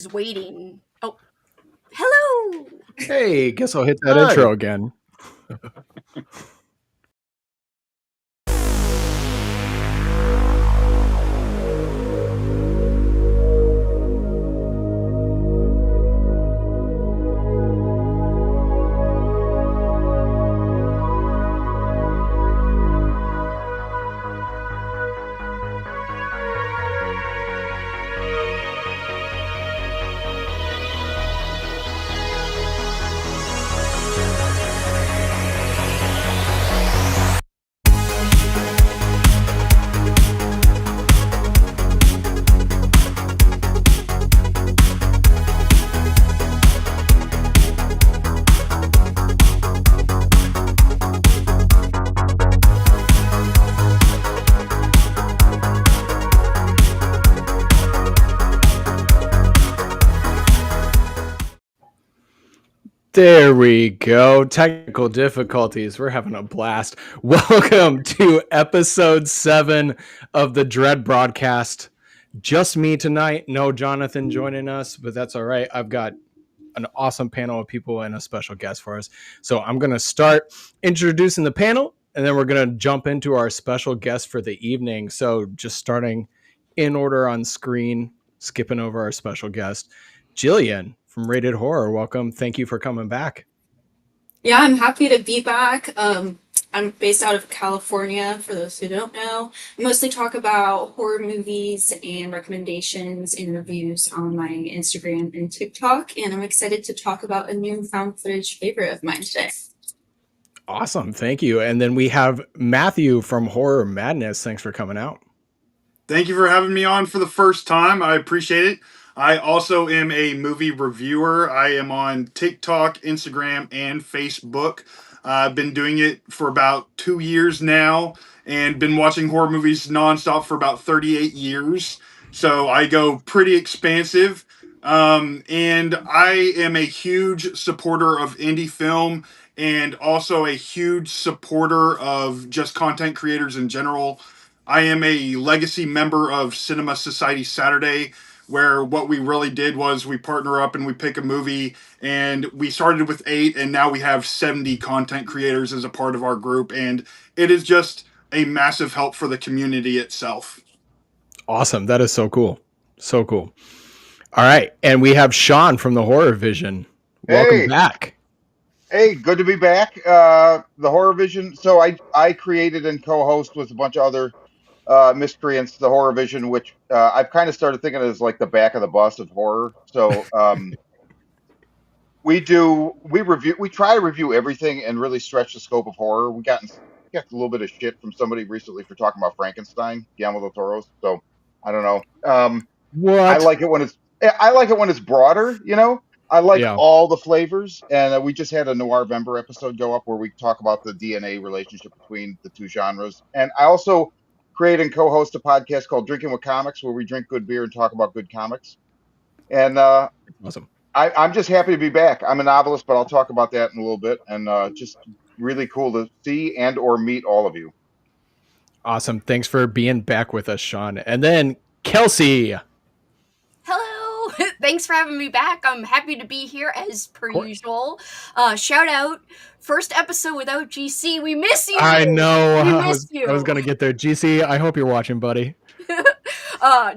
is waiting. Oh, hello. Hey, guess I'll hit that Hi. intro again. There we go. Technical difficulties. We're having a blast. Welcome to episode 7 of the Dread broadcast. Just me tonight. No Jonathan joining us, but that's all right. I've got an awesome panel of people and a special guest for us. So I'm going to start introducing the panel, and then we're going to jump into our special guest for the evening. So just starting in order on screen, skipping over our special guest, Jillian from Rated Horror. Welcome. Thank you for coming back. Yeah, I'm happy to be back. I'm based out of California, for those who don't know. I mostly talk about horror movies and recommendations and reviews on my Instagram and TikTok, and I'm excited to talk about a new found footage favorite of mine today. Awesome. Thank you. And then we have Matthew from Horror Madness. Thanks for coming out. Thank you for having me on for the first time. I appreciate it. I also am a movie reviewer. I am on TikTok, Instagram, and Facebook. I've been doing it for about 2 years now and been watching horror movies nonstop for about 38 years. So I go pretty expansive. And I am a huge supporter of indie film and also a huge supporter of just content creators in general. I am a legacy member of Cinema Society Saturday, where what we really did was we partner up and we pick a movie, and we started with 8 and now we have 70 content creators as a part of our group, and it is just a massive help for the community itself. Awesome. That is so cool. So cool. All right. And we have Sean from the Horror Vision. Welcome back. Hey, good to be back. The Horror Vision. So I created and co-host with a bunch of other miscreants the Horror Vision, which I've kind of started thinking as like the back of the bus of horror. So we try to review everything and really stretch the scope of horror. Got a little bit of shit from somebody recently for talking about Frankenstein, Guillermo del Toro. So I don't know. What? I like it when it's broader, you know. I like Yeah. all the flavors, and we just had a Noir Vember episode go up where we talk about the DNA relationship between the two genres. And I also create and co-host a podcast called Drinking with Comics, where we drink good beer and talk about good comics. And Awesome. I'm just happy to be back. I'm a novelist, but I'll talk about that in a little bit. And just really cool to see and or meet all of you. Awesome. Thanks for being back with us, Sean. And then Kelsey. Hello. Thanks for having me back. I'm happy to be here as per usual. Shout out. First episode without GC. We miss you. I know. We I miss you. was going to get there. GC, I hope you're watching, buddy.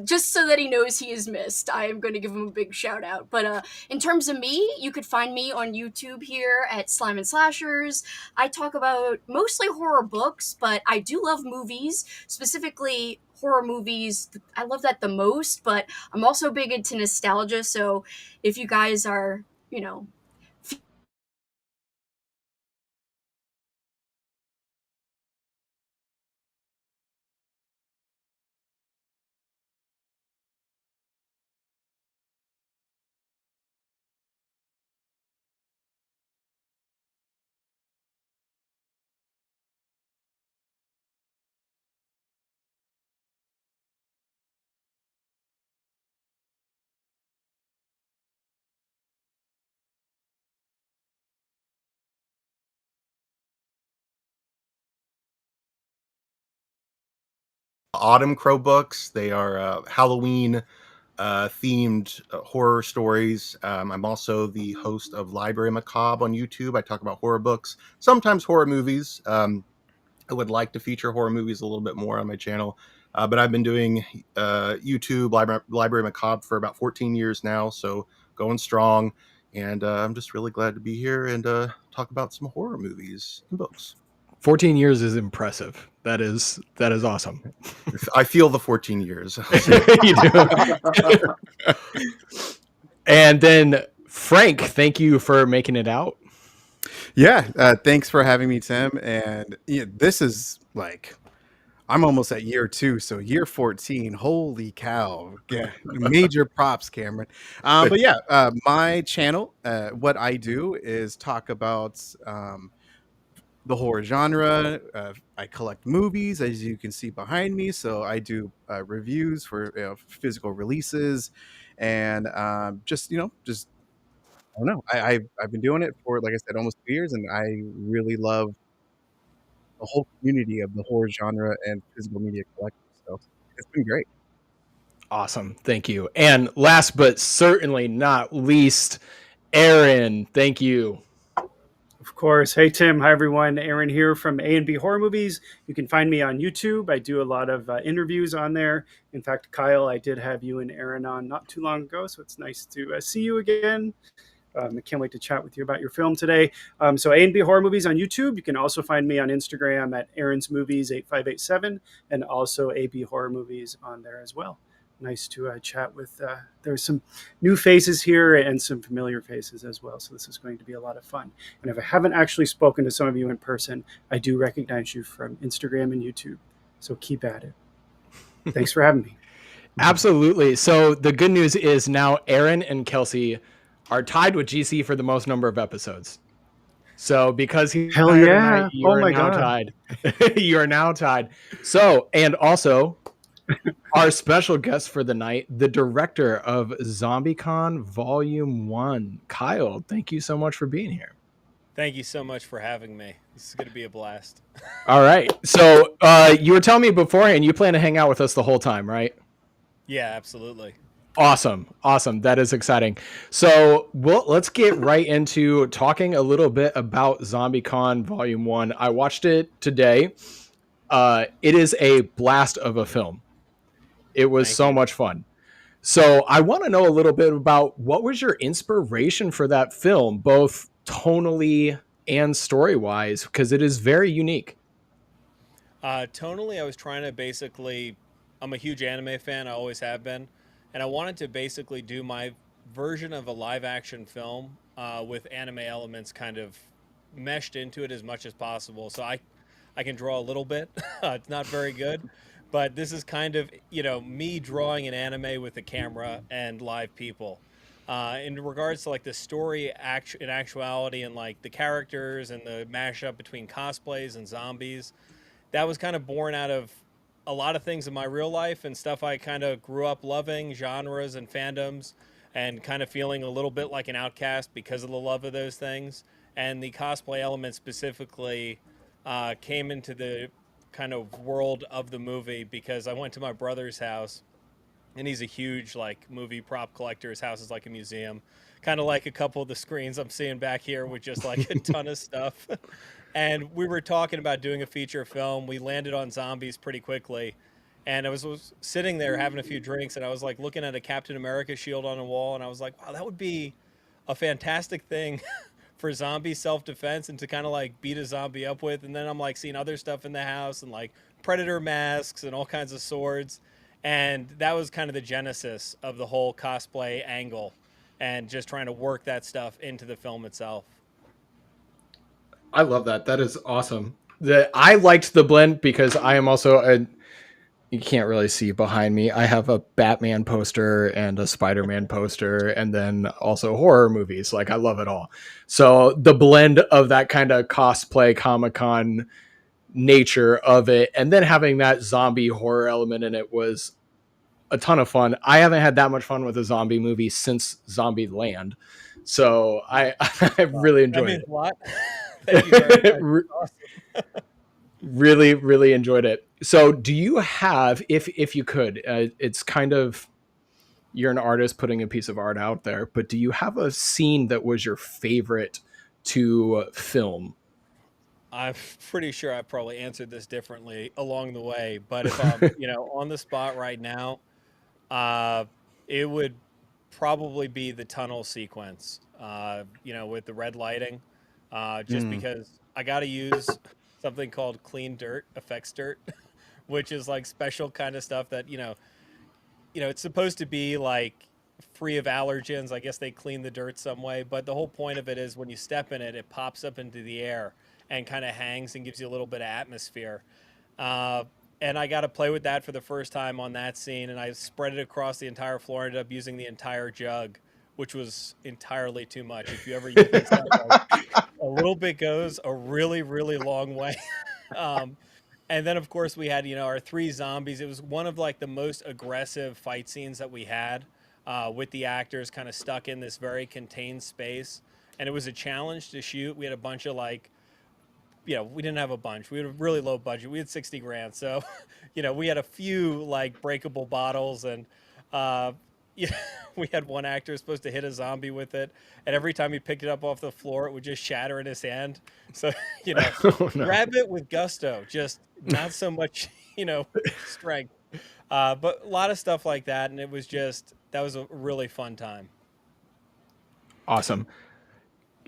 Just so that he knows he is missed, I am going to give him a big shout out. But in terms of me, you could find me on YouTube here at Slime and Slashers. I talk about mostly horror books, but I do love movies, specifically horror movies. I love that the most, but I'm also big into nostalgia. So if you guys are, Autumn Crow books. They are Halloween themed horror stories. I'm also the host of Library Macabre on YouTube. I talk about horror books, sometimes horror movies. I would like to feature horror movies a little bit more on my channel, but I've been doing YouTube Library Macabre for about 14 years now, so going strong. And I'm just really glad to be here and talk about some horror movies and books. 14 years is impressive. That is awesome. I feel the 14 years. You do. And then Frank, thank you for making it out. Yeah, thanks for having me, Tim. And this is like, I'm almost at year 2, so year 14. Holy cow! Yeah, major props, Cameron. But yeah, my channel, what I do is talk about the horror genre. I collect movies, as you can see behind me. So I do reviews for physical releases, and just I don't know. I've been doing it for, like I said, almost 2 years, and I really love the whole community of the horror genre and physical media collectors. So it's been great. Awesome. Thank you. And last but certainly not least, Aaron, thank you. Of course. Hey, Tim. Hi, everyone. Aaron here from A&B Horror Movies. You can find me on YouTube. I do a lot of interviews on there. In fact, Kyle, I did have you and Aaron on not too long ago, so it's nice to see you again. I can't wait to chat with you about your film today. So A&B Horror Movies on YouTube. You can also find me on Instagram at Aaron's Movies 8587 and also AB Horror Movies on there as well. Nice to chat with. There's some new faces here and some familiar faces as well. So this is going to be a lot of fun. And if I haven't actually spoken to some of you in person, I do recognize you from Instagram and YouTube. So keep at it. Thanks for having me. Absolutely. So the good news is now Aaron and Kelsey are tied with GC for the most number of episodes. So because he's Hell tired yeah. tonight, you Oh are my now God. tied. You are now tied. So, and also our special guest for the night, the director of ZombieCon Volume 1, Kyle. Thank you so much for being here. Thank you so much for having me. This is going to be a blast. All right. So you were telling me beforehand you plan to hang out with us the whole time, right? Yeah, absolutely. Awesome. That is exciting. So let's get right into talking a little bit about ZombieCon Volume 1. I watched it today. It is a blast of a film. It was Thank so you. much fun. So I want to know a little bit about what was your inspiration for that film, both tonally and story-wise, because it is very unique. Tonally, I was trying to basically, I'm a huge anime fan, I always have been, and I wanted to basically do my version of a live action film with anime elements kind of meshed into it as much as possible. So I can draw a little bit. It's not very good, but this is kind of, me drawing an anime with a camera and live people. In regards to like the story in actuality and like the characters and the mashup between cosplays and zombies, that was kind of born out of a lot of things in my real life and stuff I kind of grew up loving, genres and fandoms, and kind of feeling a little bit like an outcast because of the love of those things. And the cosplay element specifically came into the kind of world of the movie because I went to my brother's house, and he's a huge like movie prop collector. His house is like a museum, kind of like a couple of the screens I'm seeing back here with just like a ton of stuff. And we were talking about doing a feature film. We landed on zombies pretty quickly. And I was sitting there having a few drinks, and I was like looking at a Captain America shield on a wall, and I was like, wow, that would be a fantastic thing for zombie self-defense and to kind of like beat a zombie up with. And then I'm like seeing other stuff in the house and like predator masks and all kinds of swords. And that was kind of the genesis of the whole cosplay angle and just trying to work that stuff into the film itself. I love that. That is awesome. I liked the blend because I am also you can't really see behind me. I have a Batman poster and a Spider-Man poster and then also horror movies. Like I love it all. So the blend of that kind of cosplay Comic-Con nature of it and then having that zombie horror element in it was a ton of fun. I haven't had that much fun with a zombie movie since Zombie Land. So I really enjoyed it. That means a lot. Thank you very much. Awesome. Really enjoyed it. So do you have, if you could, it's kind of you're an artist putting a piece of art out there, but do you have a scene that was your favorite to film? I'm pretty sure I probably answered this differently along the way, but if on the spot right now, uh, it would probably be the tunnel sequence, with the red lighting, just Mm. because I got to use something called clean dirt, effects dirt, which is like special kind of stuff that, it's supposed to be like free of allergens. I guess they clean the dirt some way, but the whole point of it is when you step in it, it pops up into the air and kind of hangs and gives you a little bit of atmosphere. Uh, and I got to play with that for the first time on that scene, and I spread it across the entire floor. Ended up using the entire jug, which was entirely too much. If you ever use that, like, a little bit goes a really, really long way. um, and then of course we had our three zombies. It was one of like the most aggressive fight scenes that we had, with the actors kind of stuck in this very contained space, and it was a challenge to shoot. We had a bunch of like, we didn't have a bunch. We had a really low budget. We had 60 grand. So, we had a few like breakable bottles, and uh, yeah, we had one actor supposed to hit a zombie with it, and every time he picked it up off the floor, it would just shatter in his hand. So, you know, Oh, no. grab it with gusto, just not so much, strength. But a lot of stuff like that, and that was a really fun time. Awesome.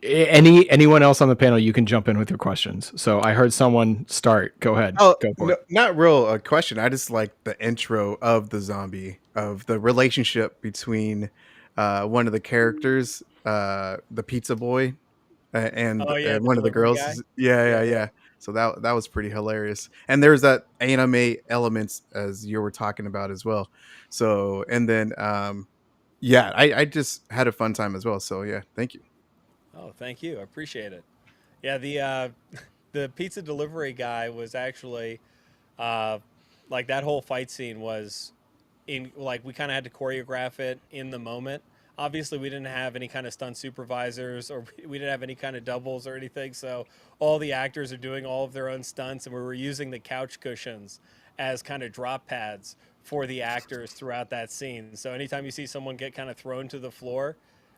Anyone else on the panel, you can jump in with your questions. So I heard someone start. Go ahead. Oh, Go for no, it. not real a question. I just like the intro of the zombie, of the relationship between one of the characters, the pizza boy, and Oh yeah, the one of the delivery girls. guy. Yeah, yeah, Yeah, yeah. yeah. So that was pretty hilarious. And there's that anime elements as you were talking about as well. So and then yeah, I just had a fun time as well. So yeah, thank you. Oh, thank you. I appreciate it. Yeah, the the pizza delivery guy was actually, uh, like, that whole fight scene was in, like, we kind of had to choreograph it in the moment. Obviously, we didn't have any kind of stunt supervisors, or we didn't have any kind of doubles or anything. So all the actors are doing all of their own stunts, and we were using the couch cushions as kind of drop pads for the actors throughout that scene. So anytime you see someone get kind of thrown to the floor,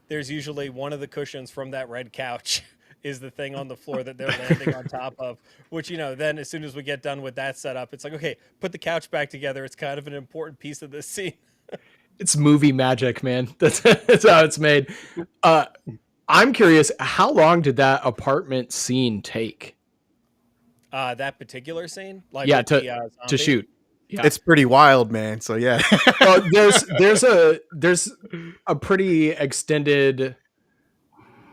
there's usually one of the cushions from that red couch is the thing on the floor that they're landing on top of, which, then as soon as we get done with that setup, it's like, okay, put the couch back together. It's kind of an important piece of this scene. It's movie magic, man. That's how it's made. I'm curious, how long did that apartment scene take? That particular scene, like Yeah, with the to zombie. shoot. Yeah. It's pretty wild, man. So yeah. Well, there's a pretty extended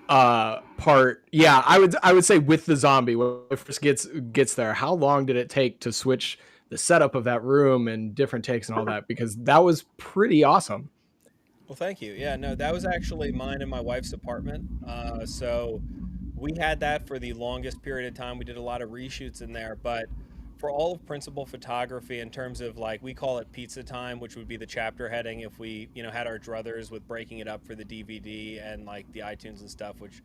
part. Yeah, I would say with the zombie when it first gets there. How long did it take to switch the setup of that room and different takes and all that? Because that was pretty awesome. Well, thank you. Yeah, no, that was actually mine and my wife's apartment. So we had that for the longest period of time. We did a lot of reshoots in there, but for all of principal photography, in terms of, like, we call it pizza time, which would be the chapter heading if we, had our druthers with breaking it up for the DVD and like the iTunes and stuff, which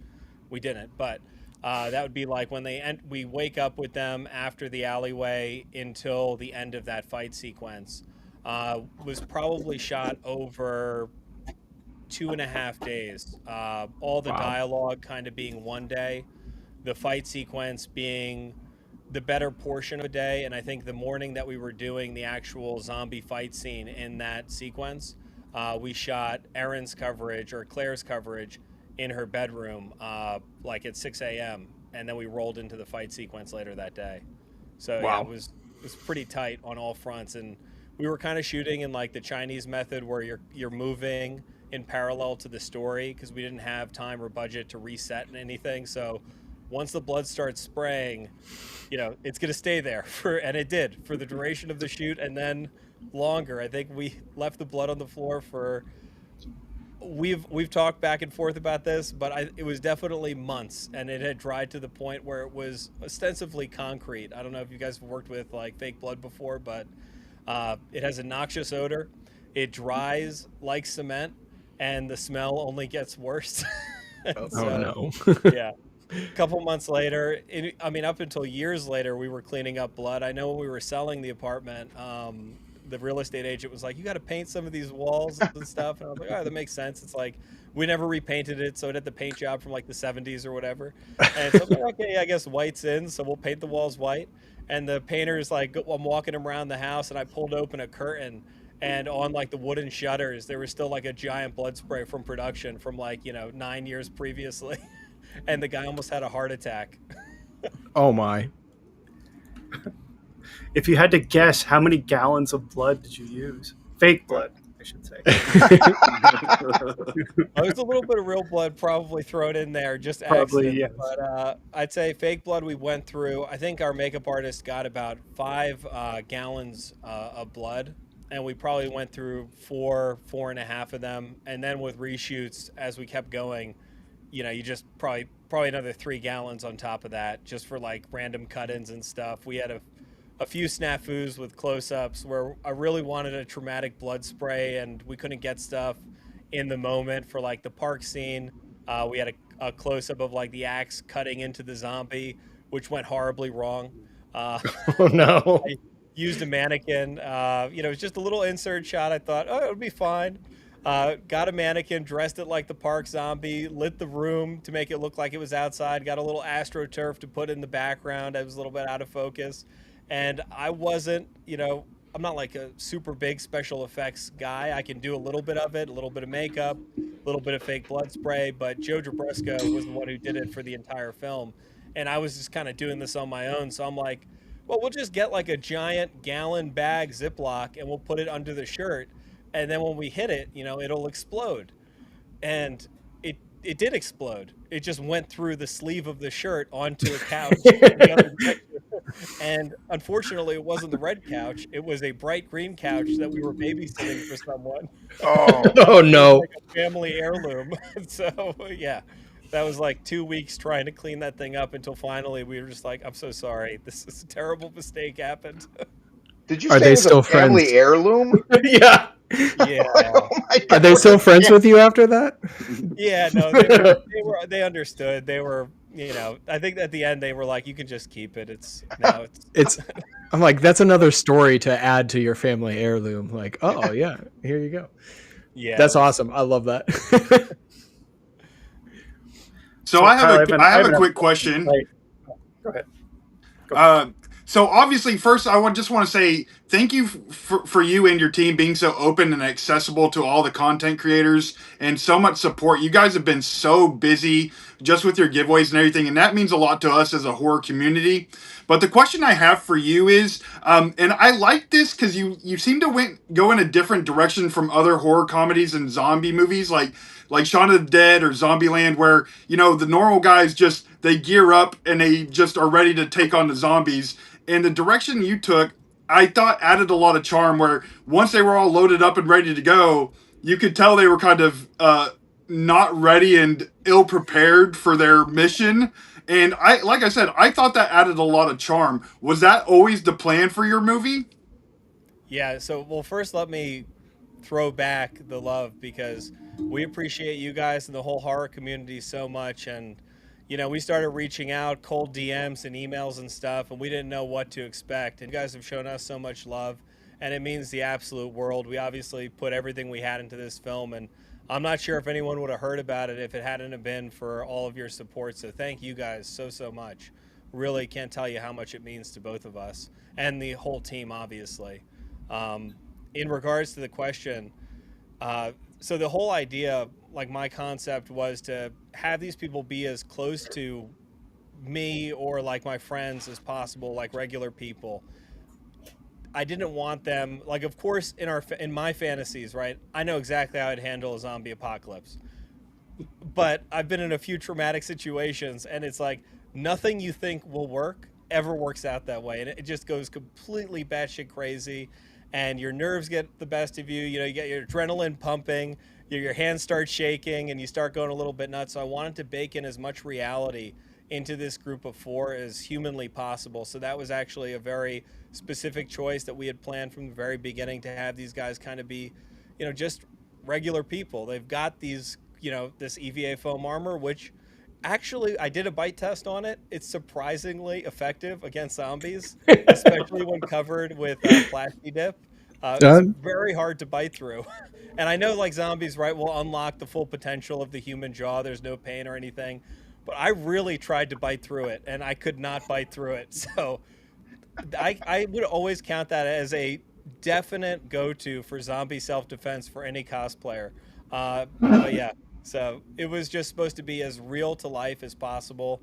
we didn't. But that would be like when we wake up with them after the alleyway until the end of that fight sequence. Was probably shot over 2.5 days. All the Wow. dialogue kind of being one day, the fight sequence being the better portion of a day, and I think the morning that we were doing the actual zombie fight scene in that sequence, we shot Erin's coverage, or Claire's coverage, in her bedroom, like at 6 a.m., and then we rolled into the fight sequence later that day. So yeah, Wow. it was pretty tight on all fronts, and we were kind of shooting in like the Chinese method where you're moving in parallel to the story, because we didn't have time or budget to reset and anything. So once the blood starts spraying, it's going to stay there and it did for the duration of the shoot, and then longer. I think we left the blood on the floor for, we've talked back and forth about this, but it was definitely months, and it had dried to the point where it was ostensibly concrete. I don't know if you guys have worked with like fake blood before, but it has a noxious odor. It dries like cement, and the smell only gets worse. Oh So, no. yeah. A couple months later, up until years later, we were cleaning up blood. I know when we were selling the apartment, the real estate agent was like, "You got to paint some of these walls and stuff." And I was like, "Oh, that makes sense." It's like we never repainted it, so it had the paint job from like the 70s or whatever. And so I'm like, "Okay, I guess white's in, so we'll paint the walls white." And the painter's like, I'm walking around the house, and I pulled open a curtain, and on like the wooden shutters, there was still like a giant blood spray from production from like 9 years previously, and the guy almost had a heart attack. Oh my. If you had to guess, how many gallons of blood did you use? Fake blood, I should say. There's a little bit of real blood probably thrown in there, just Probably, accident. yes. But I'd say fake blood we went through. I think our makeup artist got about 5 gallons of blood, and we probably went through 4.5 of them. And then with reshoots, as we kept going, you just probably another 3 gallons on top of that, just for like random cut-ins and stuff. We had a few snafus with close-ups where I really wanted a traumatic blood spray and we couldn't get stuff in the moment. For like the park scene, we had a close-up of like the axe cutting into the zombie, which went horribly wrong. Oh no. I used a mannequin. It was just a little insert shot. I thought, oh, it would be fine. Got a mannequin, dressed it like the park zombie, lit the room to make it look like it was outside, got a little AstroTurf to put in the background. I was a little bit out of focus. And I wasn't, I'm not like a super big special effects guy. I can do a little bit of it, a little bit of makeup, a little bit of fake blood spray, but Joe Drabresco was the one who did it for the entire film. And I was just kind of doing this on my own. So I'm like, well, we'll just get like a giant gallon bag Ziploc and we'll put it under the shirt. And then when we hit it, it'll explode. And it did explode. It just went through the sleeve of the shirt onto a couch in the other direction. And unfortunately, it wasn't the red couch. It was a bright green couch that we were babysitting for someone. Oh, Oh no. Like a family heirloom. So yeah, that was like 2 weeks trying to clean that thing up until finally we were just like, I'm so sorry. This is a terrible mistake happened. did you Are say they it was still a family friends? heirloom? Yeah. Yeah. Oh my Are God. they still friends with you after that? Yeah, no, they understood. They were, I think at the end they were like, you can just keep it. It's I'm like, that's another story to add to your family heirloom. Like, oh yeah, here you go. yeah. That's awesome. I love that. So Kyle, I have a quick question. Right. Go ahead. So obviously, first just want to say thank you for you and your team being so open and accessible to all the content creators and so much support. You guys have been so busy just with your giveaways and everything, and that means a lot to us as a horror community. But the question I have for you is, and I like this because you seem to go in a different direction from other horror comedies and zombie movies like Shaun of the Dead or Zombieland, where the normal guys just they gear up and they just are ready to take on the zombies. And the direction you took, I thought added a lot of charm. Where once they were all loaded up and ready to go, you could tell they were kind of not ready and ill prepared for their mission. And like I said, I thought that added a lot of charm. Was that always the plan for your movie? Yeah. So, well, first let me throw back the love because we appreciate you guys and the whole horror community so much. And we started reaching out, cold DMs and emails and stuff, and we didn't know what to expect. And you guys have shown us so much love, and it means the absolute world. We obviously put everything we had into this film, and I'm not sure if anyone would have heard about it if it hadn't have been for all of your support. So thank you guys so much. Really can't tell you how much it means to both of us and the whole team, obviously. In regards to the question, so the whole idea, like my concept, was to have these people be as close to me or like my friends as possible, like regular people. I didn't want them, like, of course, in my fantasies, right? I know exactly how I'd handle a zombie apocalypse, but I've been in a few traumatic situations, and it's like nothing you think will work ever works out that way, and it just goes completely batshit crazy, and your nerves get the best of you. You get your adrenaline pumping, your hands start shaking, and you start going a little bit nuts. So I wanted to bake in as much reality into this group of 4 as humanly possible. So that was actually a very specific choice that we had planned from the very beginning, to have these guys kind of be, just regular people. They've got these, this EVA foam armor, which actually I did a bite test on it. It's surprisingly effective against zombies, especially when covered with Plasti Dip. It's Uh, very hard to bite through. And I know like zombies, right, will unlock the full potential of the human jaw. There's no pain or anything. But I really tried to bite through it and I could not bite through it. So I would always count that as a definite go-to for zombie self-defense for any cosplayer. But yeah, so it was just supposed to be as real to life as possible.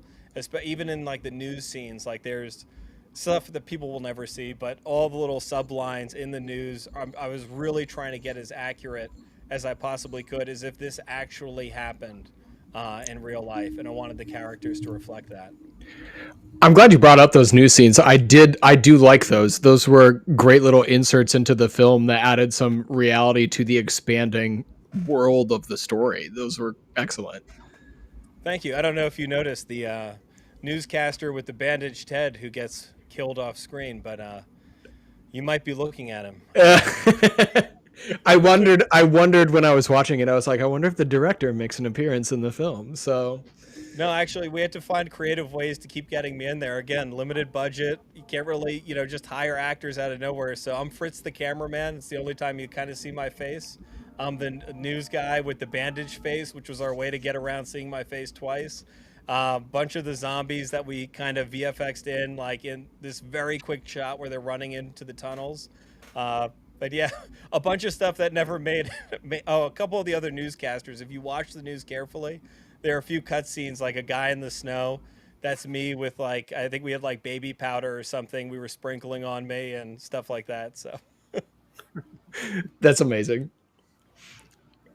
Even in like the news scenes, like there's stuff that people will never see, but all the little sublines in the news, I was really trying to get as accurate as I possibly could, as if this actually happened in real life, and I wanted the characters to reflect that. I'm glad you brought up those news scenes. I do like those. Those were great little inserts into the film that added some reality to the expanding world of the story. Those were excellent. Thank you. I don't know if you noticed the newscaster with the bandaged head who gets killed off screen, but you might be looking at him. I wondered when I was watching it. I was like, I wonder if the director makes an appearance in the film. So No, actually, we had to find creative ways to keep getting me in there. Again, limited budget. You can't really, just hire actors out of nowhere. So I'm Fritz the cameraman. It's the only time you kind of see my face. I'm the news guy with the bandaged face, which was our way to get around seeing my face twice. Bunch of the zombies that we kind of VFX'd in, like in this very quick shot where they're running into the tunnels. Uh, but yeah, a bunch of stuff that never made. Oh, a couple of the other newscasters. If you watch the news carefully, there are a few cutscenes, like a guy in the snow. That's me with like, I think we had like baby powder or something we were sprinkling on me and stuff like that. So that's amazing.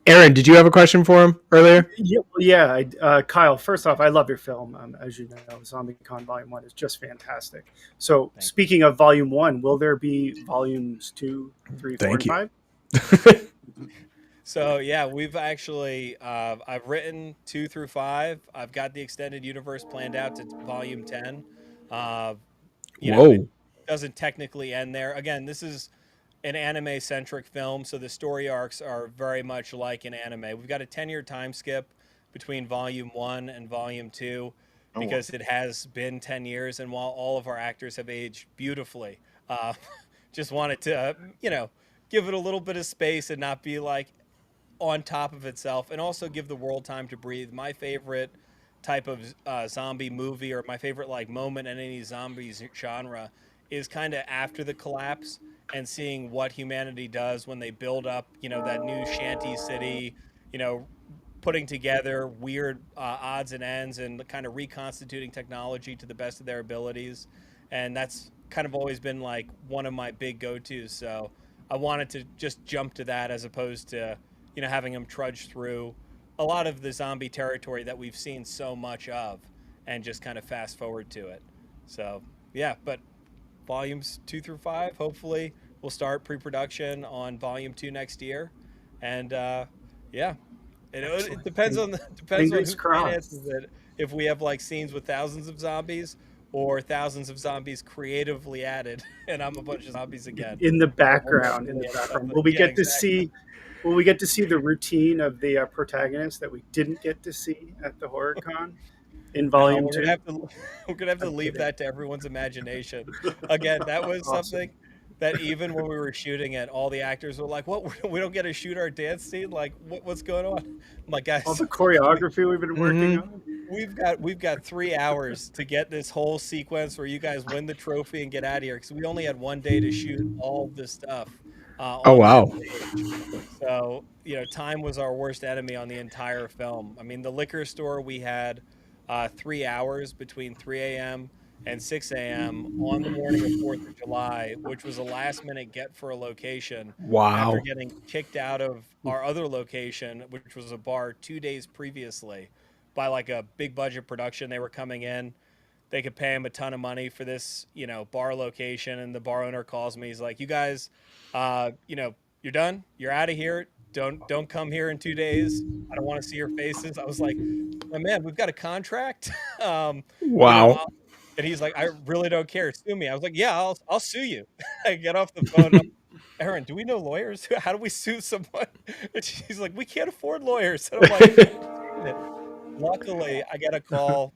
Aaron, did you have a question for him earlier? Kyle. First off, I love your film. As you know, ZombieCon Volume One is just fantastic. So, Thank speaking of Volume One, will there be volumes 2, 3, 4, Thank and you. 5? So yeah, we've actually I've written 2 through 5. I've got the extended universe planned out to volume 10. Uh, it Whoa. doesn't technically end there. Again, this is an anime centric film, so the story arcs are very much like an anime. We've got a 10-year time skip between volume 1 and volume 2 Oh, wow. because it has been 10 years, and while all of our actors have aged beautifully, uh, just wanted to give it a little bit of space and not be like on top of itself, and also give the world time to breathe. My favorite type of zombie movie, or my favorite like moment in any zombie genre, is kind of after the collapse and seeing what humanity does when they build up, that new shanty city, you know, putting together weird odds and ends and kind of reconstituting technology to the best of their abilities. And that's kind of always been like one of my big go-tos. So I wanted to just jump to that as opposed to, having them trudge through a lot of the zombie territory that we've seen so much of and just kind of fast forward to it. So yeah, but volumes 2 through 5, hopefully we'll start pre-production on volume 2 next year. And yeah, it depends on depends on Fingers who crossed. finances it. If we have like scenes with thousands of zombies, or thousands of zombies creatively added, and I'm a bunch of zombies again. In the We'll background, definitely have stuff. will we Yeah, get to exactly. see? Will we get to see the routine of the protagonist that we didn't get to see at the horror con in No, Volume we're gonna Two? have to we're gonna have to I'm leave kidding. that to everyone's imagination. Again, that was Awesome. something that even when we were shooting it, all the actors were like, "What? We don't get to shoot our dance scene? Like, what's going on?" I'm like, All guys, the choreography we've been working Mm-hmm. on. we've got 3 hours to get this whole sequence where you guys win the trophy and get out of here, because we only had one day to shoot all of this stuff Oh on that wow. stage. So, time was our worst enemy on the entire film. I mean, the liquor store, we had 3 hours between 3 a.m. and 6 a.m. on the morning of 4th of July, which was a last minute get for a location after Wow. getting kicked out of our other location, which was a bar 2 days previously by like a big budget production. They were coming in, they could pay him a ton of money for this, bar location. And the bar owner calls me. He's like, "You guys, you're done. You're out of here. Don't come here in 2 days. I don't want to see your faces." I was like, "My man, we've got a contract." um, you know, Wow. I'll, and he's like, "I really don't care. Sue me." I was like, "Yeah, I'll sue you." I get off the phone. Aaron, do we know lawyers? How do we sue someone? And she's like, "We can't afford lawyers." And I'm like, "Dang it." Luckily, I get a call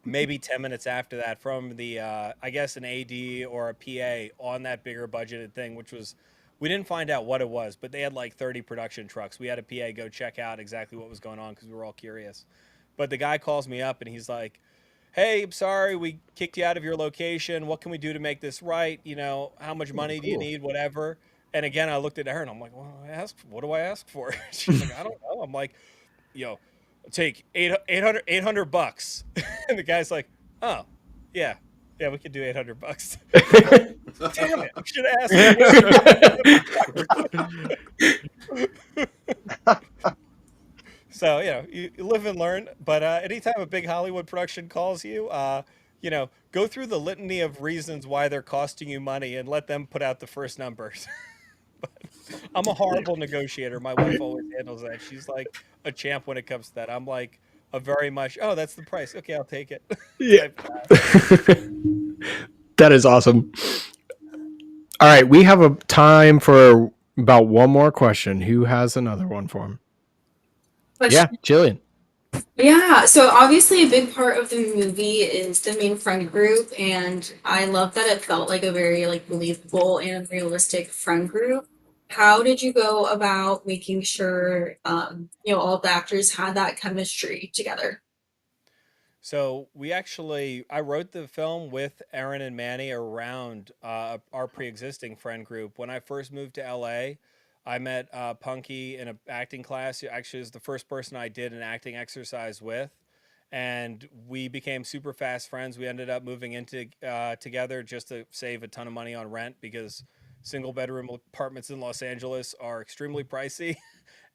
maybe 10 minutes after that from the I guess an AD or a PA on that bigger budgeted thing, which was We didn't find out what it was, but they had like 30 production trucks. We had a PA go check out exactly what was going on because we were all curious. But the guy calls me up and he's like, "Hey, I'm sorry, we kicked you out of your location. What can we do to make this right? You know, how much money do you cool. need? Whatever." And again, I looked at her and I'm like, "Well, what do I ask for?" She's like, "I don't know." I'm like, "Yo, take 800 bucks." And the guy's like, "Oh, yeah, yeah, we could do 800 bucks." I'm like, "Damn it, I should have asked." So, you live and learn. But anytime a big Hollywood production calls you, go through the litany of reasons why they're costing you money and let them put out the first numbers. I'm a horrible negotiator. My wife always handles that. She's like a champ when it comes to that. I'm like a very much, oh, that's the price. Okay, I'll take it. Yeah. type guy. That is awesome. All right, we have a time for about one more question. Who has another one for him? Yeah, Jillian. Yeah, so obviously a big part of the movie is the main friend group, and I love that it felt like a very like believable and realistic friend group. How did you go about making sure all of the actors had that chemistry together? So I wrote the film with Aaron and Manny around our pre-existing friend group. When I first moved to LA, I met Punky in an acting class. He actually is the first person I did an acting exercise with, and we became super fast friends. We ended up moving into together just to save a ton of money on rent because single bedroom apartments in Los Angeles are extremely pricey,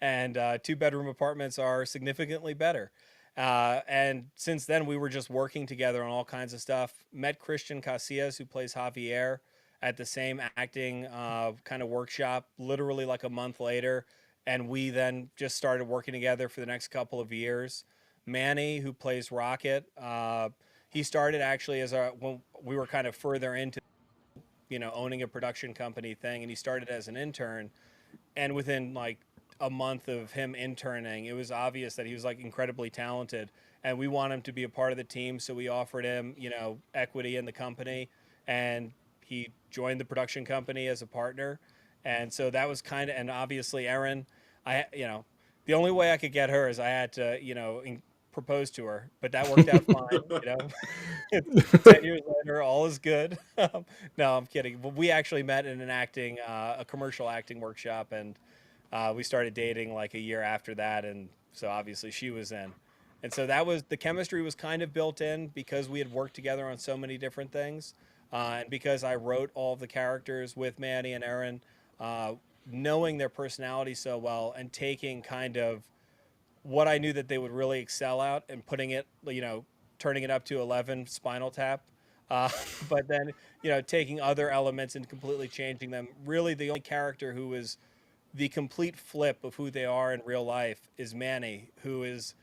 and two-bedroom apartments are significantly better. And since then, we were just working together on all kinds of stuff. Met Christian Casillas, who plays Javier, at the same acting kind of workshop, literally like a month later. And we then just started working together for the next couple of years. Manny, who plays Rocket, he started actually when we were kind of further into, owning a production company thing, and he started as an intern. And within like a month of him interning, it was obvious that he was like incredibly talented, and we want him to be a part of the team. So we offered him, equity in the company, and he joined the production company as a partner. And so that was and obviously Erin, the only way I could get her is I had to, propose to her, but that worked out fine. 10 years later, all is good. No, I'm kidding. But we actually met in a commercial acting workshop, and we started dating like a year after that. And so obviously she was in. And so the chemistry was kind of built in because we had worked together on so many different things. And because I wrote all of the characters with Manny and Erin, uh, knowing their personality so well and taking kind of what I knew that they would really excel out and turning it up to 11 Spinal Tap. Uh, but then, taking other elements and completely changing them. Really, the only character who is the complete flip of who they are in real life is Manny, who is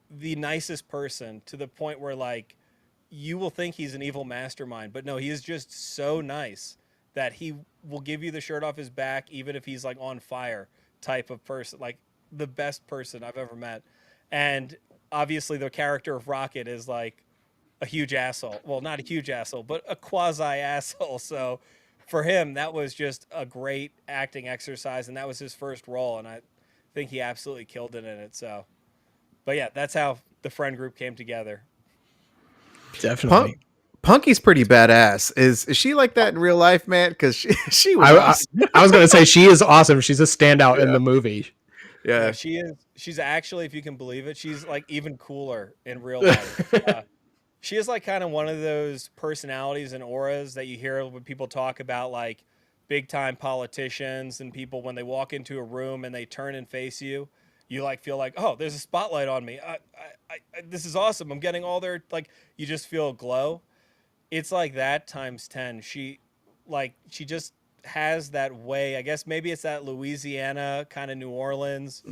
the nicest person to the point where, like, you will think he's an evil mastermind, but no, he is just so nice that he will give you the shirt off his back, even if he's like on fire type of person. Like, the best person I've ever met. And obviously the character of Rocket is like a huge asshole. Well, not a huge asshole, but a quasi asshole. So for him, that was just a great acting exercise, and that was his first role, and I think he absolutely killed it in it. So, but yeah, that's how the friend group came together. Definitely. Punky's pretty badass. Is she like that in real life, man? Because she was awesome. I was going to say she is awesome. She's a standout in the movie. Yeah, No, she is. She's actually, if you can believe it, she's like even cooler in real life. She is like kind of one of those personalities and auras that you hear when people talk about like big time politicians and people when they walk into a room and they turn and face you. You like feel like, oh, there's a spotlight on me. This is awesome. I'm getting all their like. You just feel a glow. It's like that times 10. She just has that way. I guess maybe it's that Louisiana kind of New Orleans,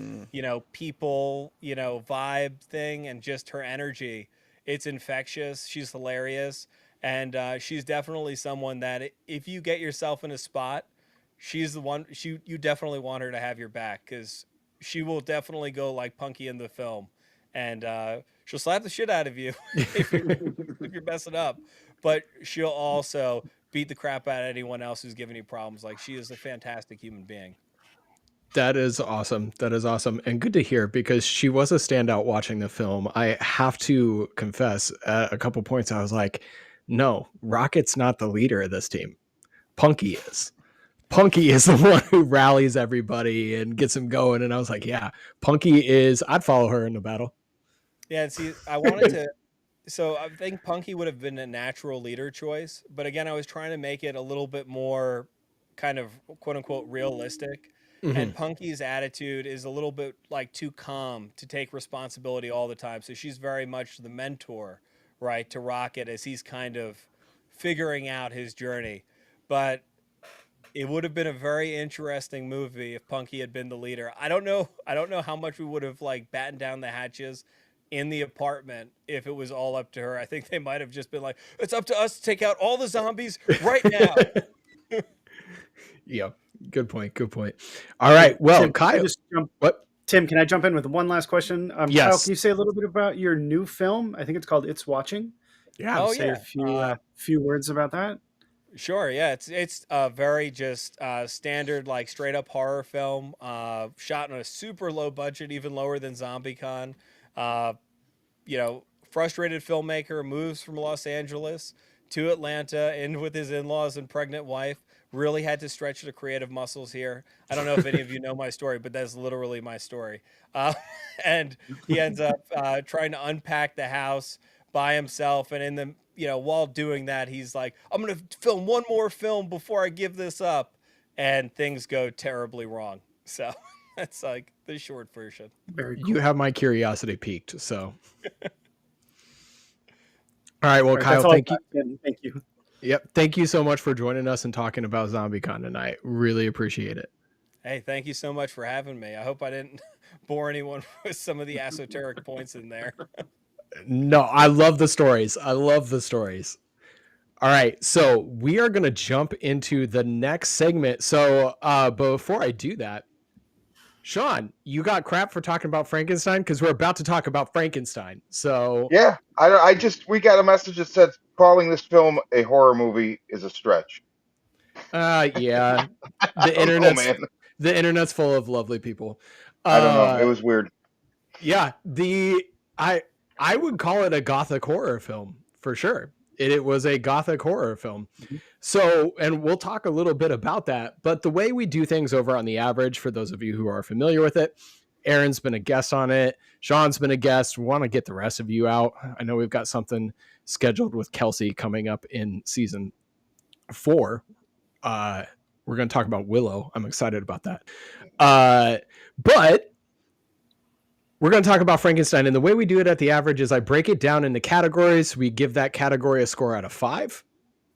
people, vibe thing, and just her energy. It's infectious. She's hilarious, and she's definitely someone that if you get yourself in a spot, she's the one. You definitely want her to have your back because she will definitely go like Punky in the film, and she'll slap the shit out of you if you're messing up. But she'll also beat the crap out of anyone else who's giving you problems. Like, she is a fantastic human being. That is awesome. That is awesome. And good to hear because she was a standout watching the film. I have to confess, at a couple points, I was like, no, Rocket's not the leader of this team. Punky is. Punky is the one who rallies everybody and gets them going. And I was like, yeah, Punky is, I'd follow her in the battle. Yeah, and see, I wanted to. So I think Punky would have been a natural leader choice, but again, I was trying to make it a little bit more kind of quote unquote realistic. Mm-hmm. And Punky's attitude is a little bit like too calm to take responsibility all the time. So she's very much the mentor, right, to Rocket as he's kind of figuring out his journey. But it would have been a very interesting movie if Punky had been the leader. I don't know. I don't know how much we would have like battened down the hatches in the apartment if it was all up to her. I think they might have just been like, "It's up to us to take out all the zombies right now." Yeah, good point. Good point. All right. Well, Tim, Kyle, what? Tim, can I jump in with one last question? Yes. Kyle, can you say a little bit about your new film? I think it's called It's Watching. Yeah. Oh, Say yeah. a few words about that. Sure, yeah, it's a very just standard like straight up horror film, shot on a super low budget, even lower than ZombieCon. Uh, Frustrated filmmaker moves from Los Angeles to Atlanta in with his in-laws and pregnant wife. Really had to stretch the creative muscles here. I don't know if any of you know my story, but that's literally my story. Uh, and he ends up trying to unpack the house by himself, and in the while doing that, he's like, I'm gonna film one more film before I give this up, and things go terribly wrong. So that's like the short version. Very cool. You have my curiosity piqued. So, all right. Well, All right, Kyle, that's all thank you. I've got. Thank you. Yep. Thank you so much for joining us and talking about ZombieCon tonight. Really appreciate it. Hey, thank you so much for having me. I hope I didn't bore anyone with some of the esoteric points in there. No, I love the stories. I love the stories. All right, so we are going to jump into the next segment. So before I do that, Sean, you got crap for talking about Frankenstein because we're about to talk about Frankenstein. So Yeah, we got a message that said calling this film a horror movie is a stretch. yeah, I don't know, man. The internet's full of lovely people. I don't know. It was weird. Yeah, I would call it a gothic horror film for sure. It was a gothic horror film. Mm-hmm. So, and we'll talk a little bit about that. But the way we do things over on The Average, for those of you who are familiar with it, Aaron's been a guest on it. Sean's been a guest. We want to get the rest of you out. I know we've got something scheduled with Kelsey coming up in season 4. We're going to talk about Willow. I'm excited about that. But we're going to talk about Frankenstein. And the way we do it at The Average is I break it down into categories. We give that category a score out of 5,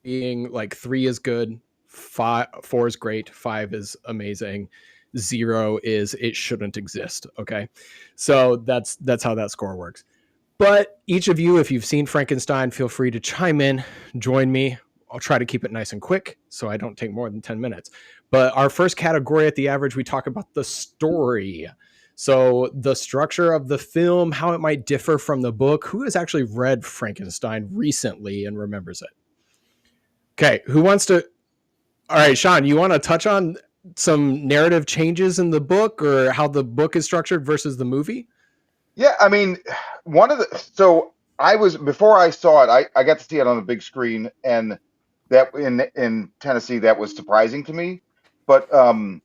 being like 3 is good, 4 is great, 5 is amazing, 0 is it shouldn't exist. Okay. So that's how that score works. But each of you, if you've seen Frankenstein, feel free to chime in, join me. I'll try to keep it nice and quick so I don't take more than 10 minutes. But our first category at The Average, we talk about the story. So the structure of the film, how it might differ from the book. Who has actually read Frankenstein recently and remembers it? Okay, who wants to? All right, Sean, you want to touch on some narrative changes in the book or how the book is structured versus the movie? Yeah, I mean, before I saw it, I got to see it on the big screen, and that in Tennessee, that was surprising to me. But I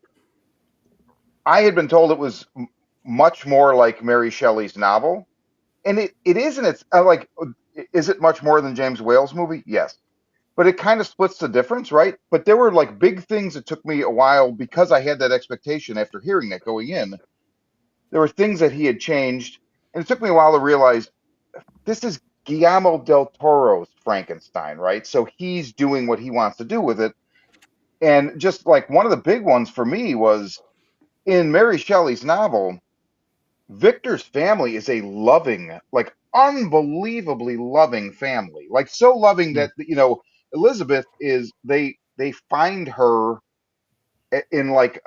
had been told it was much more like Mary Shelley's novel, and it isn't. It's like, is it much more than James Whale's movie? Yes, but it kind of splits the difference, right? But there were like big things that took me a while because I had that expectation after hearing that going in. There were things that he had changed, and it took me a while to realize this is Guillermo del Toro's Frankenstein, right? So he's doing what he wants to do with it. And just like one of the big ones for me was in Mary Shelley's novel, Victor's family is a loving, like unbelievably loving family. Like so loving that, Elizabeth they find her in like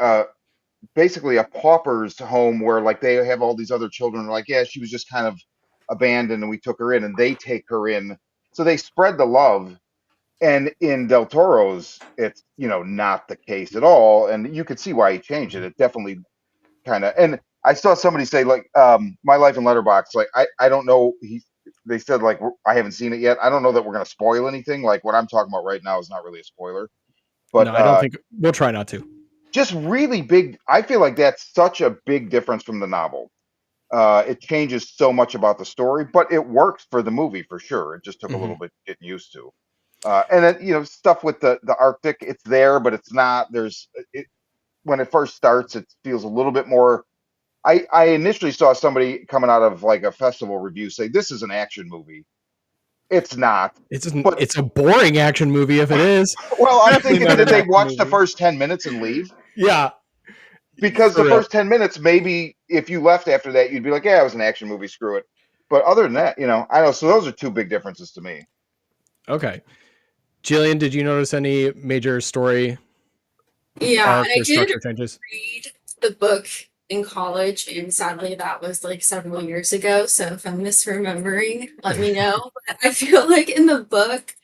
basically a pauper's home where like they have all these other children. Like, yeah, she was just kind of abandoned and we took her in, and they take her in. So they spread the love. And in Del Toro's, it's, not the case at all. And you could see why he changed it. It definitely kind of, and I saw somebody say like, My Life in Letterbox, like, I don't know. They said like, I haven't seen it yet. I don't know that we're going to spoil anything. Like what I'm talking about right now is not really a spoiler, No, but, I don't think we'll try not to. just really big. I feel like that's such a big difference from the novel. It changes so much about the story, but it works for the movie for sure. It just took a Mhm. little bit getting used to. And then, stuff with the Arctic, it's there, but it's not. When it first starts, it feels a little bit more. I initially saw somebody coming out of like a festival review say this is an action movie. It's not. But It's a boring action movie if it is. well, I'm Definitely thinking, not did an they action watch the movie. first 10 minutes and leave? Yeah, Because for the real. first 10 minutes, maybe if you left after that, you'd be like, yeah, it was an action movie, screw it. But other than that, I know. So those are two big differences to me. Okay. Jillian, did you notice any major story Yeah, arc and I or did structure changes? read the book in college, and sadly, that was like several years ago. So if I'm misremembering, let me know. But I feel like in the book,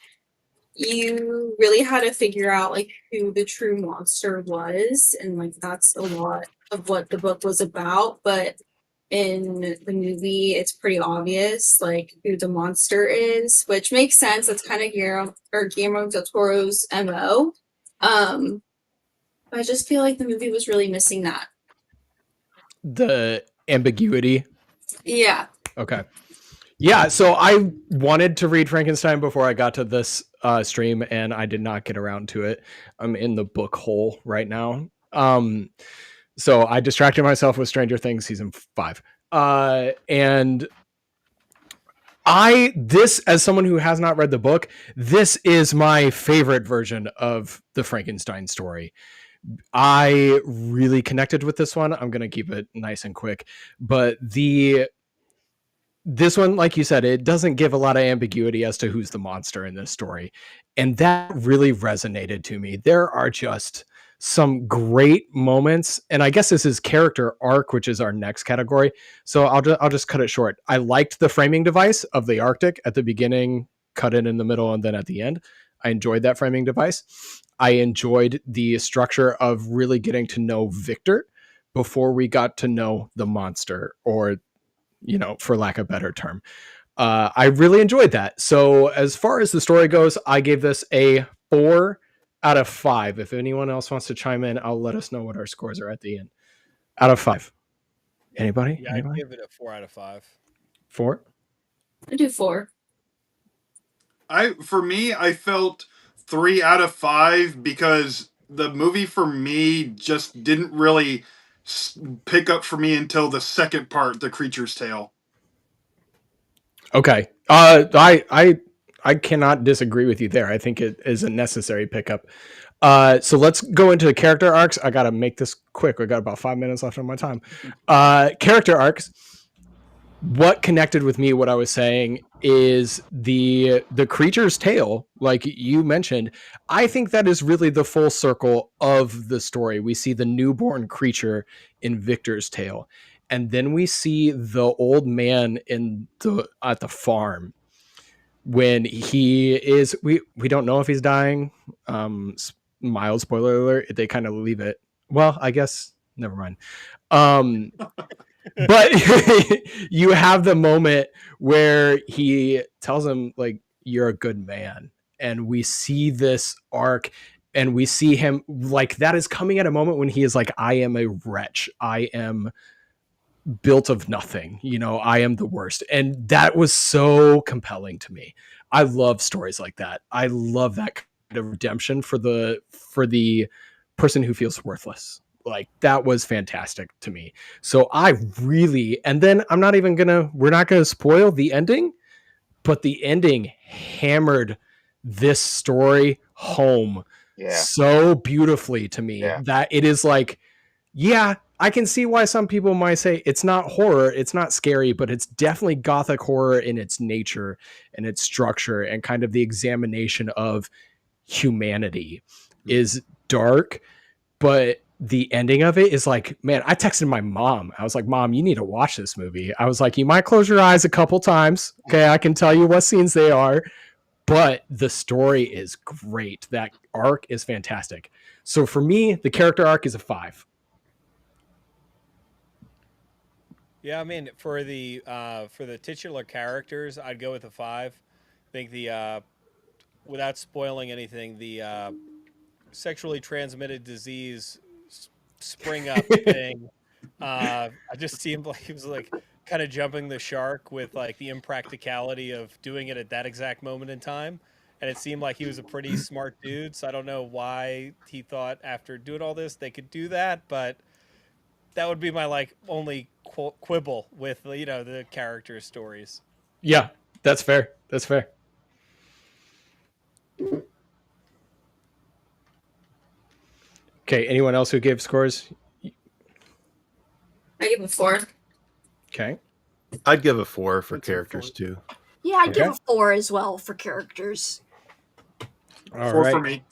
you really had to figure out like who the true monster was, and like that's a lot of what the book was about. But in the movie, it's pretty obvious like who the monster is, which makes sense. That's kind of Guillermo del Toro's MO. Um, I just feel like the movie was really missing that. The ambiguity. Yeah. Okay. Yeah, so I wanted to read Frankenstein before I got to this stream, and I did not get around to it. I'm in the book hole right now. So I distracted myself with Stranger Things season 5. And this, as someone who has not read the book, this is my favorite version of the Frankenstein story. I really connected with this one. I'm going to keep it nice and quick, but this one, like you said, it doesn't give a lot of ambiguity as to who's the monster in this story. And that really resonated to me. There are just some great moments. And I guess this is character arc, which is our next category. So I'll just cut it short. I liked the framing device of the Arctic at the beginning, cut it in the middle, and then at the end. I enjoyed that framing device. I enjoyed the structure of really getting to know Victor before we got to know the monster, or for lack of a better term. I really enjoyed that. So as far as the story goes, I gave this a 4 out of 5. If anyone else wants to chime in, I'll let us know what our scores are at the end. Out of 5. Anybody? Yeah, I'd give it a 4 out of 5. 4? I do 4. For me, I felt 3 out of 5 because the movie for me just didn't really pick up for me until the second part, The Creature's Tale. Okay. I cannot disagree with you there. I think it is a necessary pickup. So let's go into character arcs. I got to make this quick. We got about 5 minutes left on my time. Character arcs. What connected with me, what I was saying, is the creature's tale, like you mentioned. I think that is really the full circle of the story. We see the newborn creature in Victor's tale, and then we see the old man at the farm when he is, we don't know if he's dying. Mild spoiler alert, they kind of leave it, well, I guess never mind. But you have the moment where he tells him like, you're a good man, and we see this arc, and we see him like that is coming at a moment when he is like, I am a wretch, I am built of nothing, I am the worst. And that was so compelling to me. I love stories like that. I love that kind of redemption for the person who feels worthless. Like that was fantastic to me. So I really, and then we're not gonna spoil the ending, but the ending hammered this story home so beautifully to me that it is like, yeah, I can see why some people might say it's not horror, it's not scary, but it's definitely gothic horror in its nature and its structure, and kind of the examination of humanity is dark, but the ending of it is like, man, I texted my mom. I was like, Mom, you need to watch this movie. I was like, you might close your eyes a couple times. Okay, I can tell you what scenes they are, but the story is great. That arc is fantastic. So for me, the character arc is a 5. Yeah, I mean, for the titular characters, I'd go with a 5. I think without spoiling anything, the sexually transmitted disease spring up thing. I just seemed like he was like kind of jumping the shark with like the impracticality of doing it at that exact moment in time. And it seemed like he was a pretty smart dude. So I don't know why he thought after doing all this they could do that, but that would be my like only quibble with the character stories. Yeah, that's fair. That's fair. Okay, anyone else who gave scores? I give it 4. Okay. I'd give a 4 for That's a characters 4. too. Yeah, I'd give Okay. a 4 as well for characters. All 4 right. for me.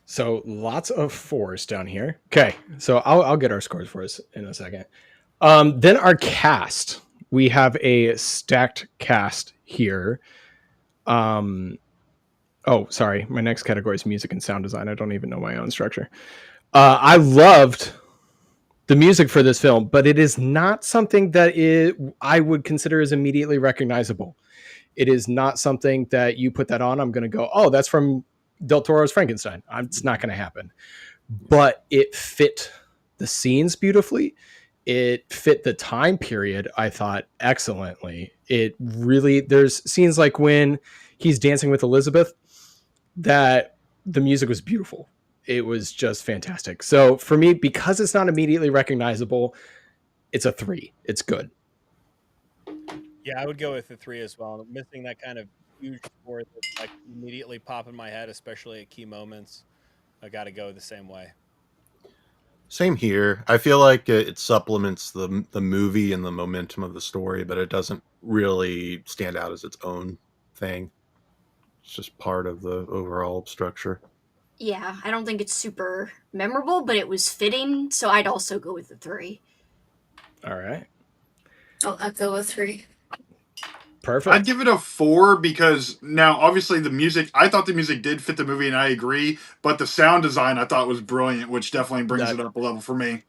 So lots of 4s down here. Okay, so I'll get our scores for us in a second. Then our cast. We have a stacked cast here. Oh, sorry. My next category is music and sound design. I don't even know my own structure. I loved the music for this film, but it is not something that I would consider as immediately recognizable. It is not something that you put that on, I'm going to go, oh, that's from Del Toro's Frankenstein. It's not going to happen. But it fit the scenes beautifully. It fit the time period, I thought, excellently. It really, there's scenes like when he's dancing with Elizabeth that the music was beautiful. It was just fantastic. So for me, because it's not immediately recognizable, it's a 3. It's good. Yeah, I would go with the 3 as well. Missing that kind of huge score that like immediately pop in my head, especially at key moments. I got to go the same way. Same here. I feel like it supplements the movie and the momentum of the story, but it doesn't really stand out as its own thing. It's just part of the overall structure. Yeah, I don't think it's super memorable, but it was fitting, so I'd also go with the 3. All right. I'll go with 3. Perfect. I'd give it a 4 because now, obviously, I thought the music did fit the movie, and I agree. But the sound design I thought was brilliant, which definitely brings it up a level for me.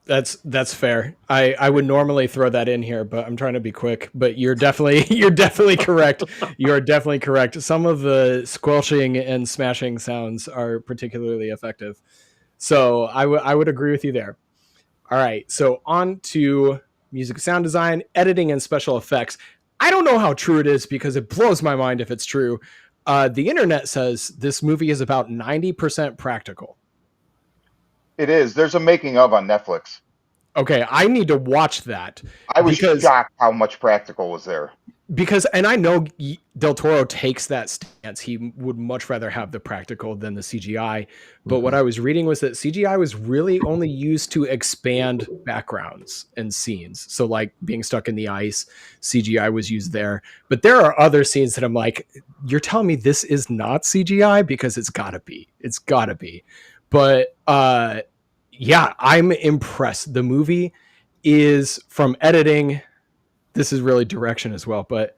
That's fair. I would normally throw that in here, but I'm trying to be quick. But you're definitely correct. You are definitely correct. Some of the squelching and smashing sounds are particularly effective. So I would agree with you there. All right. So on to music, sound design, editing, and special effects. I don't know how true it is because it blows my mind if it's true. The internet says this movie is about 90% practical. It is. There's a making of on Netflix. Okay, I need to watch that. I was because shocked how much practical was there. And I know Del Toro takes that stance. He would much rather have the practical than the CGI. But what I was reading was that CGI was really only used to expand backgrounds and scenes. So like being stuck in the ice, CGI was used there. But there are other scenes that I'm like, you're telling me this is not CGI? Because it's gotta be. It's gotta be. But yeah, I'm impressed. The movie is, from editing, this is really direction as well, but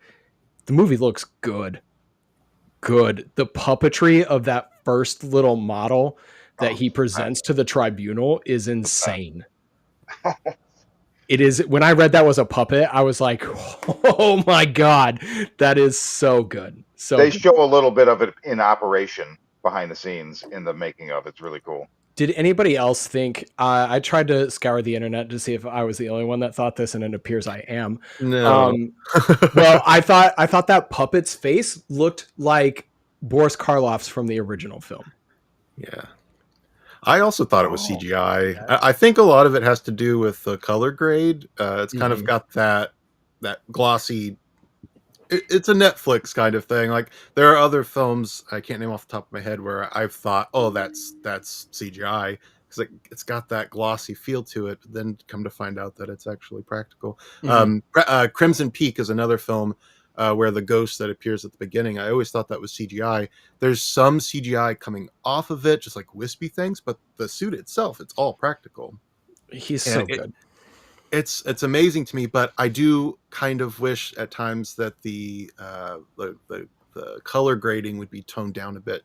the movie looks good. Good. The puppetry of that first little model that he presents to the tribunal is insane. It is. When I read that was a puppet, I was like, oh my God, that is so good. So they show a little bit of it in operation behind the scenes in the making of. It's really cool. Did anybody else think? I tried to scour the internet to see if I was the only one that thought this, and it appears I am. No. Well, I thought that puppet's face looked like Boris Karloff's from the original film. Yeah. I also thought it was CGI. I think a lot of it has to do with the color grade. It's kind of got that glossy. It's a Netflix kind of thing. Like there are other films I can't name off the top of my head where I've thought, oh, that's CGI because it's got that glossy feel to it. But then come to find out that it's actually practical. Crimson Peak is another film where the ghost that appears at the beginning, I always thought that was CGI. There's some CGI coming off of it, just like wispy things, but the suit itself, it's all practical. He's so good. it's amazing to me, but I do kind of wish at times that the color grading would be toned down a bit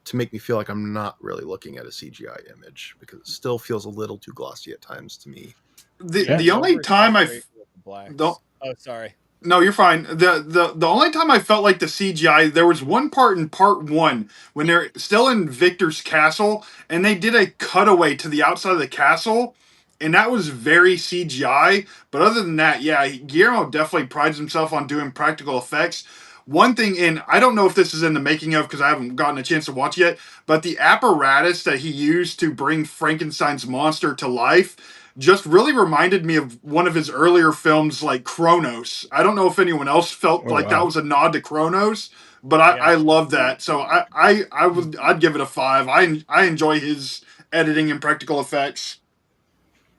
to make me feel like I'm not really looking at a CGI image, because it still feels a little too glossy at times to me. The Yeah, the the only time I oversaturation with the the blacks. Oh, sorry. No, you're fine. The only time I felt like the CGI, there was one part in part one when they're still in Victor's castle, and they did a cutaway to the outside of the castle, and that was very CGI. But other than that, yeah, Guillermo definitely prides himself on doing practical effects. One thing, and I don't know if this is in the making of because I haven't gotten a chance to watch yet, but the apparatus that he used to bring Frankenstein's monster to life just really reminded me of one of his earlier films like Kronos. I don't know if anyone else felt Oh like that wow. was a nod to Kronos, but Yeah. I love that. So I'd give it a 5. I enjoy his editing and practical effects.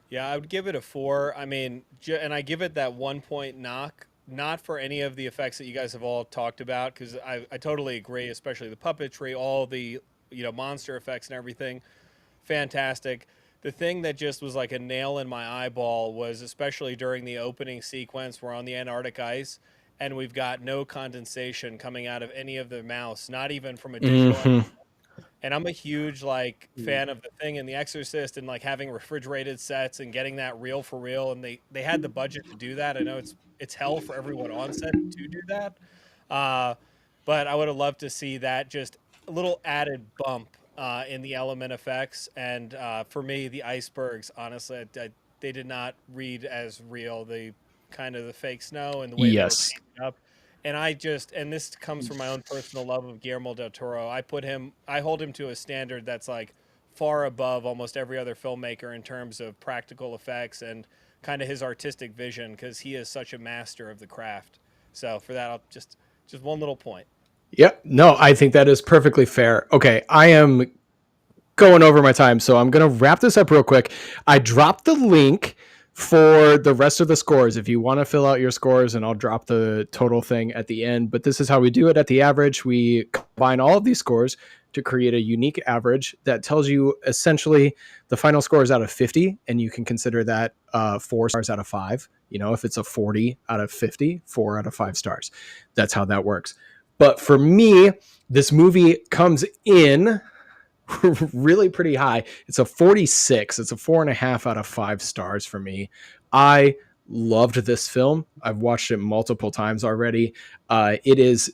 Yeah, I would give it a 4. I mean, and I give it that 1 point knock, not for any of the effects that you guys have all talked about, because I totally agree, especially the puppetry, all the monster effects and everything, fantastic. The thing that just was like a nail in my eyeball was especially during the opening sequence. We're on the Antarctic ice, and we've got no condensation coming out of any of the mouse, not even from a digital. Hmm. And I'm a huge like fan of The Thing and The Exorcist, and like having refrigerated sets and getting that real for real. And they had the budget to do that. I know it's hell for everyone on set to do that, uh, but I would have loved to see that, just a little added bump in the element effects. And for me, the icebergs, honestly, they did not read as real. The kind of the fake snow and the way they were Yes. painted up. And and this comes from my own personal love of Guillermo del Toro. I hold him to a standard that's like far above almost every other filmmaker in terms of practical effects and kind of his artistic vision, because he is such a master of the craft. So for that, I'll just one little point. Yep. No, I think that is perfectly fair. Okay, I am going over my time, so I'm going to wrap this up real quick. I dropped the link for the rest of the scores if you want to fill out your scores, and I'll drop the total thing at the end. But this is how we do it at the average. We combine all of these scores to create a unique average that tells you essentially the final score is out of 50, and you can consider that 4 stars out of 5. If it's a 40 out of 50, 4 out of 5 stars. That's how that works. But for me, this movie comes in really pretty high. It's a 46. It's a 4.5 out of 5 stars for me. I loved this film. I've watched it multiple times already. It is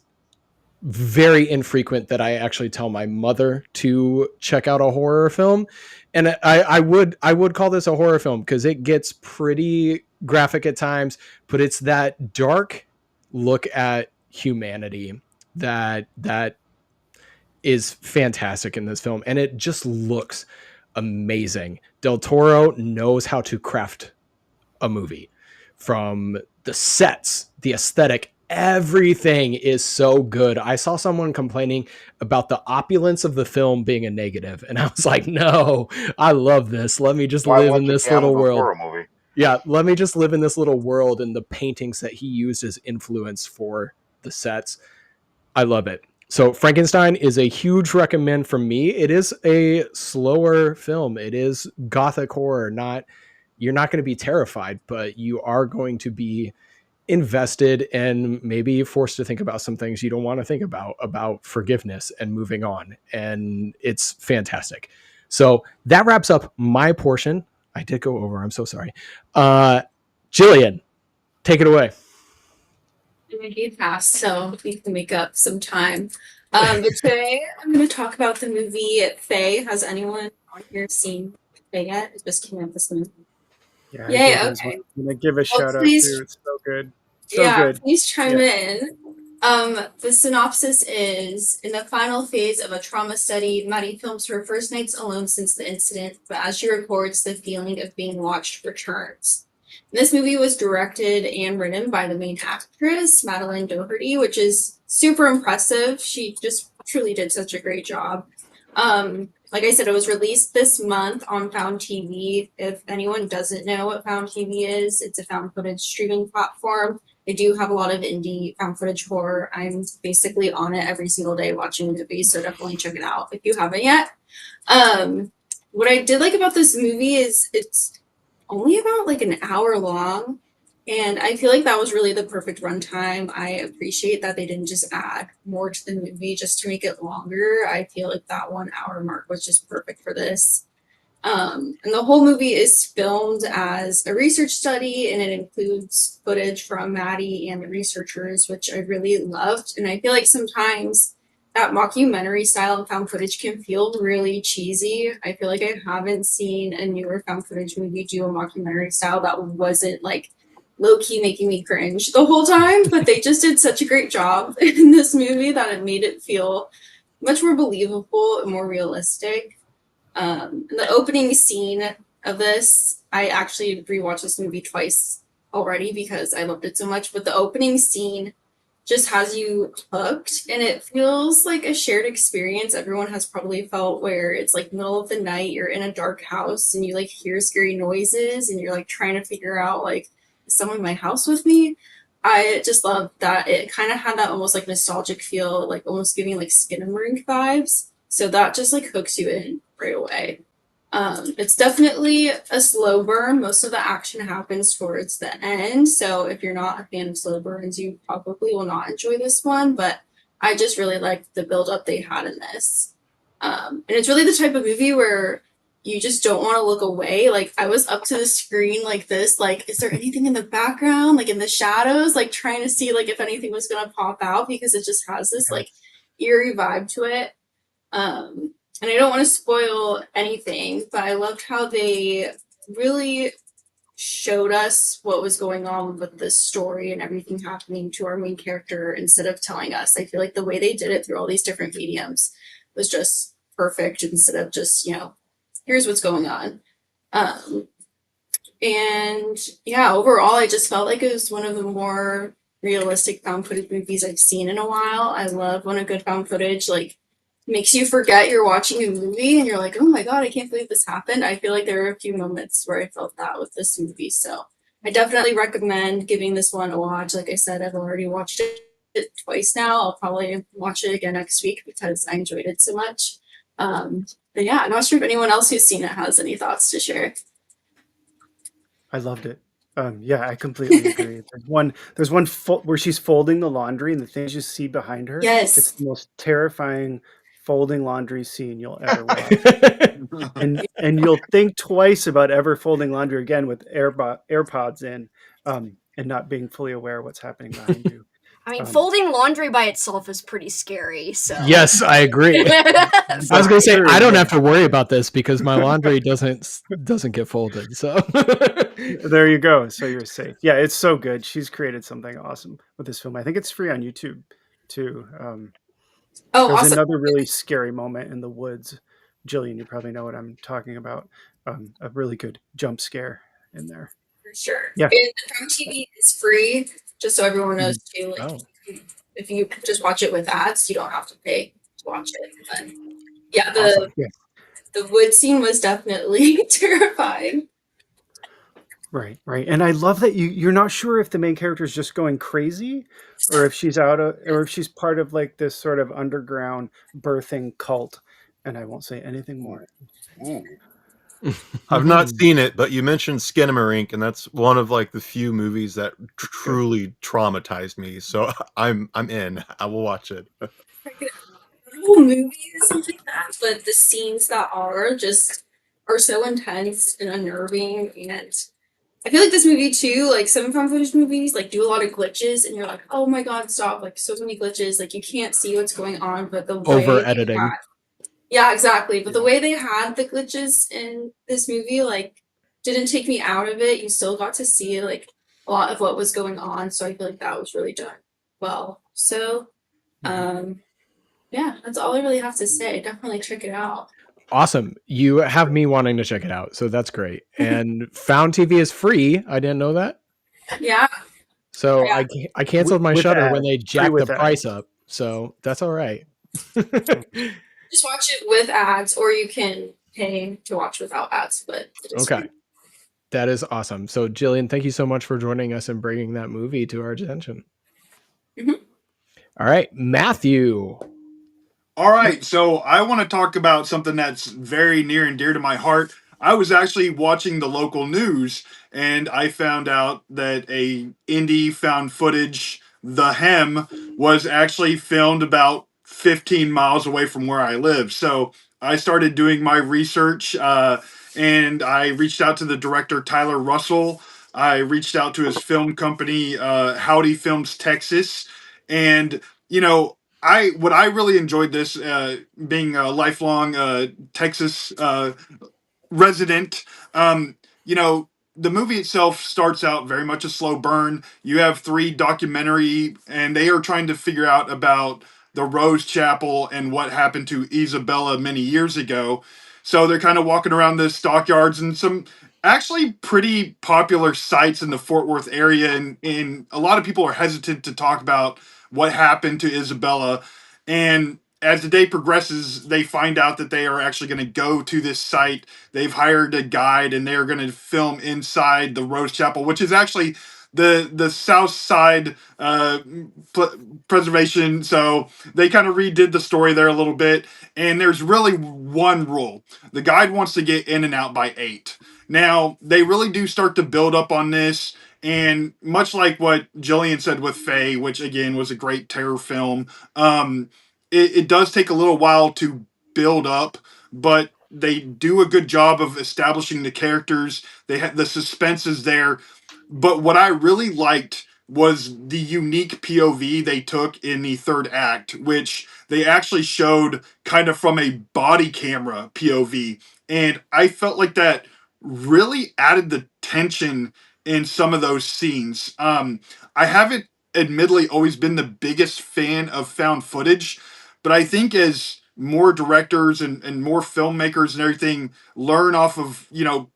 very infrequent that I actually tell my mother to check out a horror film, and I would call this a horror film because it gets pretty graphic at times, but it's that dark look at humanity that is fantastic in this film, and it just looks amazing. Del Toro knows how to craft a movie, from the sets, the aesthetic, everything is so good. I saw someone complaining about the opulence of the film being a negative, and I was like, no, I love this. Let me just Why live in watch a this Guillermo little del world. Toro movie? Yeah, let me just live in this little world, and the paintings that he used as influence for the sets. I love it. So Frankenstein is a huge recommend from me. It is a slower film. It is gothic horror. You're not going to be terrified, but you are going to be invested and maybe forced to think about some things you don't want to think about forgiveness and moving on. And it's fantastic. So that wraps up my portion. I did go over. I'm so sorry. Jillian, take it away. I'm gonna be fast, so we can make up some time. But today I'm going to talk about the movie Faye. Has anyone on here seen Faye yet? It just came out this month. Yeah, I Yay, did as well. okay. I'm gonna give a Well, shout out too. please, It's so good. So yeah, good. please chime Yeah. in. The synopsis is: in the final phase of a trauma study, Maddie films her first nights alone since the incident, but as she records, the feeling of being watched returns. This movie was directed and written by the main actress, Madeline Doherty, which is super impressive. She just truly did such a great job. Like I said, it was released this month on Found TV. If anyone doesn't know what Found TV is, it's a found footage streaming platform. They do have a lot of indie found footage horror. I'm basically on it every single day watching movies, so definitely check it out if you haven't yet. What I did like about this movie is it's only about like an hour long. And I feel like that was really the perfect runtime. I appreciate that they didn't just add more to the movie just to make it longer. I feel like that 1 hour mark was just perfect for this. And the whole movie is filmed as a research study, and it includes footage from Maddie and the researchers, which I really loved. And I feel like sometimes that mockumentary style of found footage can feel really cheesy. I feel like I haven't seen a newer found footage movie do a mockumentary style that wasn't like low key making me cringe the whole time. But they just did such a great job in this movie that it made it feel much more believable and more realistic. The opening scene of this, I actually rewatched this movie twice already because I loved it so much. But the opening scene just has you hooked, and it feels like a shared experience everyone has probably felt, where it's like middle of the night, you're in a dark house and you like hear scary noises and you're like trying to figure out like, is someone in my house with me? I just love that it kind of had that almost like nostalgic feel, like almost giving like Skinamarink vibes. So that just like hooks you in right away. It's definitely a slow burn. Most of the action happens towards the end. So if you're not a fan of slow burns, you probably will not enjoy this one. But I just really liked the build up they had in this. And it's really the type of movie where you just don't want to look away. Like I was up to the screen like this, like, is there anything in the background, like in the shadows, like trying to see like if anything was gonna pop out, because it just has this like eerie vibe to it. And I don't want to spoil anything, but I loved how they really showed us what was going on with this story and everything happening to our main character instead of telling us. I feel like the way they did it through all these different mediums was just perfect instead of just, here's what's going on. And yeah, overall, I just felt like it was one of the more realistic found footage movies I've seen in a while. I love when a good found footage like makes you forget you're watching a movie and you're like, oh my god, I can't believe this happened. I feel like there are a few moments where I felt that with this movie. So I definitely recommend giving this one a watch. Like I said, I've already watched it twice now. I'll probably watch it again next week because I enjoyed it so much. But yeah, I'm not sure if anyone else who's seen it has any thoughts to share. I loved it. Yeah, I completely agree. There's one where she's folding the laundry, and the things you see behind her. It's Yes. the most terrifying folding laundry scene you'll ever watch. and you'll think twice about ever folding laundry again with AirPods in, and not being fully aware of what's happening behind you. I mean, folding laundry by itself is pretty scary. So Yes, I agree. I was going to say I don't have to worry about this because my laundry doesn't get folded. So there you go. So you're safe. Yeah, it's so good. She's created something awesome with this film. I think it's free on YouTube too. Oh, there's awesome. another really scary moment in the woods. Jillian, you probably know what I'm talking about. A really good jump scare in there. For sure. Yeah. And the Prime TV is free, just so everyone knows too. Like, if you just watch it with ads, you don't have to pay to watch it. But yeah, the wood scene was definitely terrifying. Right. And I love that you're not sure if the main character is just going crazy, or if she's or if she's part of like this sort of underground birthing cult. And I won't say anything more. Ooh. I've not seen it, but you mentioned Skinamarink, and that's one of like the few movies that truly traumatized me. So I'm in. I will watch it. The whole movie isn't like that, but the scenes that are so intense and unnerving. And I feel like this movie too, like some found footage movies, like do a lot of glitches, and you're like, oh my god, stop! Like so many glitches, like you can't see what's going on. But the way over editing. Yeah, exactly. But the way they had the glitches in this movie, like, didn't take me out of it. You still got to see like a lot of what was going on. So I feel like that was really done well. So, yeah, that's all I really have to say. Definitely check it out. Awesome. You have me wanting to check it out. So that's great. And Found TV is free. I didn't know that. Yeah. So yeah. I canceled my Shudder when they jacked the price up. So that's all right. Just watch it with ads, or you can pay to watch without ads. But okay. Free. That is awesome. So Jillian, thank you so much for joining us and bringing that movie to our attention. Mm-hmm. All right, Matthew. All right, so I want to talk about something that's very near and dear to my heart. I was actually watching the local news, and I found out that a indie found footage, The Hem, was actually filmed about 15 miles away from where I live. So I started doing my research, and I reached out to the director Tyler Russell. I reached out to his film company, Howdy Films Texas, and I what I really enjoyed this, being a lifelong Texas resident. Um, you know, the movie itself starts out very much a slow burn. You have three documentary, and they are trying to figure out about the Rose Chapel and what happened to Isabella many years ago. So they're kind of walking around the stockyards and some actually pretty popular sites in the Fort Worth area, and a lot of people are hesitant to talk about what happened to Isabella. And as the day progresses, they find out that they are actually going to go to this site. They've hired a guide, and they're going to film inside the Rose Chapel, which is actually the South Side preservation. So they kind of redid the story there a little bit. And there's really one rule: the guide wants to get in and out by 8. Now they really do start to build up on this. And much like what Jillian said with Faye, which again was a great terror film, it does take a little while to build up, but they do a good job of establishing the characters. They have the suspense is there. But what I really liked was the unique POV they took in the third act, which they actually showed kind of from a body camera POV. And I felt like that really added the tension in some of those scenes. I haven't admittedly always been the biggest fan of found footage, but I think as more directors and more filmmakers and everything learn off of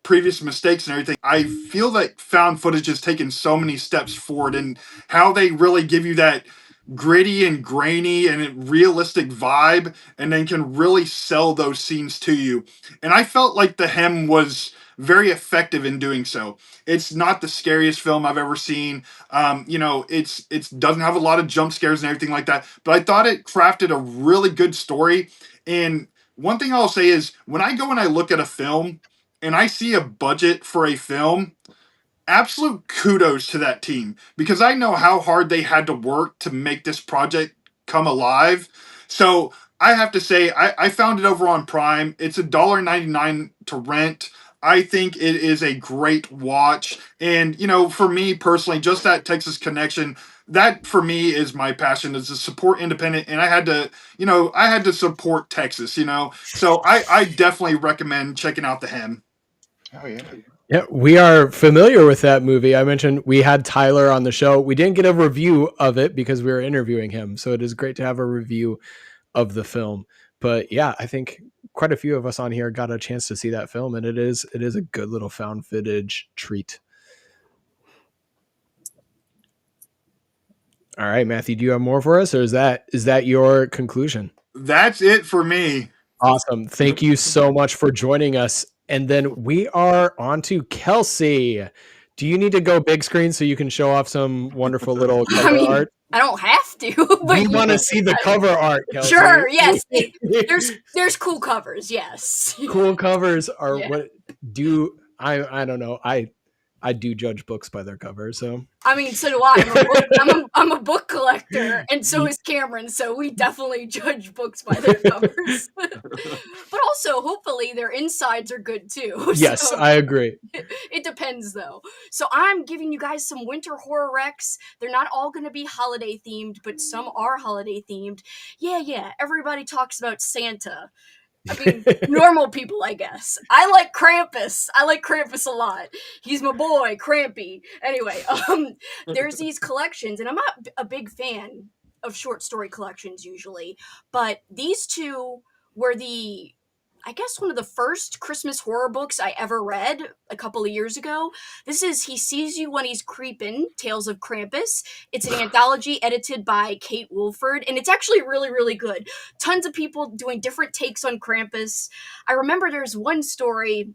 previous mistakes and everything, I feel that found footage has taken so many steps forward, and how they really give you that gritty and grainy and realistic vibe, and then can really sell those scenes to you. And I felt like The Hem was very effective in doing so. It's not the scariest film I've ever seen. It's doesn't have a lot of jump scares and everything like that, but I thought it crafted a really good story. And one thing I'll say is, when I go and I look at a film and I see a budget for a film, absolute kudos to that team, because I know how hard they had to work to make this project come alive. So I have to say, I found it over on Prime. It's $1.99 to rent. I think it is a great watch. And, for me personally, just that Texas connection, that for me is my passion, is to support independent. And I had to support Texas, So I definitely recommend checking out The Hem. Oh yeah. Yeah, we are familiar with that movie. I mentioned we had Tyler on the show. We didn't get a review of it because we were interviewing him. So it is great to have a review of the film. But yeah, I think quite a few of us on here got a chance to see that film, and it is a good little found footage treat. All right, Matthew, do you have more for us, or is that your conclusion? That's it for me. Awesome. Thank you so much for joining us. And then we are on to Kelsey. Do you need to go big screen so you can show off some wonderful little cover art? I don't have to, but We want to see the cover art, Kelsey. Sure, yes. There's cool covers, yes. Cool covers are Yeah. what do I don't know. I do judge books by their cover, so I mean, so do I. I'm a book collector, and so is Cameron. So we definitely judge books by their covers. But also, hopefully, their insides are good too. yes, So I agree. it depends, though. So I'm giving you guys some winter horror recs. They're not all going to be holiday themed, but some are holiday themed. Yeah. Everybody talks about Santa. I mean, normal people, I guess. I like Krampus. I like Krampus a lot. He's my boy, Krampy. Anyway, there's these collections, and I'm not a big fan of short story collections usually, but these two were I guess one of the first Christmas horror books I ever read a couple of years ago. This is He Sees You When He's Creepin', Tales of Krampus. It's an anthology edited by Kate Wolford, and it's actually really, really good. Tons of people doing different takes on Krampus. I remember there's one story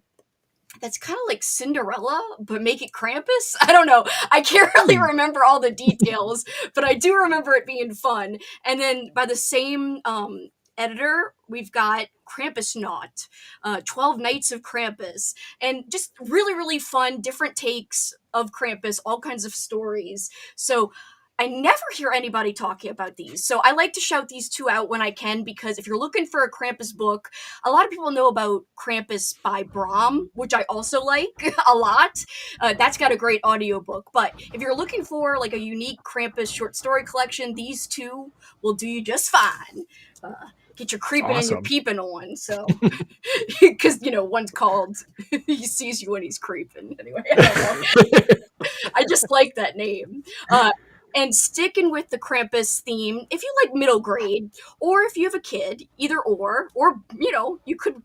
that's kind of like Cinderella, but make it Krampus? I don't know. I can't really remember all the details, but I do remember it being fun. And then by the same editor, we've got Krampusnacht, 12 Nights of Krampus, and just really, really fun, different takes of Krampus, all kinds of stories. So I never hear anybody talking about these. So I like to shout these two out when I can, because if you're looking for a Krampus book, a lot of people know about Krampus by Brom, which I also like a lot. That's got a great audiobook. But if you're looking for like a unique Krampus short story collection, these two will do you just fine. Get your creeping and your Awesome. peeping on. So, because one's called "He Sees You When He's Creeping." Anyway, I don't know. I just like that name. And sticking with the Krampus theme, if you like middle grade, or if you have a kid, either or you could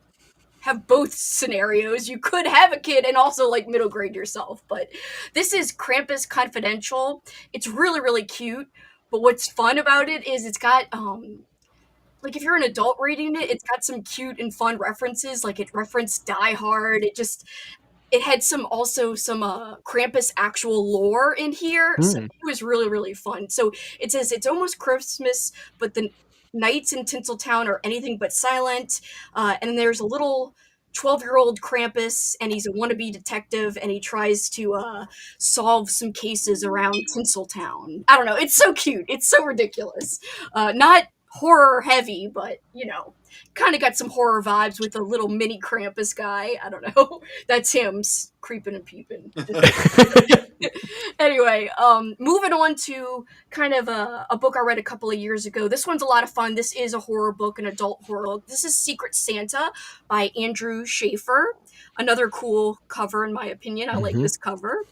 have both scenarios. You could have a kid and also like middle grade yourself. But this is Krampus Confidential. It's really, really cute. But what's fun about it is it's got like if you're an adult reading it, it's got some cute and fun references. Like it referenced Die Hard. It had some Krampus actual lore in here, so it was really, really fun. So it says it's almost Christmas, but the nights in Tinseltown are anything but silent. And there's a little 12-year-old Krampus, and he's a wannabe detective, and he tries to solve some cases around Tinseltown. I don't know. It's so cute. It's so ridiculous. Not horror heavy, but kind of got some horror vibes with a little mini Krampus guy. I don't know. That's him creeping and peeping. Anyway, moving on to kind of a book I read a couple of years ago. This one's a lot of fun. This is a horror book, an adult horror book. This is Secret Santa by Andrew Schaefer. Another cool cover, in my opinion. I like this cover.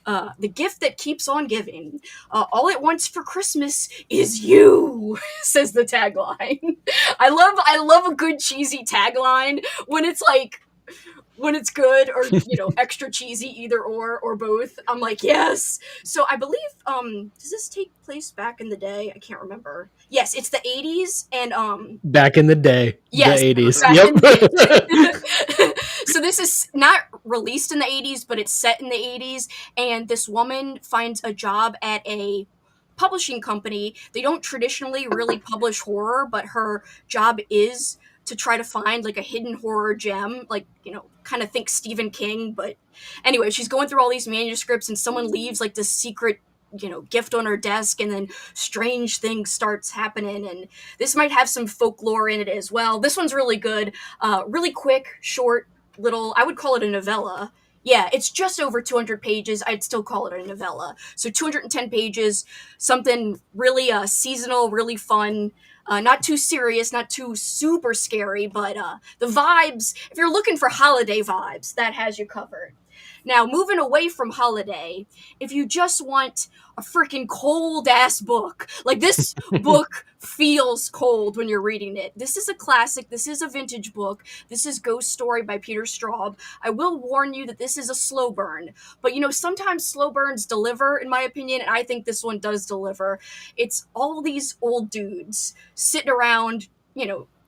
The gift that keeps on giving. All it wants for Christmas is you, says the tagline. I love a good cheesy tagline when it's good or extra cheesy, either or both. I'm like, yes. So I believe does this take place back in the day? I can't remember. Yes, it's the 80s, and back in the day. yes, The 80s. Yep. So this is not released in the 80s, but it's set in the 80s, and this woman finds a job at a publishing company. They don't traditionally really publish horror, but her job is to try to find like a hidden horror gem, like kind of think Stephen King. But anyway, she's going through all these manuscripts, and someone leaves like this secret gift on her desk, and then strange things starts happening, and this might have some folklore in it as well. This one's really good. Really quick, short, little, I would call it a novella. Yeah, it's just over 200 pages. I'd still call it a novella. So 210 pages, something really seasonal, really fun. Not too serious, not too super scary, but the vibes, if you're looking for holiday vibes, that has you covered. Now, moving away from holiday, if you just want a freaking cold ass book, like this book feels cold when you're reading it. This is a classic. This is a vintage book. This is Ghost Story by Peter Straub. I will warn you that this is a slow burn, but sometimes slow burns deliver, in my opinion, and I think this one does deliver. It's all these old dudes sitting around,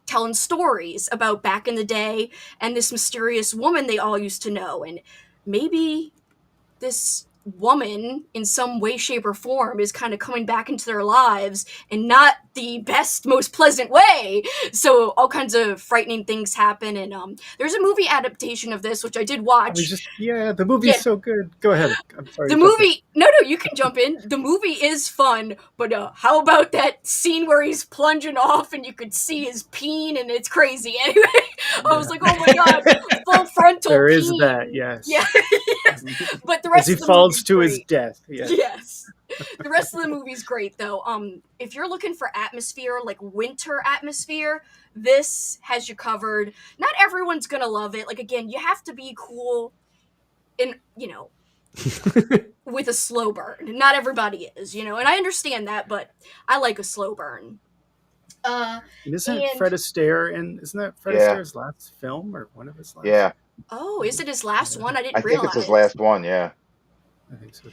telling stories about back in the day and this mysterious woman they all used to know, and maybe this woman in some way, shape, or form is kind of coming back into their lives, and not the best, most pleasant way. So all kinds of frightening things happen, and there's a movie adaptation of this, which I did watch. The movie's so good. Go ahead. I'm sorry. The movie, no, you can jump in. The movie is fun, but how about that scene where he's plunging off and you could see his peen, and it's crazy. Anyway, I was like, oh my god, full frontal There peen. is that, yes. Yeah. Yes. But the rest as he of the falls to great. his death. Yes. Yes. The rest of the movie's great, though. If you're looking for atmosphere, like winter atmosphere, this has you covered. Not everyone's gonna love it. Like, again, you have to be cool and, with a slow burn. Not everybody is, and I understand that, but I like a slow burn. And isn't Fred Astaire isn't that Fred Astaire's last film, or one of his last? Yeah. Oh, is it his last one? I didn't I realize. think it's his last one, yeah. I think so too.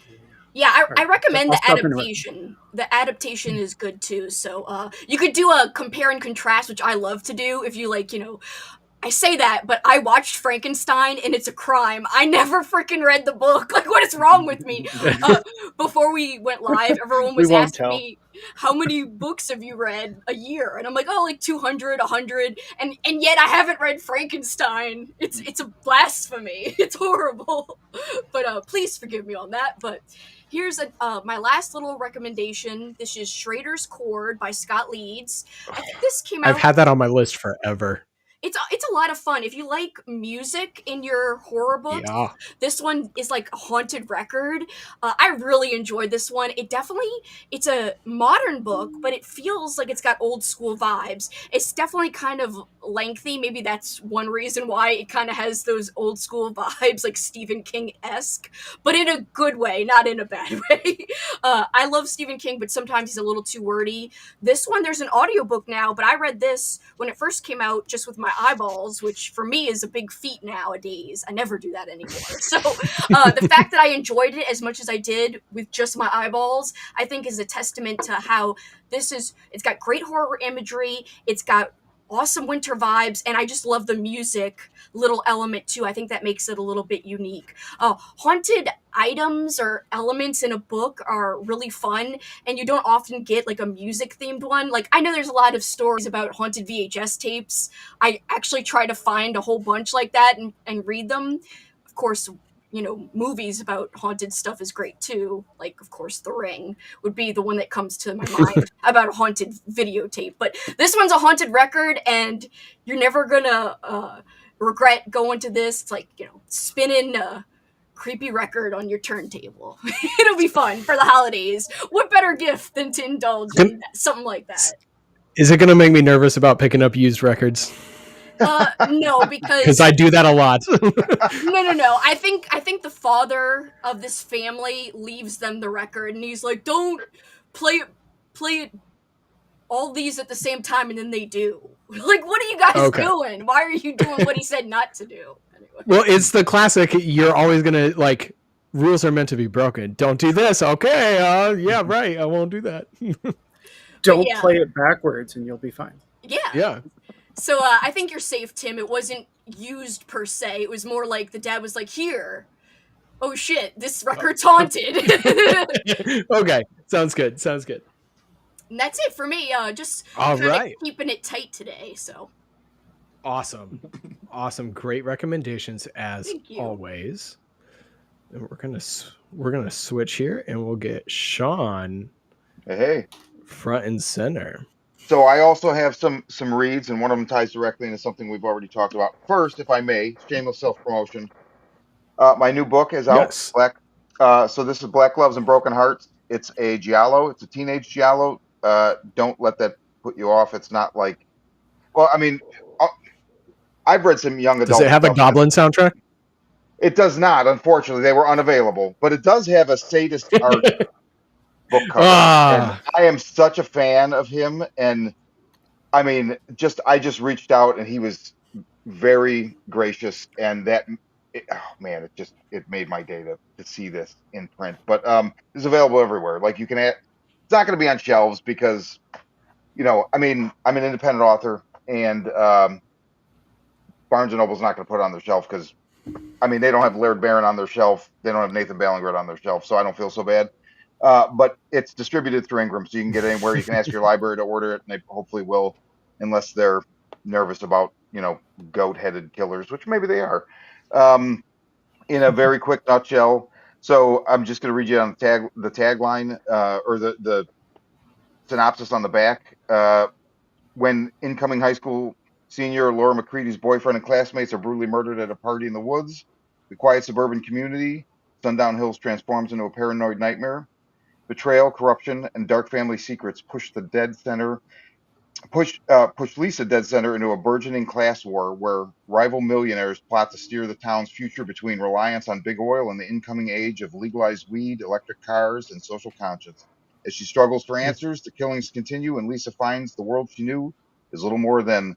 Yeah, I recommend I'll the stop and adaptation. The adaptation is good too. So you could do a compare and contrast, which I love to do. If you like, I say that, but I watched Frankenstein and it's a crime. I never freaking read the book. Like, what is wrong with me? Before we went live, everyone We was won't asking tell. me, how many books have you read a year? And I'm like, oh, like 200, 100. And yet I haven't read Frankenstein. It's a blasphemy. It's horrible. But please forgive me on that. But here's my last little recommendation. This is Schrader's Chord by Scott Leeds. I think this came I've out. had that on my list forever. It's a lot of fun if you like music in your horror books. Yeah. This one is like a haunted record. I really enjoyed this one. It's a modern book, but it feels like it's got old school vibes. It's definitely kind of lengthy. Maybe that's one reason why it kind of has those old school vibes, like Stephen King esque, but in a good way, not in a bad way. I love Stephen King, but sometimes he's a little too wordy. This one, there's an audiobook now, but I read this when it first came out just with my eyeballs, which for me is a big feat nowadays. I never do that anymore. So the fact that I enjoyed it as much as I did with just my eyeballs, I think is a testament to how it's got great horror imagery, it's got awesome winter vibes, and I just love the music little element too. I think that makes it a little bit unique. Haunted items or elements in a book are really fun, and you don't often get like a music themed one. Like, I know there's a lot of stories about haunted VHS tapes. I actually try to find a whole bunch like that and read them. Of course, movies about haunted stuff is great too. Like, of course, The Ring would be the one that comes to my mind about a haunted videotape. But this one's a haunted record, and you're never gonna regret going to this. It's like, spinning a creepy record on your turntable. It'll be fun for the holidays. What better gift than to indulge in something like that? Is it going to make me nervous about picking up used records? No, Because I do that a lot. No. I think the father of this family leaves them the record, and he's like, "Don't play it all these at the same time," and then they do. Like, what are you guys doing? Why are you doing what he said not to do? Anyway. Well, it's the classic. You're always gonna like. Rules are meant to be broken. Don't do this. Okay. Yeah. Right. I won't do that. Don't play it backwards, and you'll be fine. Yeah. Yeah. So I think you're safe, Tim. It wasn't used per se. It was more like the dad was like, "Here, oh shit, this record's haunted." Okay, sounds good. And that's it for me. Just all right, keeping it tight today. So awesome. Great recommendations as always. And we're gonna switch here, and we'll get Sean. Hey. Front and center. So I also have some reads, and one of them ties directly into something we've already talked about. First, if I may, shameless self-promotion. My new book is out. Yes. So this is Black Gloves and Broken Hearts. It's a giallo. It's a teenage giallo. Don't let that put you off. It's not like, well, I mean, I've read some young adult. Does it have a Goblin soundtrack? It does not. Unfortunately, they were unavailable. But it does have a sadist art book cover. And I am such a fan of him, and I mean, I just reached out, and he was very gracious, and it made my day to see this in print. But it's available everywhere. Like, you can it's not going to be on shelves because, I mean, I'm an independent author, and Barnes and Noble's not going to put it on their shelf because, I mean, they don't have Laird Barron on their shelf. They don't have Nathan Ballingred on their shelf, so I don't feel so bad. But it's distributed through Ingram, so you can get it anywhere. You can ask your library to order it, and they hopefully will, unless they're nervous about, goat-headed killers, which maybe they are. In a very quick nutshell, so I'm just going to read you on the tagline or the synopsis on the back. When incoming high school senior Laura McCready's boyfriend and classmates are brutally murdered at a party in the woods, the quiet suburban community, Sundown Hills, transforms into a paranoid nightmare. Betrayal, corruption, and dark family secrets push Lisa dead center into a burgeoning class war where rival millionaires plot to steer the town's future between reliance on big oil and the incoming age of legalized weed, electric cars, and social conscience. As she struggles for answers, the killings continue, and Lisa finds the world she knew is little more than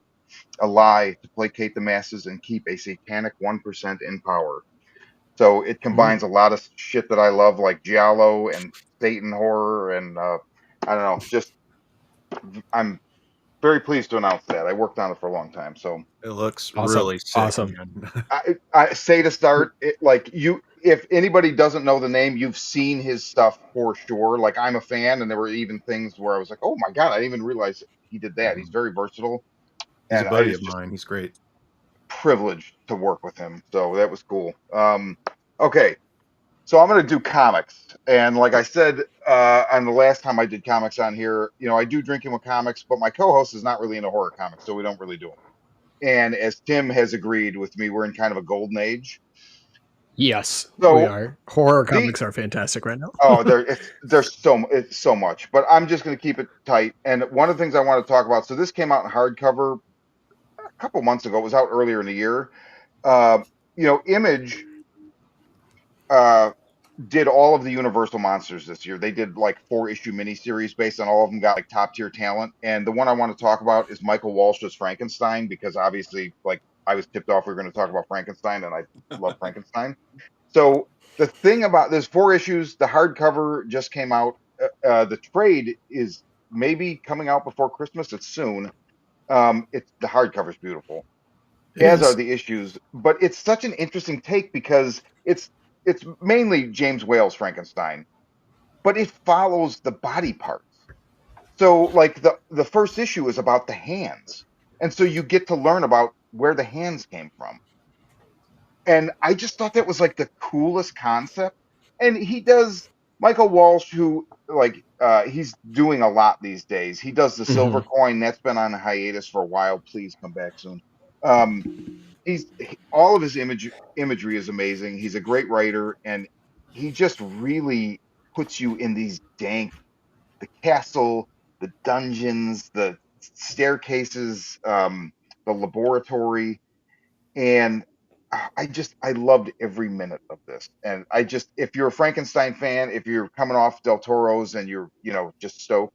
a lie to placate the masses and keep a satanic 1% in power. So it combines a lot of shit that I love, like giallo and Satan horror, and I don't know, just I'm very pleased to announce that. I worked on it for a long time, so It looks Awesome. really sick, Awesome. man. I say to start like you. If anybody doesn't know the name, you've seen his stuff for sure. Like I'm a fan, and there were even things where I was like, "Oh my god, I didn't even realize he did that." He's very versatile, He's a and I buddy was of just mine. He's great. privileged to work with him. So that was cool. Okay, so I'm going to do comics, and like I said on the last time I did comics on here, I do drinking with comics, but my co-host is not really into horror comics, so we don't really do them. And as Tim has agreed with me, we're in kind of a golden age. Yes, we So are. Horror the comics are fantastic right now. oh, it's so much, but I'm just going to keep it tight. And one of the things I want to talk about. So this came out in hardcover a couple months ago. It was out earlier in the year. Uh, Image uh, did all of the Universal monsters this year. They did like 4-issue miniseries based on all of them, got like top tier talent. And the one I want to talk about is Michael Walsh's Frankenstein, because obviously, like I was tipped off we were going to talk about Frankenstein, and I love Frankenstein. So the thing about there's 4 issues. The hardcover just came out. The trade is maybe coming out before Christmas. It's soon. It's the hardcover's beautiful, It as are is. the issues. But it's such an interesting take because it's mainly James Whale's Frankenstein, but it follows the body parts. So like the first issue is about the hands, and so you get to learn about where the hands came from. And I just thought that was like the coolest concept. And he does Michael Walsh, who like he's doing a lot these days. He does the silver Mhm. coin that's been on hiatus for a while. Please come back soon. Um, all of his imagery is amazing. He's a great writer, and he just really puts you in these dank the castle, the dungeons, the staircases, the laboratory, and I loved every minute of this. And if you're a Frankenstein fan, if you're coming off Del Toro's and you're just stoked,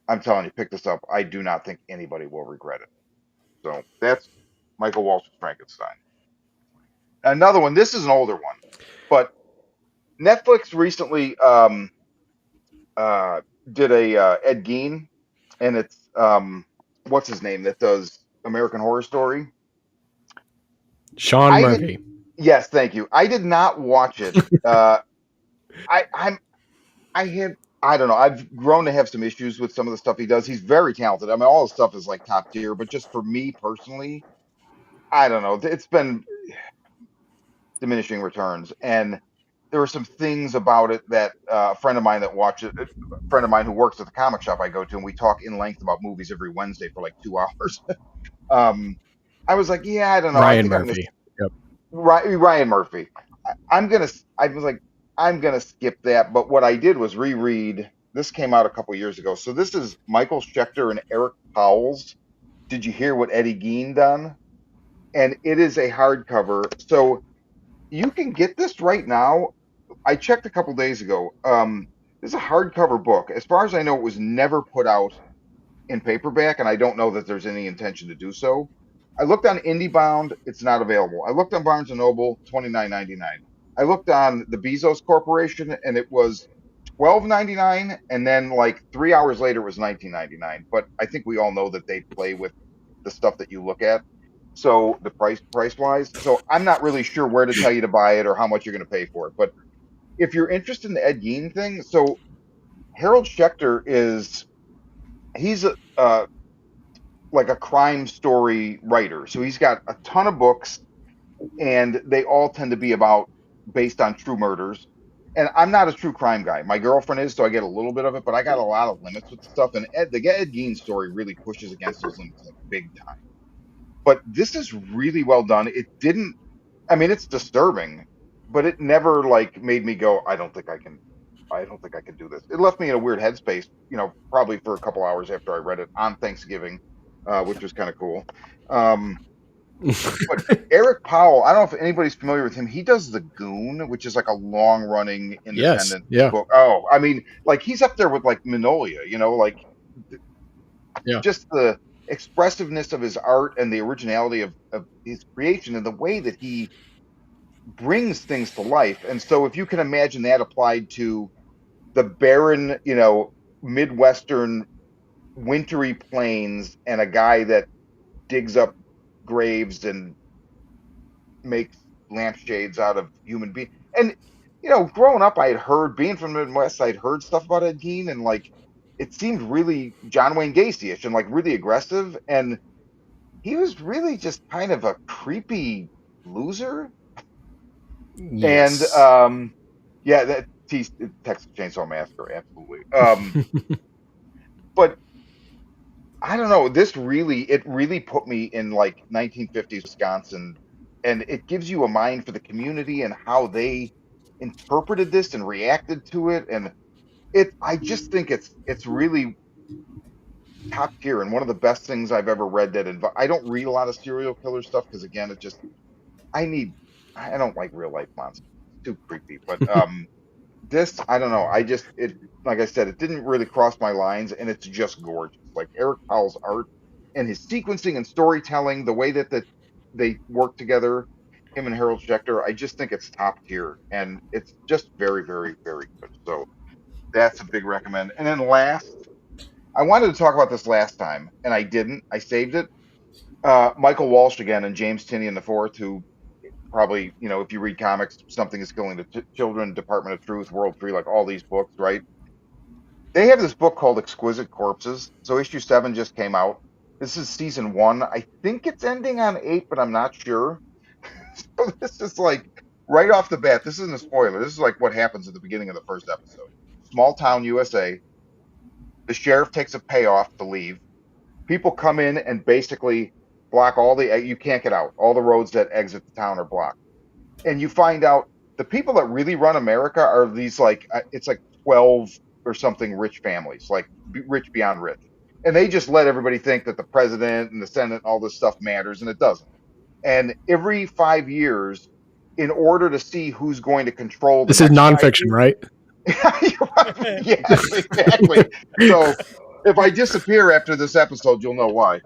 I'm telling you, pick this up. I do not think anybody will regret it. So that's Michael Walsh's Frankenstein. Another one. This is an older one, but Netflix recently uh, did a Ed Gein, and it's what's his name that does American Horror Story. Sean I did Murphy. Yes, thank you. I did not watch it. I'm I have I don't know. I've grown to have some issues with some of the stuff he does. He's very talented. I mean, all his stuff is like top tier, but just for me personally, I don't know. It's been diminishing returns, and there were some things about it that a friend of mine that watched it, a friend of mine who works at the comic shop I go to, and we talk in length about movies every Wednesday for like 2 hours. um, I was like, yeah, I don't know. I Ryan think I'm gonna Murphy. Yep. Ryan Murphy. I was like, I'm gonna skip that. But what I did was reread. This came out a couple years ago. So this is Michael Schechter and Eric Powell's Did You Hear What Eddie Gein Done? And it is a hardcover. So you can get this right now. I checked a couple days ago. This is a hardcover book. As far as I know, it was never put out in paperback, and I don't know that there's any intention to do so. I looked on IndieBound, it's not available. I looked on Barnes and Noble, $29.99. I looked on the Bezos Corporation, and it was $12.99, and then like 3 hours later it was $19.99. But I think we all know that they play with the stuff that you look at. So the price wise. So I'm not really sure where to tell you to buy it or how much you're going to pay for it. But if you're interested in the Ed Gein thing, so Harold Schechter he's like a crime story writer. So he's got a ton of books, and they all tend to be about based on true murders. And I'm not a true crime guy. My girlfriend is, so I get a little bit of it, but I got a lot of limits with stuff. And the Ed Gein story really pushes against those limits like big time. But this is really well done. It didn't. I mean, it's disturbing, but it never like made me go, I don't think I can. I don't think I can do this. It left me in a weird headspace, probably for a couple hours after I read it on Thanksgiving, which was kind of cool. Um, but Eric Powell, I don't know if anybody's familiar with him. He does The Goon, which is like a long running Yes. independent Yeah. book. Oh, I mean, like he's up there with like Mignola, like Yeah. just the expressiveness of his art and the originality of his creation and the way that he brings things to life. And so if you can imagine that applied to the barren, Midwestern wintry plains and a guy that digs up graves and makes lampshades out of human beings. And growing up, I had heard, being from the Midwest, I'd heard stuff about Ed Gein, and like it seemed really John Wayne Gacy-ish and like really aggressive. And he was really just kind of a creepy loser. And Yes. yeah, that Texas Chainsaw Massacre, absolutely. But I don't know. It really put me in like 1950s Wisconsin, and it gives you a mind for the community and how they interpreted this and reacted to it. And I just think it's really top tier and one of the best things I've ever read. I don't read a lot of serial killer stuff because again, I need I don't like real life monsters. It's too creepy. But this I don't know. It like I said, it didn't really cross my lines, and it's just gorgeous. Like Eric Powell's art and his sequencing and storytelling, the way that they work together, him and Harold Schechter, I just think it's top tier, and it's just very, very, very good. So that's a big recommend. And then last, I wanted to talk about this last time, and I didn't. I saved it. Michael Walsh again and James Tinian the fourth, who probably, if you read comics, Something is Killing the Children, Department of Truth, World Free, like all these books, right? They have this book called Exquisite Corpses. So issue 7 just came out. This is season 1. I think it's ending on 8, but I'm not sure. So this is like right off the bat. This isn't a spoiler. This is like what happens at the beginning of the first episode. Small town USA. The sheriff takes a payoff to leave. People come in and basically block you can't get out. All the roads that exit the town are blocked. And you find out the people that really run America are these it's like 12 or something rich families, like rich beyond rich. And they just let everybody think that the president and the Senate and all this stuff matters, and it doesn't. And every 5 years, in order to see who's going to control the This is next 5 nonfiction, years, right? yes, exactly. So if I disappear after this episode, you'll know why.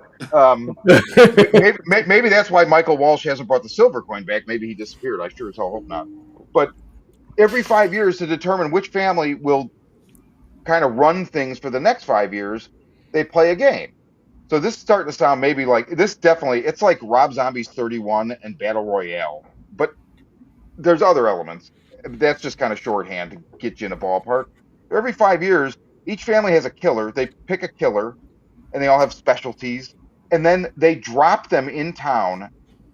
Maybe that's why Michael Walsh hasn't brought the silver coin back. Maybe he disappeared. I sure as hell hope not. But every 5 years, to determine which family will kind of run things for the next 5 years, they play a game. So this is starting to sound maybe like this. Definitely, it's like Rob Zombie's 31 and Battle Royale, but there's other elements. That's just kind of shorthand to get you in a ballpark. Every 5 years, each family has a killer. They pick a killer, and they all have specialties, and then they drop them in town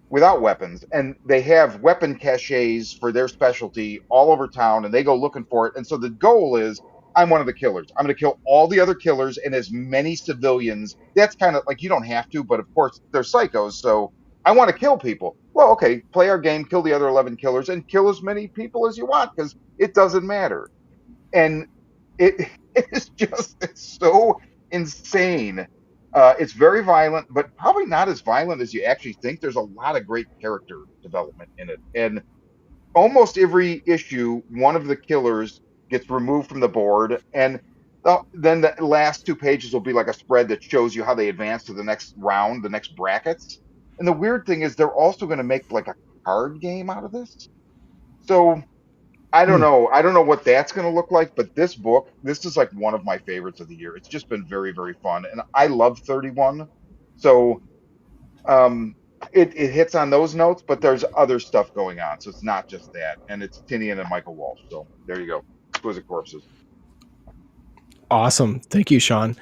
without weapons, and they have weapon caches for their specialty all over town, and they go looking for it. And so the goal is, I'm one of the killers. I'm going to kill all the other killers and as many civilians. That's kind of like, you don't have to, but of course they're psychos, so I want to kill people. Well, okay, play our game, kill the other 11 killers, and kill as many people as you want, because it doesn't matter. And it it's so insane. It's very violent, but probably not as violent as you actually think. There's a lot of great character development in it, and almost every issue, one of the killers gets removed from the board, and then the last 2 pages will be like a spread that shows you how they advance to the next round, the next brackets. And the weird thing is, they're also going to make like a card game out of this. So I don't know. I don't know what that's going to look like, but this is like one of my favorites of the year. It's just been very, very fun. And I love 31. So it hits on those notes, but there's other stuff going on. So it's not just that. And it's Tinian and Michael Walsh. So there you go. Exquisite Corpses. Awesome. Thank you, Sean.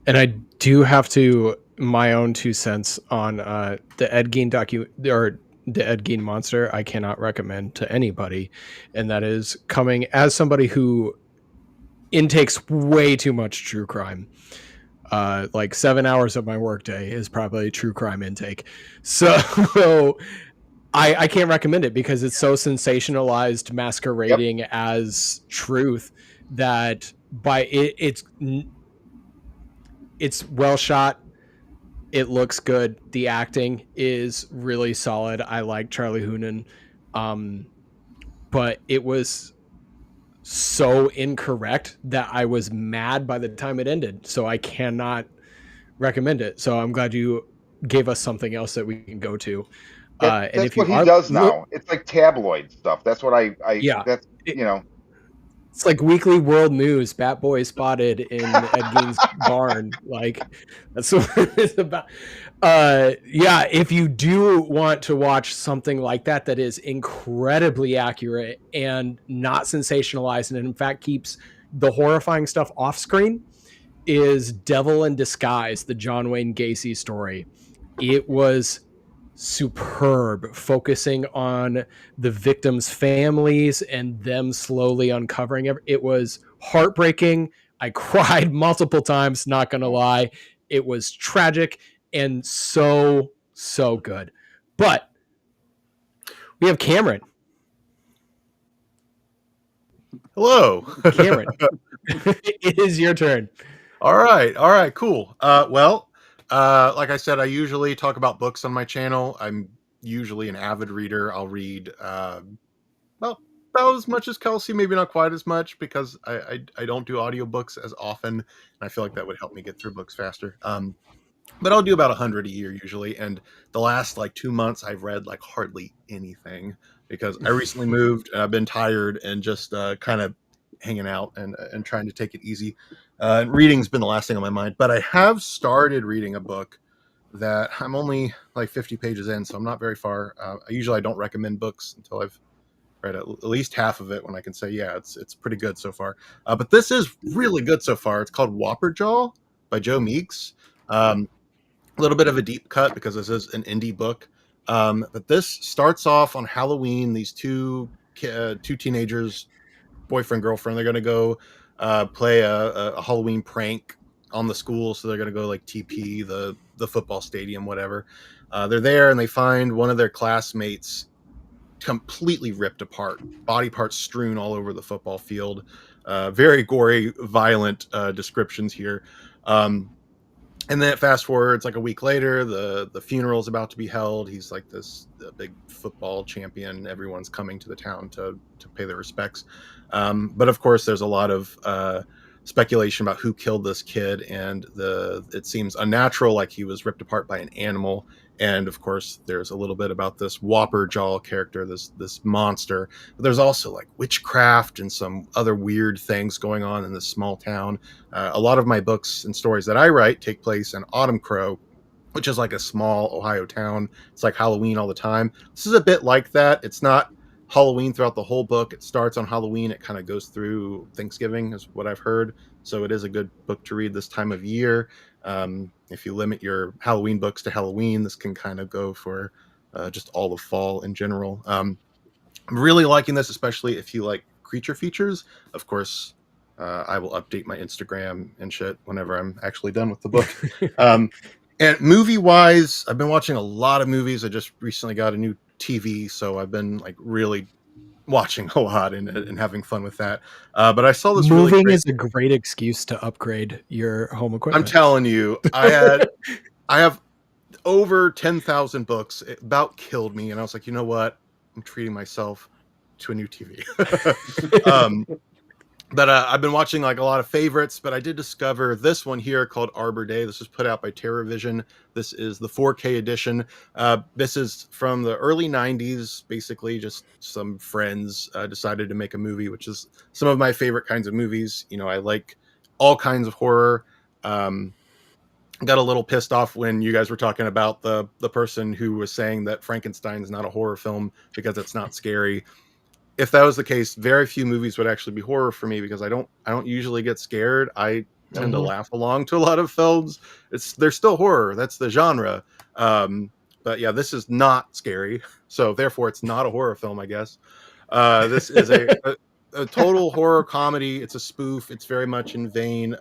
And I do have to my own 2 cents on the Ed Gein or the Ed Gein monster. I cannot recommend to anybody, and that is coming as somebody who intakes way too much true crime. Like 7 hours of my workday is probably true crime intake. So I can't recommend it because it's so sensationalized, masquerading as truth that it's well shot. It looks good. The acting is really solid. I like Charlie Hunnam. But it was so incorrect that I was mad by the time it ended. So I cannot recommend it. So I'm glad you gave us something else that we can go to. That's what he does now. It's like tabloid stuff. That's what yeah. that's, It's like weekly world news. Bat Boy spotted in Ed Gein's barn. Like that's what it's about. Yeah, if you do want to watch something like that that is incredibly accurate and not sensationalized, and in fact keeps the horrifying stuff off screen, is Devil in Disguise, the John Wayne Gacy story. It was superb, focusing on the victims' families and them slowly uncovering it. It was heartbreaking. I cried multiple times, not gonna lie. It was tragic and so good. But we have Cameron. Hello. Cameron, it is your turn. All right, cool. Like I said, I usually talk about books on my channel. I'm usually an avid reader. I'll read well, about as much as Kelsey, maybe not quite as much, because I don't do audiobooks as often, and I feel like that would help me get through books faster. But I'll do about 100 a year usually, and the last like 2 months I've read like hardly anything because I recently moved and I've been tired and just kind of hanging out and trying to take it easy. And reading's been the last thing on my mind, but I have started reading a book that I'm only like 50 pages in, so I'm not very far. I don't recommend books until I've read at least half of it when I can say, yeah, it's pretty good so far. But this is really good so far. It's called Whopper Jaw by Joe Meeks. A little bit of a deep cut because this is an indie book. But this starts off on Halloween. These two teenagers, boyfriend, girlfriend, they're going to go play a Halloween prank on the school. So they're going to go like TP the football stadium, whatever. They're there and they find one of their classmates completely ripped apart, body parts strewn all over the football field. Very gory, violent descriptions here. And then fast forwards like a week later, the funeral is about to be held. He's like this big football champion. Everyone's coming to the town to pay their respects. But of course, there's a lot of speculation about who killed this kid, and it seems unnatural, like he was ripped apart by an animal. And of course, there's a little bit about this Whopper Jaw character, this monster. But there's also like witchcraft and some other weird things going on in this small town. A lot of my books and stories that I write take place in Autumn Crow, which is like a small Ohio town. It's like Halloween all the time. This is a bit like that. It's not Halloween throughout the whole book. It starts on Halloween. It kind of goes through Thanksgiving, is what I've heard. So it is a good book to read this time of year. If you limit your Halloween books to Halloween, this can kind of go for just all of fall in general. I'm really liking this, especially if you like creature features. Of course, I will update my Instagram and shit whenever I'm actually done with the book. And movie wise, I've been watching a lot of movies. I just recently got a new TV, so I've been like really watching a lot and having fun with that. But I saw this really Moving great. is a great excuse to upgrade your home I'm equipment. telling you, I have over 10,000 books. It about killed me, and I was like, you know what? I'm treating myself to a new TV. But I've been watching like a lot of favorites, but I did discover this one here called Arbor Day. This was put out by TerraVision. This is the 4K edition. This is from the early 90s. Basically, just some friends decided to make a movie, which is some of my favorite kinds of movies. You know, I like all kinds of horror. Got a little pissed off when you guys were talking about the person who was saying that Frankenstein is not a horror film because it's not scary. If that was the case, very few movies would actually be horror for me because I don't usually get scared. I tend to laugh along to a lot of films. They're still horror. That's the genre. But yeah, this is not scary, so therefore it's not a horror film, I guess. This is a total horror comedy. It's a spoof. It's very much in vein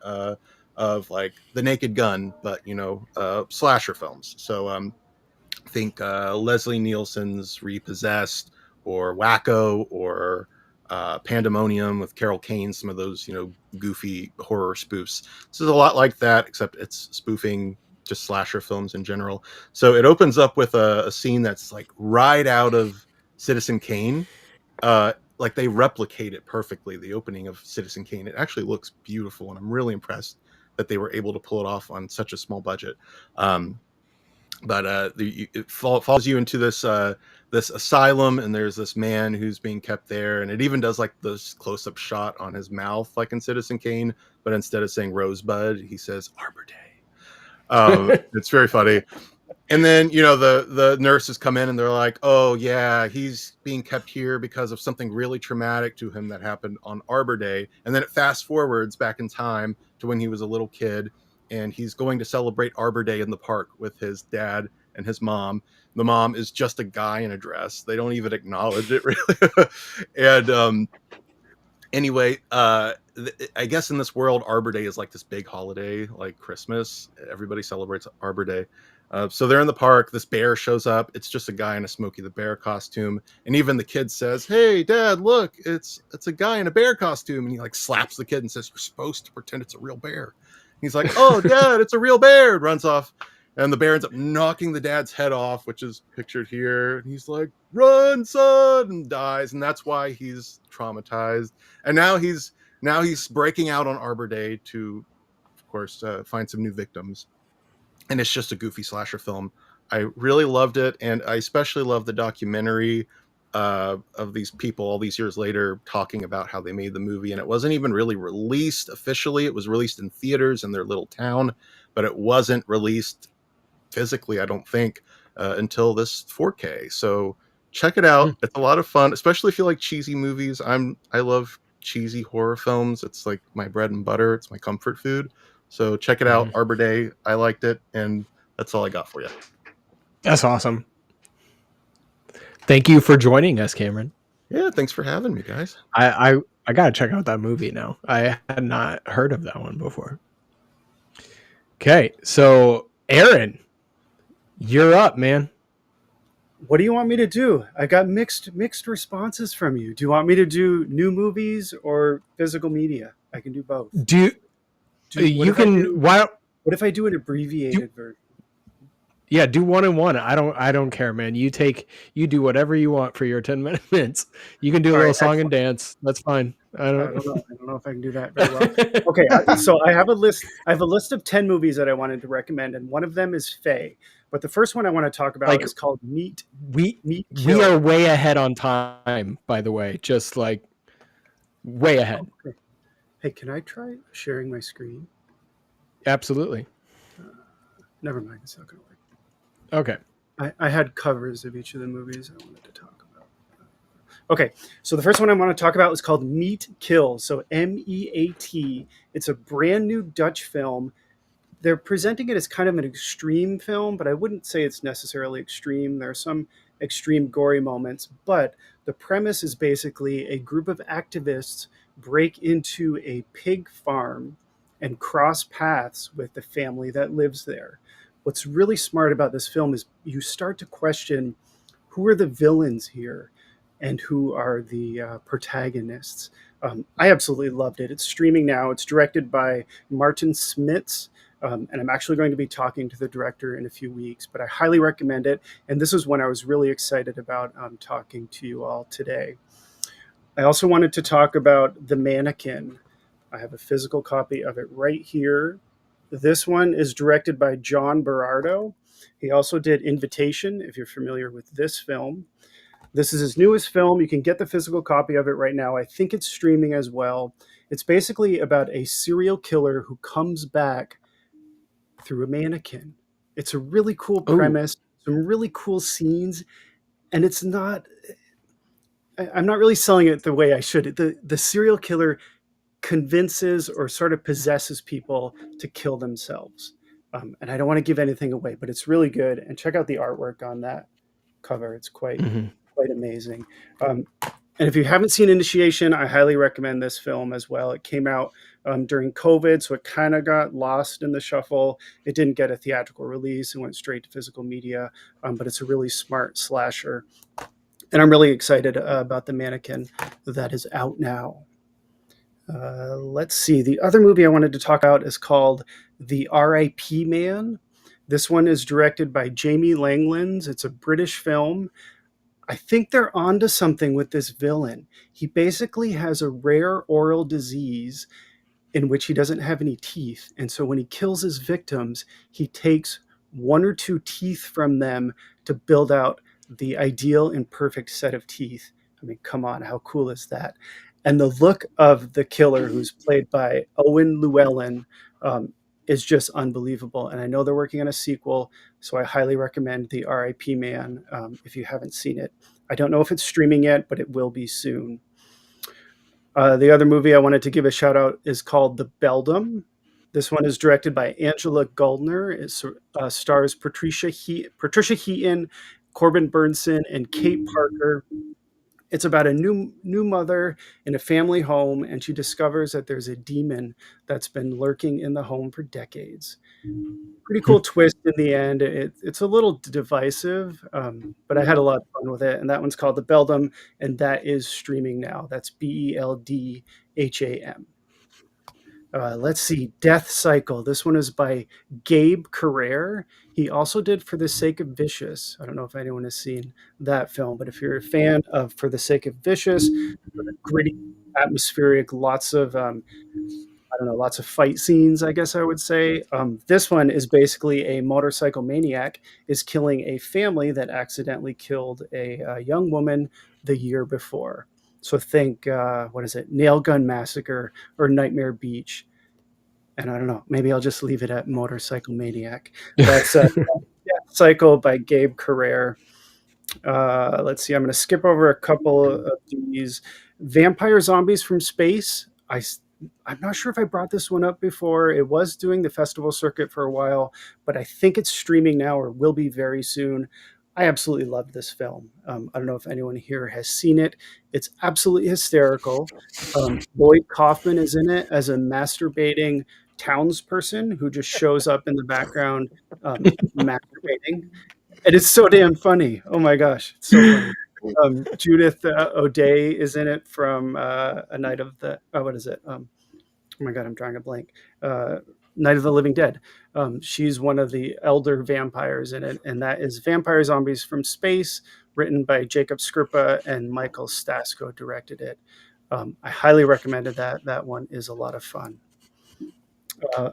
of like The Naked Gun, but slasher films. So think Leslie Nielsen's Repossessed, or Wacko, or Pandemonium with Carol Kane, some of those goofy horror spoofs. This is a lot like that, except it's spoofing just slasher films in general. So it opens up with a scene that's like right out of Citizen Kane. Like they replicate it perfectly, the opening of Citizen Kane. It actually looks beautiful, and I'm really impressed that they were able to pull it off on such a small budget. But it follows you into this asylum, and there's this man who's being kept there, and it even does like this close-up shot on his mouth, like in Citizen Kane, but instead of saying Rosebud, he says Arbor Day. It's very funny. And then, you know, the nurses come in and they're like, oh yeah, he's being kept here because of something really traumatic to him that happened on Arbor Day. And then it fast forwards back in time to when he was a little kid, and he's going to celebrate Arbor Day in the park with his dad and his mom. The mom is just a guy in a dress. They don't even acknowledge it really. And anyway, I guess in this world, Arbor Day is like this big holiday, like Christmas. Everybody celebrates Arbor Day. So they're in the park. This bear shows up. It's just a guy in a Smokey the Bear costume, and even the kid says, "Hey, Dad, look! It's a guy in a bear costume." And he like slaps the kid and says, "You're supposed to pretend it's a real bear." He's like, "Oh, Dad, it's a real bear!" And runs off, and the bear ends up knocking the dad's head off, which is pictured here. And he's like, "Run, son!" and dies, and that's why he's traumatized. And now he's breaking out on Arbor Day to, of course, find some new victims. And it's just a goofy slasher film. I really loved it, and I especially love the documentary of these people all these years later talking about how they made the movie. And it wasn't even really released officially. It was released in theaters in their little town, but it wasn't released physically, I don't think, until this 4K. So check it out. It's a lot of fun, especially if you like cheesy movies. I love cheesy horror films. It's like my bread and butter. It's my comfort food. So check it out, Arbor Day. I liked it, and that's all I got for you. That's awesome. Thank you for joining us, Cameron. Yeah, thanks for having me, guys. I gotta check out that movie now. I had not heard of that one before. Okay, so Aaron, you're up, man. What do you want me to do? I got mixed responses from you. Do you want me to do new movies or physical media? I can do both. What if I do an abbreviated version? Yeah, do one and one. I don't care, man. You do whatever you want for your 10 minutes. You can do a little song and dance. That's fine. I don't know if I can do that very well. Okay, so I have a list. I have a list of 10 movies that I wanted to recommend, and one of them is Faye. But the first one I want to talk about is called Meat. We are way ahead on time, by the way. Just like way ahead. Okay. Hey, can I try sharing my screen? Absolutely. Never mind. It's not going to work. Okay. I had covers of each of the movies I wanted to talk about. Okay, so the first one I want to talk about is called Meat Kill. So MEAT. It's a brand new Dutch film. They're presenting it as kind of an extreme film, but I wouldn't say it's necessarily extreme. There are some extreme gory moments, but the premise is basically a group of activists break into a pig farm and cross paths with the family that lives there. What's really smart about this film is you start to question who are the villains here and who are the protagonists. I absolutely loved it. It's streaming now. It's directed by Martin Smits. And I'm actually going to be talking to the director in a few weeks, but I highly recommend it. And this is when I was really excited about talking to you all today. I also wanted to talk about The Mannequin. I have a physical copy of it right here. This one is directed by John Berardo. He also did Invitation, if you're familiar with this film. This is his newest film. You can get the physical copy of it right now. I think it's streaming as well. It's basically about a serial killer who comes back through a mannequin. It's a really cool premise, some really cool scenes, and it's not, I'm not really selling it the way I should. The serial killer convinces or sort of possesses people to kill themselves. And I don't want to give anything away, but it's really good. And check out the artwork on that cover. It's quite amazing. And if you haven't seen Initiation, I highly recommend this film as well. It came out during COVID, so it kind of got lost in the shuffle. It didn't get a theatrical release. It went straight to physical media, but it's a really smart slasher. And I'm really excited about The Mannequin that is out now. Let's see. The other movie I wanted to talk about is called The R.I.P. Man. This one is directed by Jamie Langlands. It's a British film. I think they're onto something with this villain. He basically has a rare oral disease in which he doesn't have any teeth. And so when he kills his victims, he takes one or two teeth from them to build out the ideal and perfect set of teeth. I mean, come on, how cool is that? And the look of the killer, who's played by Owen Llewellyn, is just unbelievable. And I know they're working on a sequel, so I highly recommend The R.I.P. Man if you haven't seen it. I don't know if it's streaming yet, but it will be soon. The other movie I wanted to give a shout out is called The Beldam. This one is directed by Angela Goldner. It stars Patricia Heaton, Corbin Burnson, and Kate Parker. It's about a new mother in a family home, and she discovers that there's a demon that's been lurking in the home for decades. Pretty cool twist in the end. It's a little divisive, but I had a lot of fun with it. And that one's called The Beldam, and that is streaming now. That's Beldham. Let's see, Death Cycle. This one is by Gabe Carrere. He also did For the Sake of Vicious. I don't know if anyone has seen that film, but if you're a fan of For the Sake of Vicious, gritty, atmospheric, lots of lots of fight scenes, I guess I would say. This one is basically a motorcycle maniac is killing a family that accidentally killed a young woman the year before. So think, what is it, Nail Gun Massacre or Nightmare Beach. And I don't know, maybe I'll just leave it at Motorcycle Maniac. That's Death Cycle by Gabe Carrere. Let's see, I'm going to skip over a couple of these. Vampire Zombies from Space. I'm not sure if I brought this one up before. It was doing the festival circuit for a while, but I think it's streaming now or will be very soon. I absolutely love this film. I don't know if anyone here has seen it. It's absolutely hysterical. Lloyd Kaufman is in it as a masturbating townsperson who just shows up in the background masturbating. And it's so damn funny. Oh my gosh, it's so funny. Judith O'Day is in it from A Night of the, what is it? Oh my God, I'm drawing a blank. Night of the Living Dead. She's one of the elder vampires in it, and that is Vampire Zombies from Space, written by Jacob Scripa, and Michael Stasko directed it. I highly recommended that. That one is a lot of fun.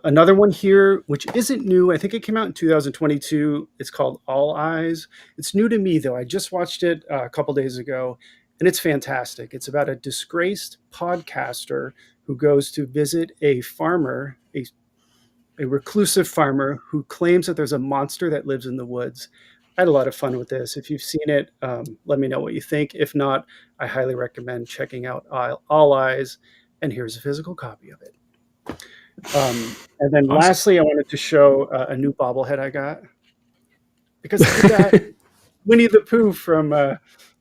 Another one here, which isn't new. I think it came out in 2022. It's called All Eyes. It's new to me, though. I just watched it a couple days ago, and it's fantastic. It's about a disgraced podcaster who goes to visit a farmer, a reclusive farmer who claims that there's a monster that lives in the woods. I had a lot of fun with this. If you've seen it, let me know what you think. If not, I highly recommend checking out All Eyes, and here's a physical copy of it. And then lastly, I wanted to show a new bobblehead I got, because I got Winnie the Pooh from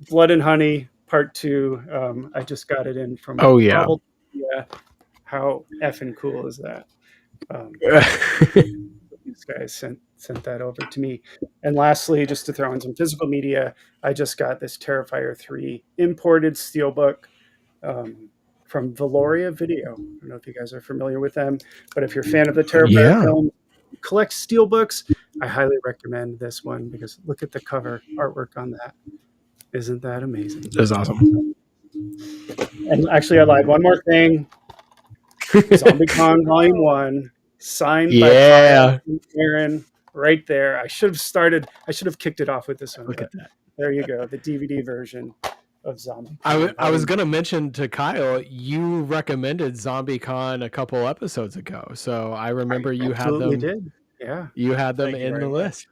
Blood and Honey Part 2. I just got it in from Bobble. Yeah. How effing cool is that? These guys sent that over to me. And lastly, just to throw in some physical media, I just got this Terrifier 3 imported steelbook from Valoria Video. I don't know if you guys are familiar with them, but if you're a fan of the Terrifier film, collect steelbooks, I highly recommend this one, because look at the cover artwork on that. Isn't that amazing? That's awesome. And actually, I lied. One more thing. ZombieCon Volume 1, signed by Kyle and Aaron, right there. I should have kicked it off with this one. Look at that. There you go, the DVD version of Zombie. I was going to mention to Kyle, you recommended ZombieCon a couple episodes ago, so I remember you had them. Did. Yeah, you had them in the list.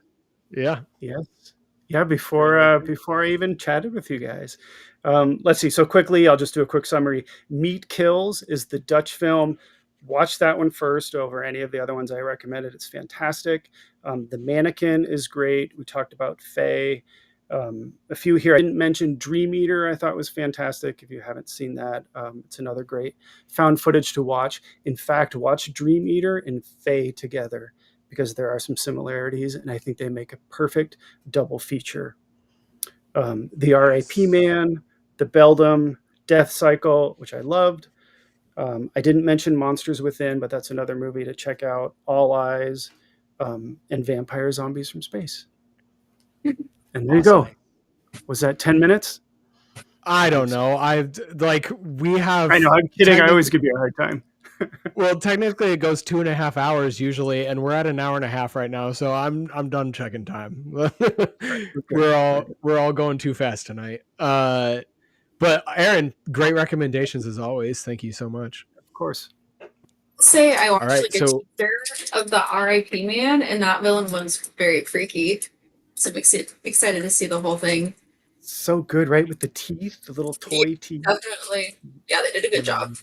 Yeah. Yes. Yeah. Before I even chatted with you guys. Let's see. So quickly, I'll just do a quick summary. Meat Kills is the Dutch film. Watch that one first over any of the other ones I recommended. It's fantastic. The Mannequin is great. We talked about Faye. A few here I didn't mention. Dream Eater I thought was fantastic. If you haven't seen that, it's another great found footage to watch. In fact, watch Dream Eater and Faye together, because there are some similarities, and I think they make a perfect double feature. The R.I.P. Man, The Beldam, Death Cycle, which I loved. I didn't mention Monsters Within, but that's another movie to check out. All Eyes, and Vampire Zombies from Space. And there you go. Was that 10 minutes? I don't know. We have. I know. I'm kidding. I always give you a hard time. Well, technically it goes 2.5 hours usually, and we're at an hour and a half right now, so I'm done checking time. Okay. We're all going too fast tonight. But Aaron, great recommendations as always. Thank you so much. Of course. Say I All watched right, like a so teaser of the R.I.P. man, and that villain was very freaky. So I'm excited to see the whole thing. So good, right? With the teeth, the little Yeah, toy teeth. definitely. Yeah, they did a good job.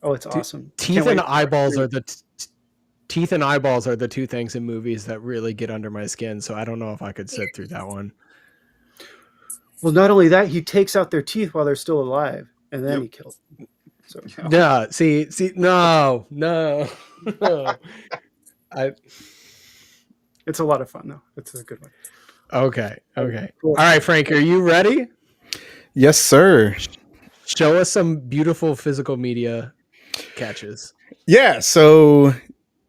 Oh, it's t- awesome. teeth Can't and wait for part eyeballs two. are teeth and eyeballs are the two things in movies that really get under my skin. So I don't know if I could sit through that one. Well, not only that, he takes out their teeth while they're still alive, and then Yep. he kills them. So Yeah. See, no, no, no. I it's a lot of fun, though. It's a good one. okay, okay. Cool. All right, Frank, are you ready? Yes, sir. Show us some beautiful physical media catches. Yeah. So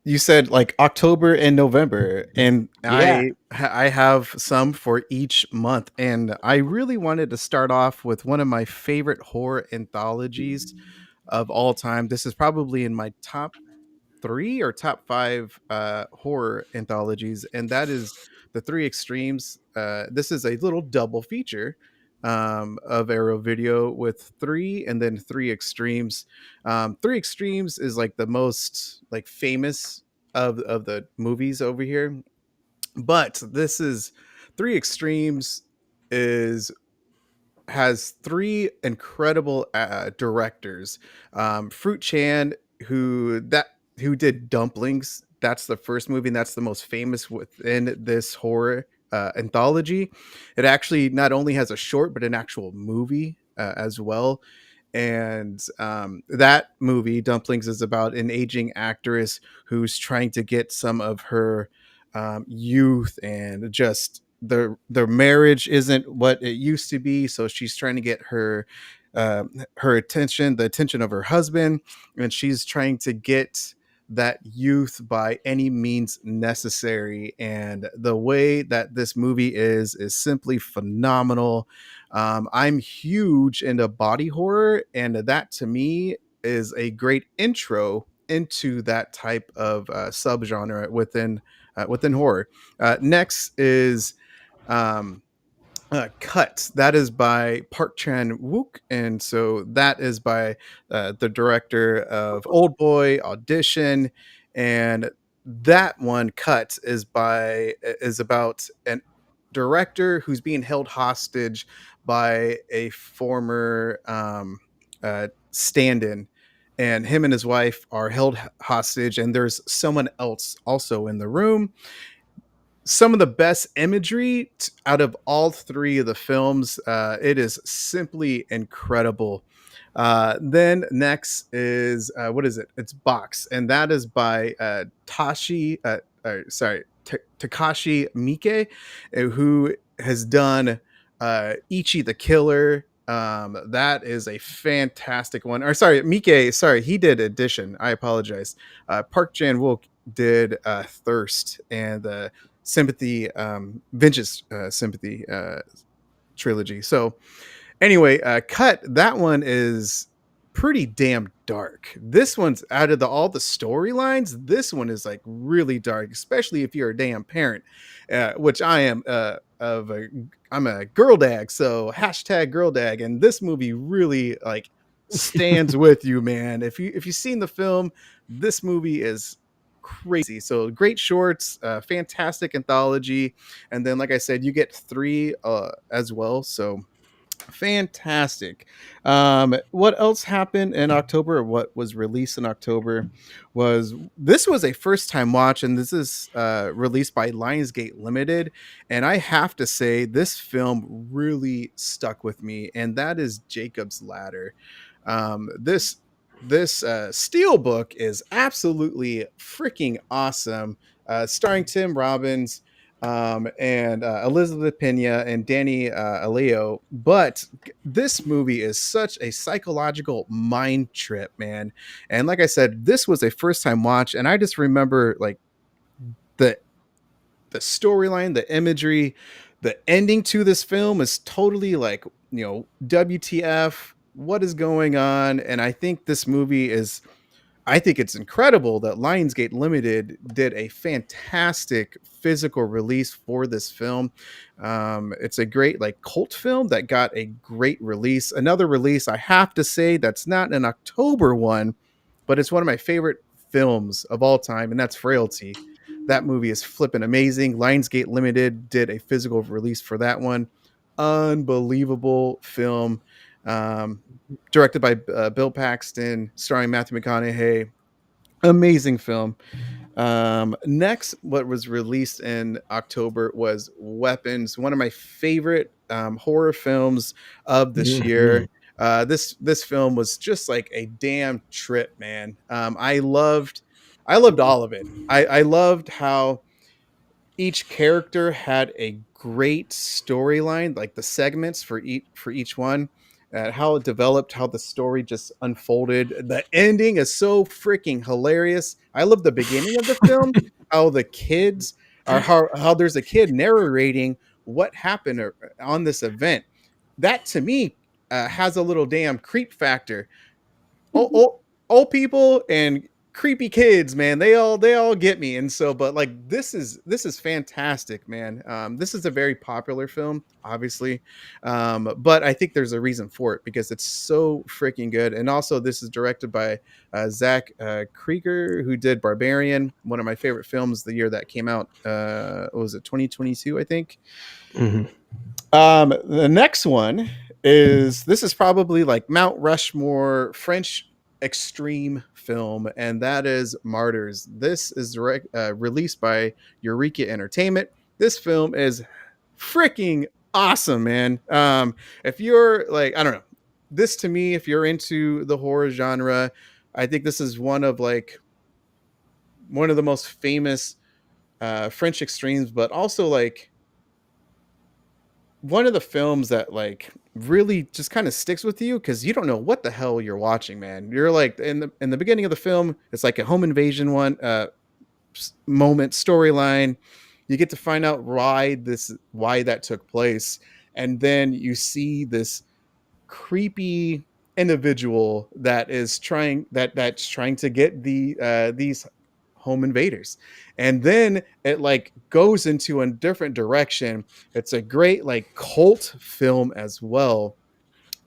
you said like October and November, and Yeah. I have some for each month, and I really wanted to start off with one of my favorite horror anthologies of all time. This is probably in my top three or top five horror anthologies, and that is the Three Extremes. This is a little double feature of Arrow Video with three and then Three Extremes. Three Extremes is like the most like famous of the movies over here, but this is Three Extremes is has three incredible directors. Fruit Chan, who did Dumplings. That's the first movie, and that's the most famous within this horror anthology. It actually not only has a short, but an actual movie as well. And that movie, Dumplings, is about an aging actress who's trying to get some of her youth, and just their marriage isn't what it used to be, so she's trying to get her attention, the attention of her husband, and she's trying to get that youth by any means necessary. And the way that this movie is simply phenomenal. I'm huge into body horror, and that to me is a great intro into that type of subgenre within horror. Next is um, Cut. That is by Park Chan Wook, and so that is by the director of Old Boy, Audition, and that one, Cut, is about an director who's being held hostage by a former stand-in, and him and his wife are held hostage, and there's someone else also in the room. Some of the best imagery out of all three of the films. It is simply incredible. Then next is what is it? It's Box, and that is by Takashi Miike, who has done Ichi the Killer. That is a fantastic one. Or sorry, Miike. Sorry, he did Edition. I apologize. Park Chan Wook did Thirst and the Sympathy, Vengeance Sympathy trilogy. So anyway, Cut, that one is pretty damn dark. This one's out of all the storylines, this one is like really dark, especially if you're a damn parent, which I am. I'm a girl dag, so hashtag girl dag, and this movie really like stands with you, man. If you've seen the film, this movie is crazy. So great shorts, fantastic anthology, and then like I said, you get three as well. So fantastic. What else happened in October, or what was released in October, was this was a first time watch, and this is released by Lionsgate Limited, and I have to say this film really stuck with me, and that is Jacob's Ladder. This steel book is absolutely freaking awesome, starring Tim Robbins, and Elizabeth Pena and Danny Aleo. But this movie is such a psychological mind trip, man. And like I said, this was a first time watch, and I just remember like the the storyline, the imagery, the ending to this film is totally like, WTF, what is going on? And I think this movie is I think it's incredible that Lionsgate Limited did a fantastic physical release for this film. It's a great like cult film that got a great release. Another release I have to say that's not an October one, but it's one of my favorite films of all time, and that's Frailty. That movie is flipping amazing. Lionsgate Limited did a physical release for that one. Unbelievable film. Um, Directed by Bill Paxton, starring Matthew McConaughey. Amazing film. Next, what was released in October was Weapons, one of my favorite horror films of this Mhm. year. This film was just like a damn trip, man. I loved all of it. I loved how each character had a great storyline, like the segments for each one, how it developed, how the story just unfolded. The ending is so freaking hilarious. I love the beginning of the film, how the kids are how there's a kid narrating what happened on this event. That to me has a little damn creep factor. Old people and creepy kids, man, they all get me. And so, but like this is fantastic, man. This is a very popular film, obviously, but I think there's a reason for it because it's so freaking good. And also, this is directed by Zach Krieger, who did Barbarian, one of my favorite films the year that came out. What was it, 2022, I think. Mhm. The next one is, this is probably like Mount Rushmore French extreme film, and that is Martyrs. This is released by Eureka Entertainment. This film is freaking awesome, man. If you're like, I don't know, this to me, if you're into the horror genre, I think this is one of the most famous French extremes, but also like one of the films that like really just kind of sticks with you because you don't know what the hell you're watching, man. You're like in the beginning of the film, it's like a home invasion moment storyline. You get to find out why that took place, and then you see this creepy individual that's trying to get these home invaders, and then it like goes into a different direction. It's a great like cult film as well.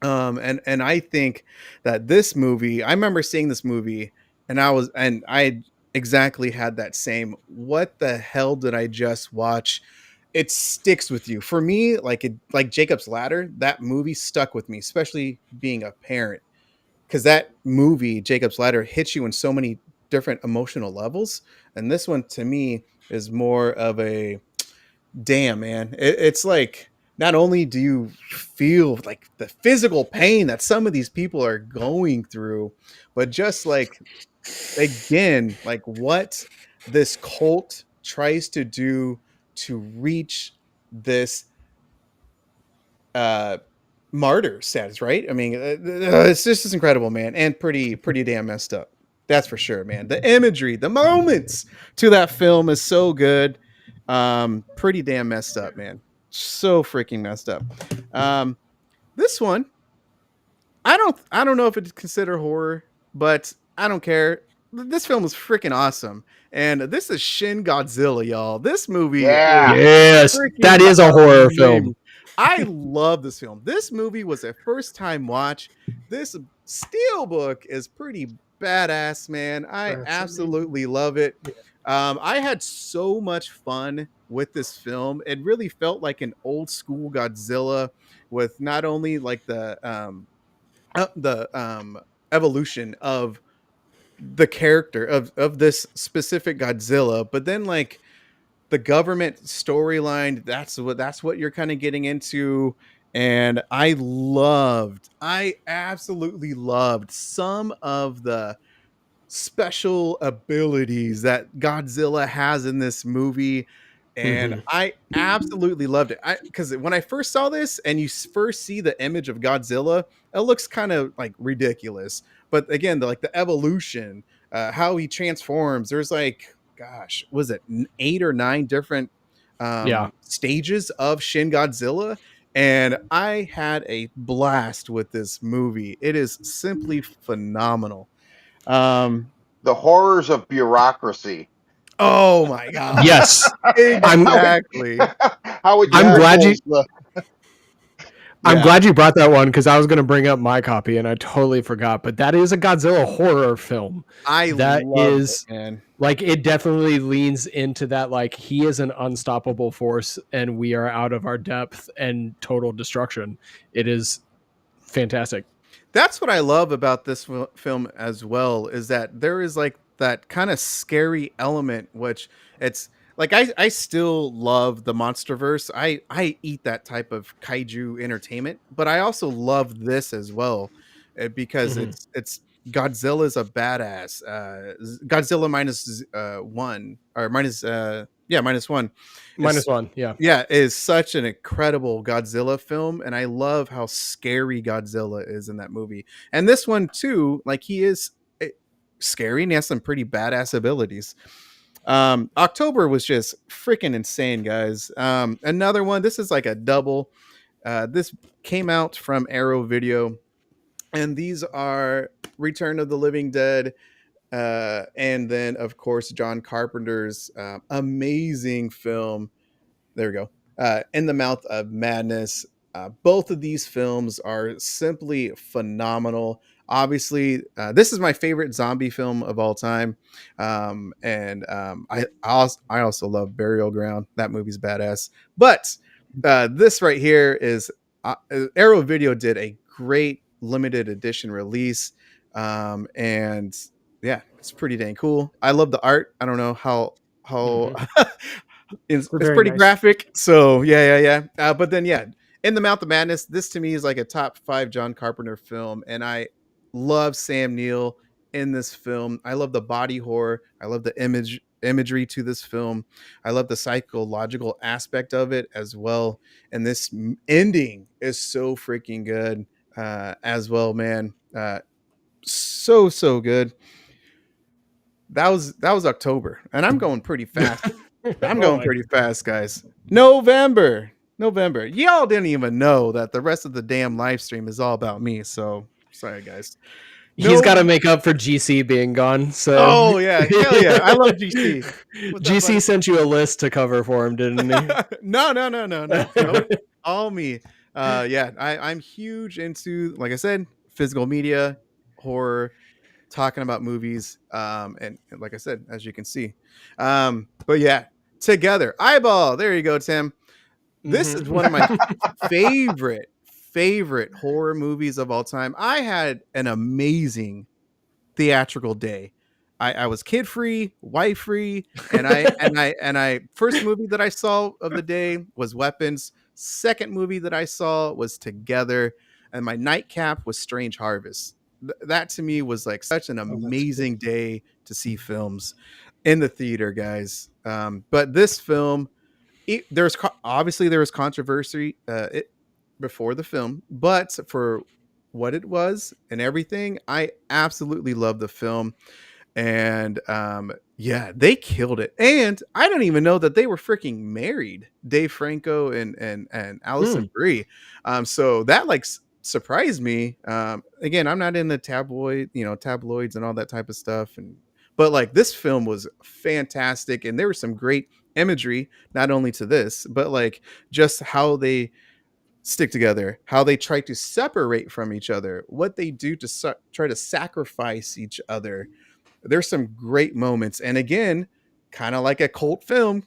And I think that this movie, I remember seeing this movie, and I exactly had that same, what the hell did I just watch? It sticks with you. For me, like Jacob's Ladder, that movie stuck with me, especially being a parent, because that movie, Jacob's Ladder, hits you in so many different emotional levels. And this one to me is more of a, damn, man. It's like, not only do you feel like the physical pain that some of these people are going through, but just like, again, like what this cult tries to do to reach this uh martyr status, right? I mean, it's just incredible, man, and pretty damn messed up. That's for sure, man. The imagery, the moments to that film is so good. Pretty damn messed up, man. So freaking messed up. This one, I don't know if it's considered horror, but I don't care. This film is freaking awesome. And this is Shin Godzilla, y'all. This movie is Yeah. Yes, that freaking is a horror amazing. film. I love this film. This movie was a first time watch. This steelbook is pretty badass, man. I That's amazing. absolutely love it. Yeah. I had so much fun with this film. It really felt like an old school Godzilla, with not only like the evolution of the character of this specific Godzilla, but then like the government storyline, that's what you're kind of getting into. And I absolutely loved some of the special abilities that Godzilla has in this movie. And Mhm. I absolutely loved it. Because when I first saw this and you first see the image of Godzilla, it looks kind of like ridiculous. But again, the evolution, how he transforms, there's like, gosh, was it 8 or 9 different Yeah. stages of Shin Godzilla? And I had a blast with this movie. It is simply phenomenal. The horrors of bureaucracy. Oh my god. Yes. I'm Exactly. How it I'm Yep. glad you tackles the. I'm Yeah. glad you brought that one because I was going to bring up my copy and I totally forgot. But that is a Godzilla horror film. I That loved it, is man. like it definitely leans into that. Like he is an unstoppable force, and we are out of our depth and total destruction. It is fantastic. That's what I love about this film as well, is that there is like that kind of scary element, which it's like I still love the MonsterVerse. I eat that type of kaiju entertainment, but I also love this as well, because Mhm. it's Godzilla's a badass. Godzilla minus one, or minus minus one is, -1, yeah. yeah, is such an incredible Godzilla film, and I love how scary Godzilla is in that movie. And this one too, like he is scary and he has some pretty badass abilities. October was just freaking insane, guys. Another one, this is like a double. This came out from Arrow Video, and these are Return of the Living Dead, and then of course John Carpenter's amazing film, there we go. In the Mouth of Madness. Both of these films are simply phenomenal. Obviously, this is my favorite zombie film of all time, and I also love Burial Ground. That movie's badass. But this right here is Arrow Video did a great limited edition release, and yeah, it's pretty dang cool. I love the art. I don't know how Mhm. it's, They're it's very pretty nice. graphic. So yeah. But then yeah, In the Mouth of Madness, this to me is like a top 5 John Carpenter film, and I love Sam Neill in this film. I love the body horror. I love the imagery to this film. I love the psychological aspect of it as well. And this ending is so freaking good as well, man. So good. That was October, and I'm going pretty fast. I'm Oh going my. pretty fast, guys. November. November. Y'all didn't even know that the rest of the damn live stream is all about me. So sorry, guys. He's got No. to make up for GC being gone. So Oh yeah, hell yeah. I love GC. What's up, GC buddy? sent you a list to cover for him, didn't he? No. Nope. All me. Yeah, I'm huge into, like I said, physical media, horror, talking about movies, and like I said, as you can see, but yeah, Together, Eyeball, there you go, Tim. This is one of my favorite horror movies of all time. I had an amazing theatrical day. I was kid free, wife free, and I first movie that I saw of the day was Weapons. Second movie that I saw was Together, and my nightcap was Strange Harvest. That to me was like such an Oh, that's cool. amazing day to see films in the theater, guys. But this film, obviously there was controversy before the film, but for what it was and everything, I absolutely love the film. And yeah, they killed it. And I don't even know that they were freaking married, Dave Franco and Hmm. Allison Brie. So that like surprised me. Again, I'm not in the tabloids and all that type of stuff, and but like this film was fantastic, and there was some great imagery, not only to this, but like just how they stick together, how they try to separate from each other, what they do to try to sacrifice each other. There's some great moments, and again, kind of like a cult film.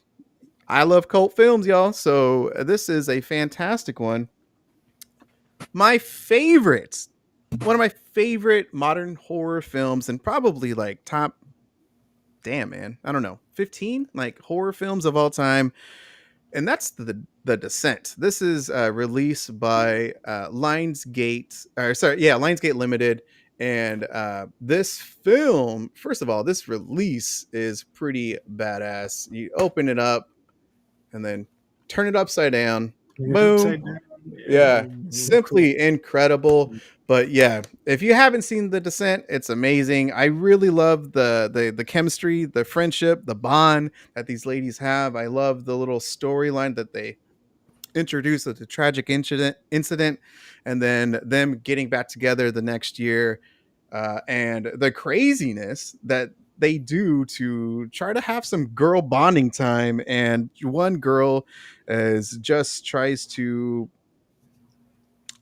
I love cult films, y'all. So this is a fantastic one. My favorites, one of my favorite modern horror films, and probably like top, damn man, I don't know, 15 like horror films of all time, and that's the Descent. This is released by Lionsgate, or sorry, yeah, Lionsgate Limited. And this film, first of all, this release is pretty badass. You open it up and then turn it upside down. Turn it Boom. upside down. Yeah, Cool. simply incredible. But yeah, if you haven't seen The Descent, it's amazing. I really love the chemistry, the friendship, the bond that these ladies have. I love the little storyline that they introduced at the tragic incident, and then them getting back together the next year, and the craziness that they do to try to have some girl bonding time. And one girl is just tries to,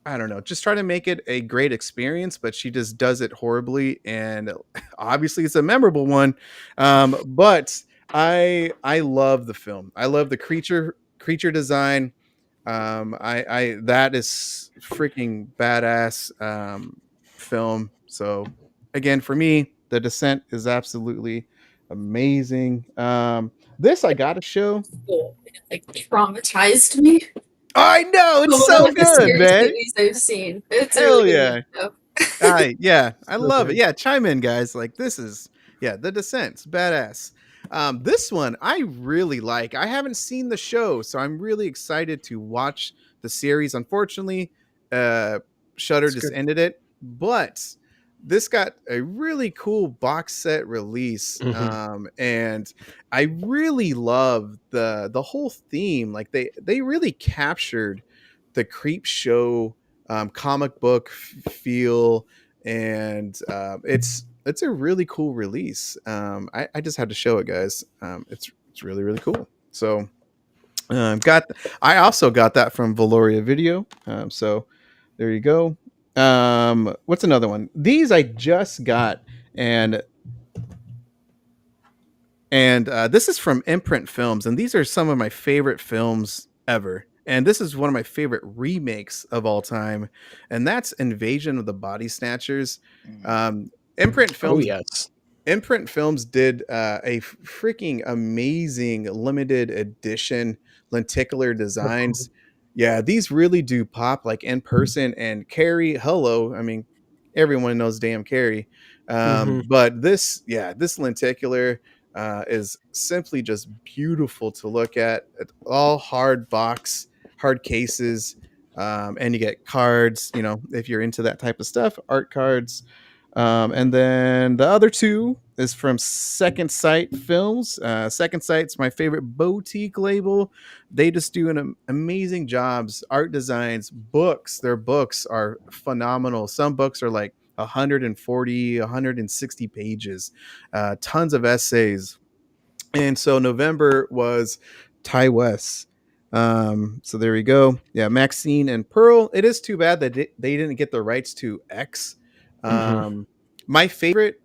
I don't know, just try to make it a great experience, but she just does it horribly, and obviously it's a memorable one. But I love the film. I love the creature design. I that is freaking badass film. So again, for me, The Descent is absolutely amazing. This I got to show. Like traumatized me. I know Some it's of the so like the good, scariest man. movies I've seen. It's a Hell really good yeah. movie, though. I love it. Okay. Yeah, chime in, guys. Like this is The Descent's badass. This one I really like. I haven't seen the show, so I'm really excited to watch the series. Unfortunately, Shudder It's just good. ended it, but this got a really cool box set release, and I really love the whole theme. Like they really captured the creep show comic book feel, and it's a really cool release. I just had to show it, guys. It's really really cool. So got I also got that from Valoria Video. So there you go. What's another one? These I just got, and this is from Imprint Films, and these are some of my favorite films ever. And this is one of my favorite remakes of all time, and that's Invasion of the Body Snatchers. Um, Imprint Oh Films yes. Imprint Films did a freaking amazing limited edition lenticular Oh, cool. designs. Yeah, these really do pop like in person. And Carrie, hello. I mean, everyone knows damn Carrie. But this lenticular is simply just beautiful to look at. It's all hard cases. And you get cards, if you're into that type of stuff, art cards. And then the other two is from Second Sight Films. Second Sight's my favorite boutique label. They just do an amazing jobs, art designs, books. Their books are phenomenal. Some books are like 140, 160 pages, tons of essays. And so November was Ty West. So there we go. Yeah, Maxine and Pearl. It is too bad that they didn't get the rights to X. My favorite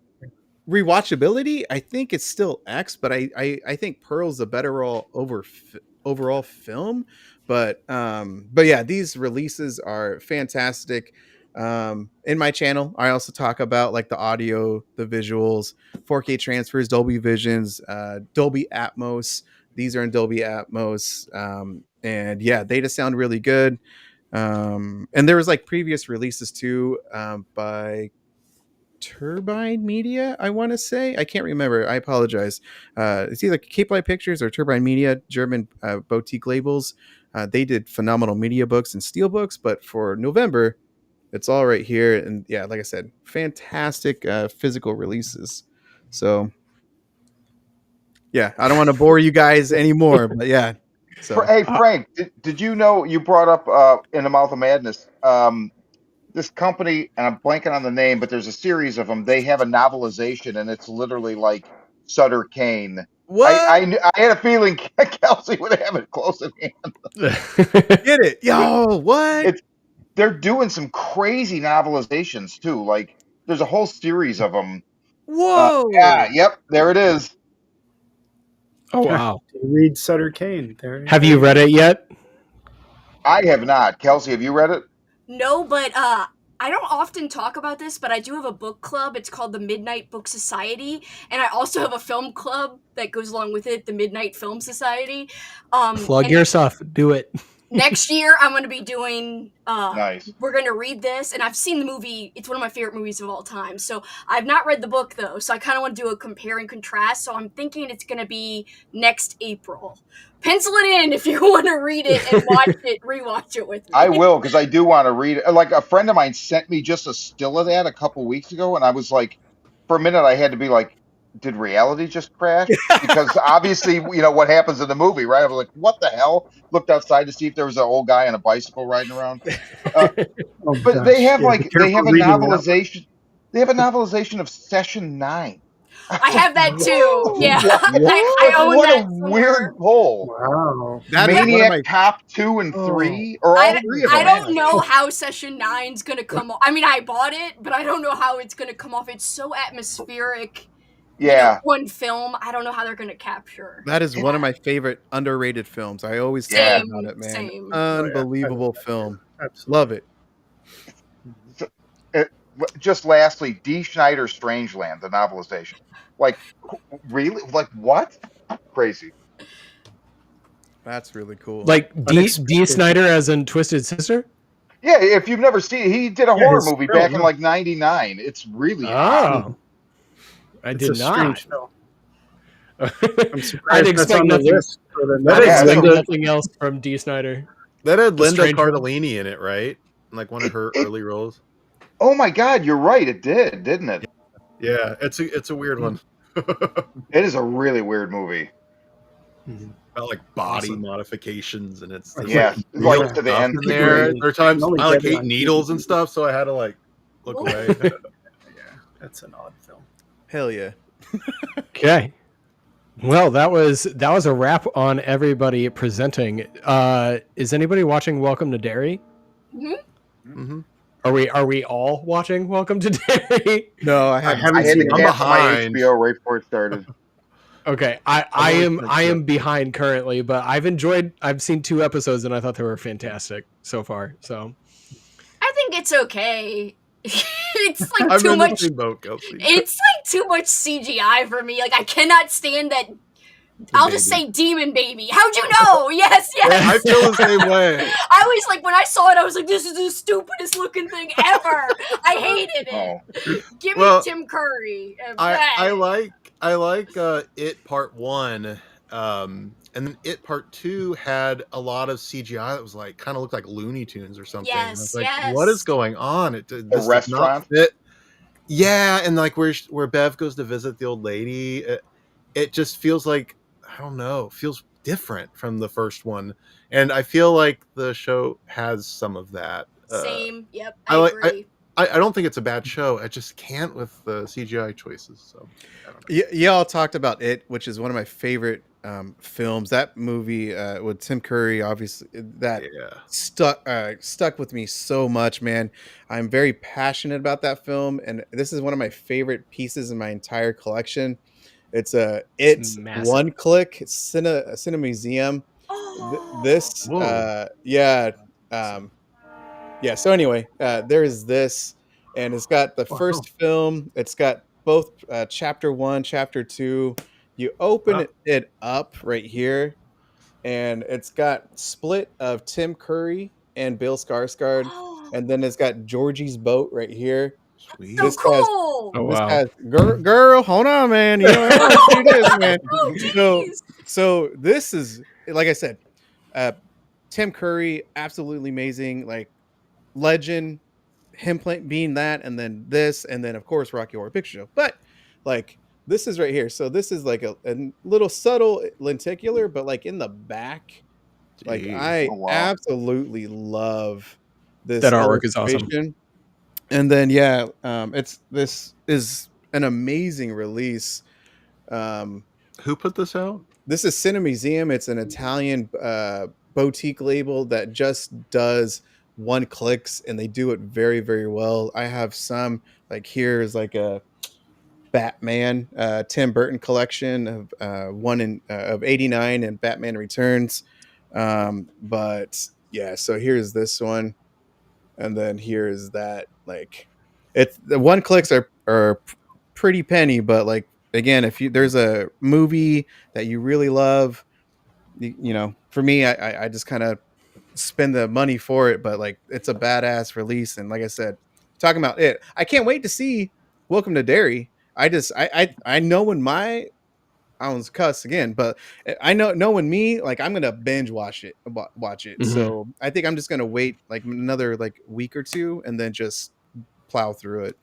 rewatchability, I think it's still X, but I think Pearl's a better overall film. But yeah, these releases are fantastic. In my channel, I also talk about like the audio, the visuals, 4K transfers, Dolby Visions, Dolby Atmos. These are in Dolby Atmos, and yeah, they just sound really good. And there was like previous releases too, by Turbine Media, I want to say. I can't remember. I apologize. It's either Cape Light Pictures or Turbine Media, German boutique labels. They did phenomenal media books and steel books, but for November, it's all right here. And yeah, like I said, fantastic physical releases. So yeah, I don't want to bore you guys anymore, but yeah. So Hey Frank, did you know you brought up In the Mouth of Madness? This company, and I'm blanking on the name, but there's a series of them. They have a novelization, and it's literally like Sutter Kane. what? I had a feeling Kelsey would have it close at hand. Get it? But Yo, what? it's they're doing some crazy novelizations too. Like there's a whole series of them. Yeah, Whoa. yep, there it is. Oh Yeah. wow. Do you read Sutter Kane? Have There you you read go. it yet? I have not. Kelsey, have you read it? No, but I don't often talk about this, but I do have a book club. It's called the Midnight Book Society, and I also have a film club that goes along with it, the Midnight Film Society. Plug And your stuff. Do it. next year I'm going to be doing Nice. we're going to read this, and I've seen the movie. It's one of my favorite movies of all time. So I've not read the book though, so I kind of want to do a compare and contrast. So I'm thinking it's going to be next April. Pencil it in if you want to read it and rewatch it with me. I will, because I do want to read it. Like a friend of mine sent me just a still of that a couple weeks ago, and I was like, for a minute, I had to be like, did reality just crash? Because obviously, what happens in the movie, right? I was like, what the hell? Looked outside to see if there was an old guy on a bicycle riding around. Uh, Oh but they gosh. have Yeah, be they careful have a reading that one. novelization. They have a novelization of Session 9. I have that too. Yeah, What? I own What that a somewhere. weird poll. Wow. That is one of Maniac my. Cop 2 and Oh. 3, or all three of I them. don't know how Session 9's gonna come off. I mean, I bought it, but I don't know how it's gonna come off. It's so atmospheric. Yeah. One film. I don't know how they're gonna capture. That is one of my favorite underrated films. I always talk Yeah. about it, man. Same. Unbelievable film. Absolutely. Love it. So, just lastly, D. Schneider's Strangeland, the novelization. Like, really? Like, what? Crazy. That's really cool. Like D. Unexpected. Snyder as in Twisted Sister. Yeah, if you've never seen it, he did a horror his movie film, back in yeah. like '99. It's really odd. Oh, I It's did a strange not. film. I'm I'd surprised that's expect on the nothing. list for the That I'd is Yeah, expect Linda. nothing else from D. Snyder. That had The Linda Strange One. Cardellini in it, right? Like one of her early roles. Oh my God, you're right. It did, didn't it? Yeah, it's a weird one. It is a really weird movie. About like body Awesome. modifications, and it's Yeah, real like to the stuff nth in there. degree. There are times Only I like get it hate on needles TV. and stuff, so I had to like look away. Yeah, that's an odd film. Hell yeah. Okay. Well, that was a wrap on everybody presenting. Is anybody watching Welcome to Derry? Mm-hmm. Are we all watching Welcome to Derry? No, I I haven't had to seen it. I'm cancel my behind. HBO right before it started. Okay, I am behind currently, but I've seen 2 episodes and I thought they were fantastic so far. So I think it's okay. It's like I'm too in the much. same boat, Kelsey. It's like too much CGI for me. Like I cannot stand that. I'll just say demon baby. How'd you know? Yes, yes. I feel the same way. I was like, when I saw it, I was like, this is the stupidest looking thing ever. I hated it. Oh, Give me Well, Tim Curry. I like It Part 1, and then It Part 2 had a lot of CGI that was like kind of looked like Looney Tunes or something. I was Yes, like, yes. what is going on? This does not restaurant? fit. Yeah, and like where Bev goes to visit the old lady, it just feels like, I don't know, feels different from the first one, and I feel like the show has some of that. Same. Yep. I I like- agree. I don't think it's a bad show. I just can't with the CGI choices. So I don't know. Y'all talked about It, which is one of my favorite films. That movie with Tim Curry, obviously, that Yeah. stuck with me so much, man. I'm very passionate about that film, and this is one of my favorite pieces in my entire collection. It's It's massive. one click. It's Cine Museum. Oh. This, Whoa. yeah. So anyway, there is this, and it's got the first film. It's got both chapter 1, chapter 2. You open it up right here, and it's got split of Tim Curry and Bill Skarsgård, and then it's got Georgie's boat right here. Sweet. So This has- cool. Oh, This wow. has girl, hold on, man. You know, I want to do this, man. Oh, jeez. So this is, like I said, Tim Curry, absolutely amazing, like legend. Him being that, and then this, and then of course Rocky Horror Picture Show. But like this is right here. So this is like a little subtle lenticular, but like in the back, like Jeez. I Oh, wow. absolutely love this. That artwork is awesome. illustration. And then this is an amazing release. Who put this out? This is Cine Museum. It's an Italian boutique label that just does one clicks, and they do it very, very well. I have some, like here's like a Batman Tim Burton collection of 89 and Batman Returns. But yeah, so here's this one, and then here's that. Like, it's the one clicks are pretty penny, but like again, if there's a movie that you really love, you know, for me, I just kind of spend the money for it, but like it's a badass release. And like I said, talking about it, I can't wait to see Welcome to Derry. I know when I don't cuss again, but I know when me, like I'm gonna binge watch it. Mhm. So I think I'm just gonna wait like another like week or two and then just plow through it.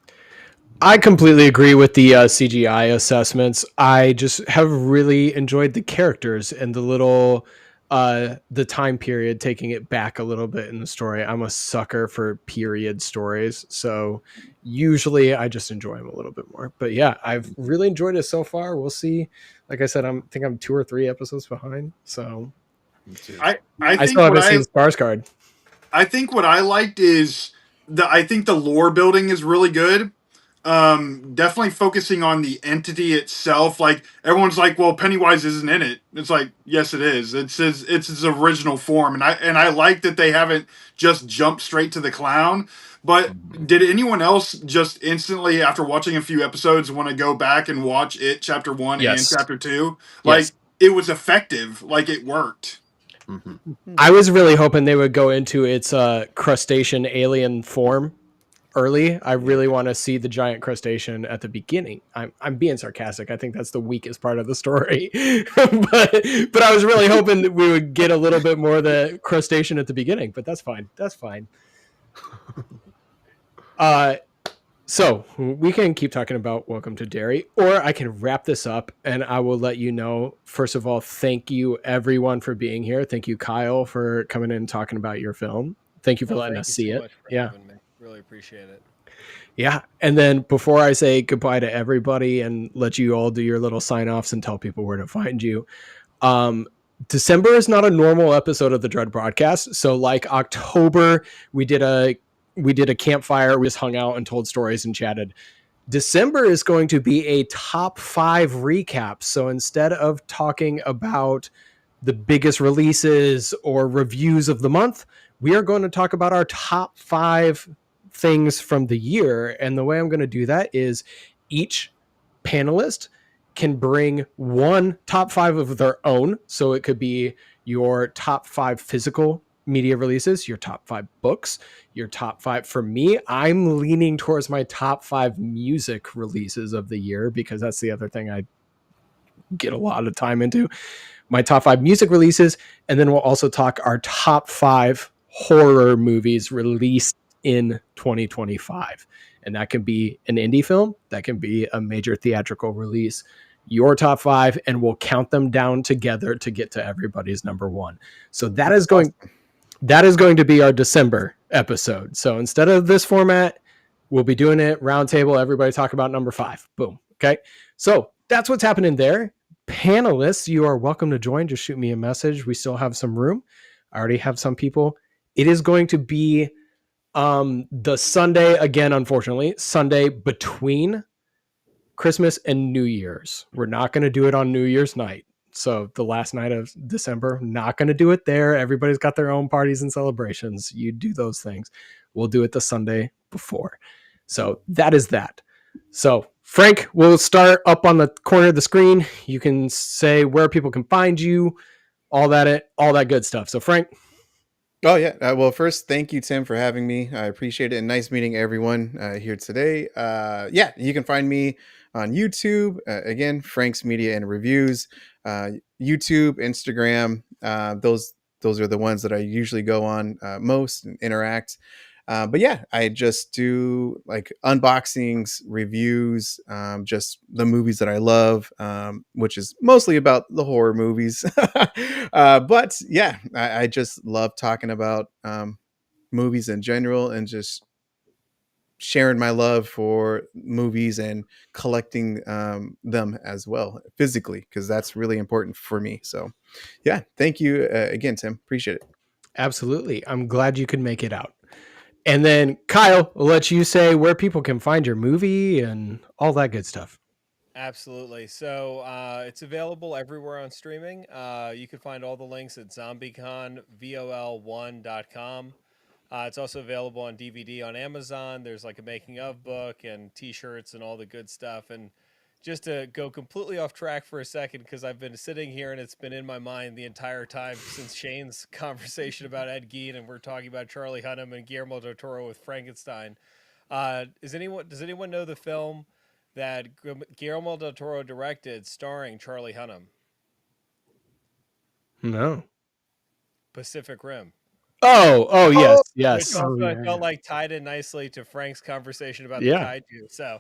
I completely agree with the CGI assessments. I just have really enjoyed the characters and the little the time period, taking it back a little bit in the story. I'm a sucker for period stories, so usually I just enjoy them a little bit more. But yeah, I've really enjoyed it so far. We'll see. Like I said, think I'm 2 or 3 episodes behind, so I I think still what haven't seen Skarsgård. I think what I liked is I think the lore building is really good. Definitely focusing on the entity itself. Like everyone's like, well, Pennywise isn't in it. It's like, yes, it is. It's his original form, and I like that they haven't just jumped straight to the clown. But did anyone else just instantly after watching a few episodes want to go back and watch it chapter 1 and Yes. chapter 2? Yes. Like it was effective. Like it worked. I was really hoping they would go into its crustacean alien form early. I really want to see the giant crustacean at the beginning. I'm being sarcastic. I think that's the weakest part of the story. but I was really hoping that we would get a little bit more of the crustacean at the beginning, but that's fine. That's fine. So we can keep talking about Welcome to Derry, or I can wrap this up and I will let you know. First of all, thank you everyone for being here. Thank you, Kyle, for coming in and talking about your film. Thank you for letting us see it. Much for having me. Really appreciate it. Yeah. And then before I say goodbye to everybody and let you all do your little sign offs and tell people where to find you, December is not a normal episode of the Dread Broadcast. So like October, we did a campfire. We just hung out and told stories and chatted. December is going to be a top 5 recap. So instead of talking about the biggest releases or reviews of the month, we are going to talk about our top 5 things from the year. And the way I'm going to do that is each panelist can bring one top 5 of their own. So it could be your top 5 physical media releases, your top 5 books, your top 5. For me, I'm leaning towards my top 5 music releases of the year because that's the other thing I get a lot of time into. My top 5 music releases, and then we'll also talk our top 5 horror movies released in 2025. And that can be an indie film, that can be a major theatrical release. Your top 5, and we'll count them down together to get to everybody's number 1. So that is going to be our December episode. So instead of this format, we'll be doing it roundtable. Everybody talk about number 5. Boom. Okay. So that's what's happening there. Panelists, you are welcome to join. Just shoot me a message. We still have some room. I already have some people. It is going to be the Sunday, again, unfortunately, Sunday between Christmas and New Year's. We're not going to do it on New Year's night. So the last night of December, not going to do it there. Everybody's got their own parties and celebrations. You do those things. We'll do it the Sunday before. So that is that. So Frank, we'll start up on the corner of the screen. You can say where people can find you, all that good stuff. So Frank. Oh yeah. Well, first, thank you, Tim, for having me. I appreciate it, and nice meeting everyone here today. Yeah, you can find me on YouTube. Again, Frank's Media and Reviews. YouTube, Instagram. Those are the ones that I usually go on most and interact. But yeah, I just do like unboxings, reviews, just the movies that I love, which is mostly about the horror movies. But yeah, I just love talking about movies in general and just sharing my love for movies and collecting them as well physically, because that's really important for me. So yeah, thank you again, Tim. Appreciate it. Absolutely. I'm glad you could make it out. And then Kyle, I'll let you say where people can find your movie and all that good stuff. Absolutely. So it's available everywhere on streaming. You can find all the links at ZombieCON, VOL1.com. It's also available on DVD on Amazon. There's like a making of book and t-shirts and all the good stuff. And just to go completely off track for a second, because I've been sitting here and it's been in my mind the entire time since Shane's conversation about Ed Gein, and we're talking about Charlie Hunnam and Guillermo del Toro with Frankenstein. Does anyone know the film that Guillermo del Toro directed starring Charlie Hunnam? No. Pacific Rim. Oh, yes. Which Oh, I yeah. felt like tied in nicely to Frank's conversation about the kaiju. So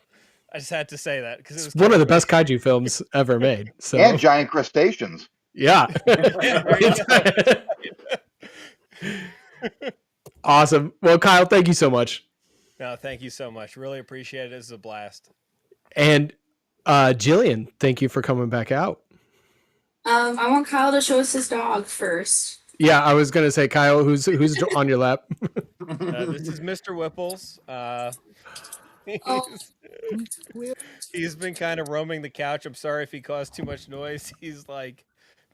I just had to say that because it was one of the best kaiju films ever made. So And giant crustaceans. Yeah. Awesome. Well, Kyle, thank you so much. No, thank you so much. Really appreciate it. This is a blast. And Jillian, thank you for coming back out. I want Kyle to show us his dog first. Yeah, I was gonna say, Kyle, who's on your lap? This is Mr. Whipples. He's been kind of roaming the couch. I'm sorry if he caused too much noise. He's like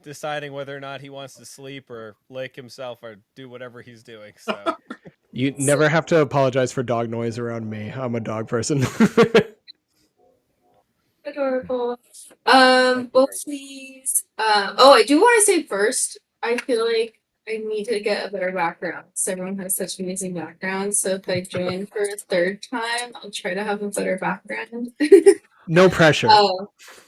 deciding whether or not he wants to sleep or lick himself or do whatever he's doing. So You never have to apologize for dog noise around me. I'm a dog person. Adorable. Well, please. I do want to say first, I feel like I need to get a better background. So everyone has such amazing backgrounds. So if I join for a third time, I'll try to have a better background. No pressure.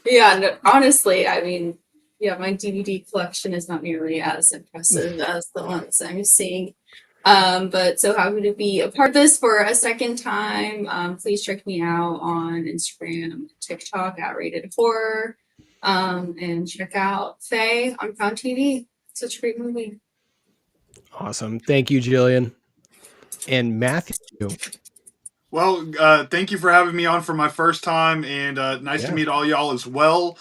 Yeah, no, honestly, I mean, yeah, my DVD collection is not nearly as impressive as the ones I'm seeing. But so happy to be a part of this for a second time. Please check me out on Instagram, TikTok at Rated Horror. And check out Faye on Found TV. Such a great movie. Awesome. Thank you, Jillian. And Matthew. Well, thank you for having me on for my first time, and nice to meet all y'all as well.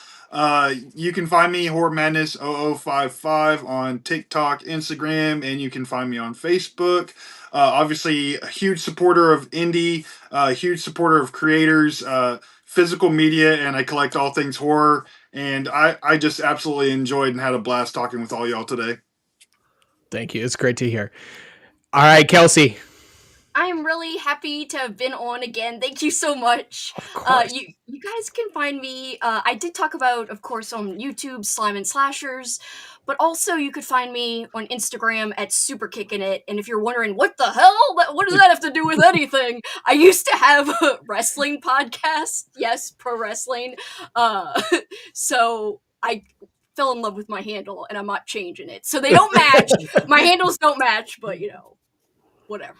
You can find me Horror Madness 0055 on TikTok, Instagram, and you can find me on Facebook. Obviously, a huge supporter of indie, huge supporter of creators, physical media, and I collect all things horror. And I just absolutely enjoyed and had a blast talking with all y'all today. Thank you. It's great to hear. All right, Kelsey. I am really happy to have been on again. Thank you so much. Of course. You guys can find me. I did talk about, of course, on YouTube, Slime and Slashers, but also you could find me on Instagram at SuperKickinIt. And if you're wondering what the hell, what does that have to do with anything? I used to have a wrestling podcast. Yes, pro wrestling. So I fell in love with my handle, and I'm not changing it. So they don't match. My handles don't match, but you know. Whatever.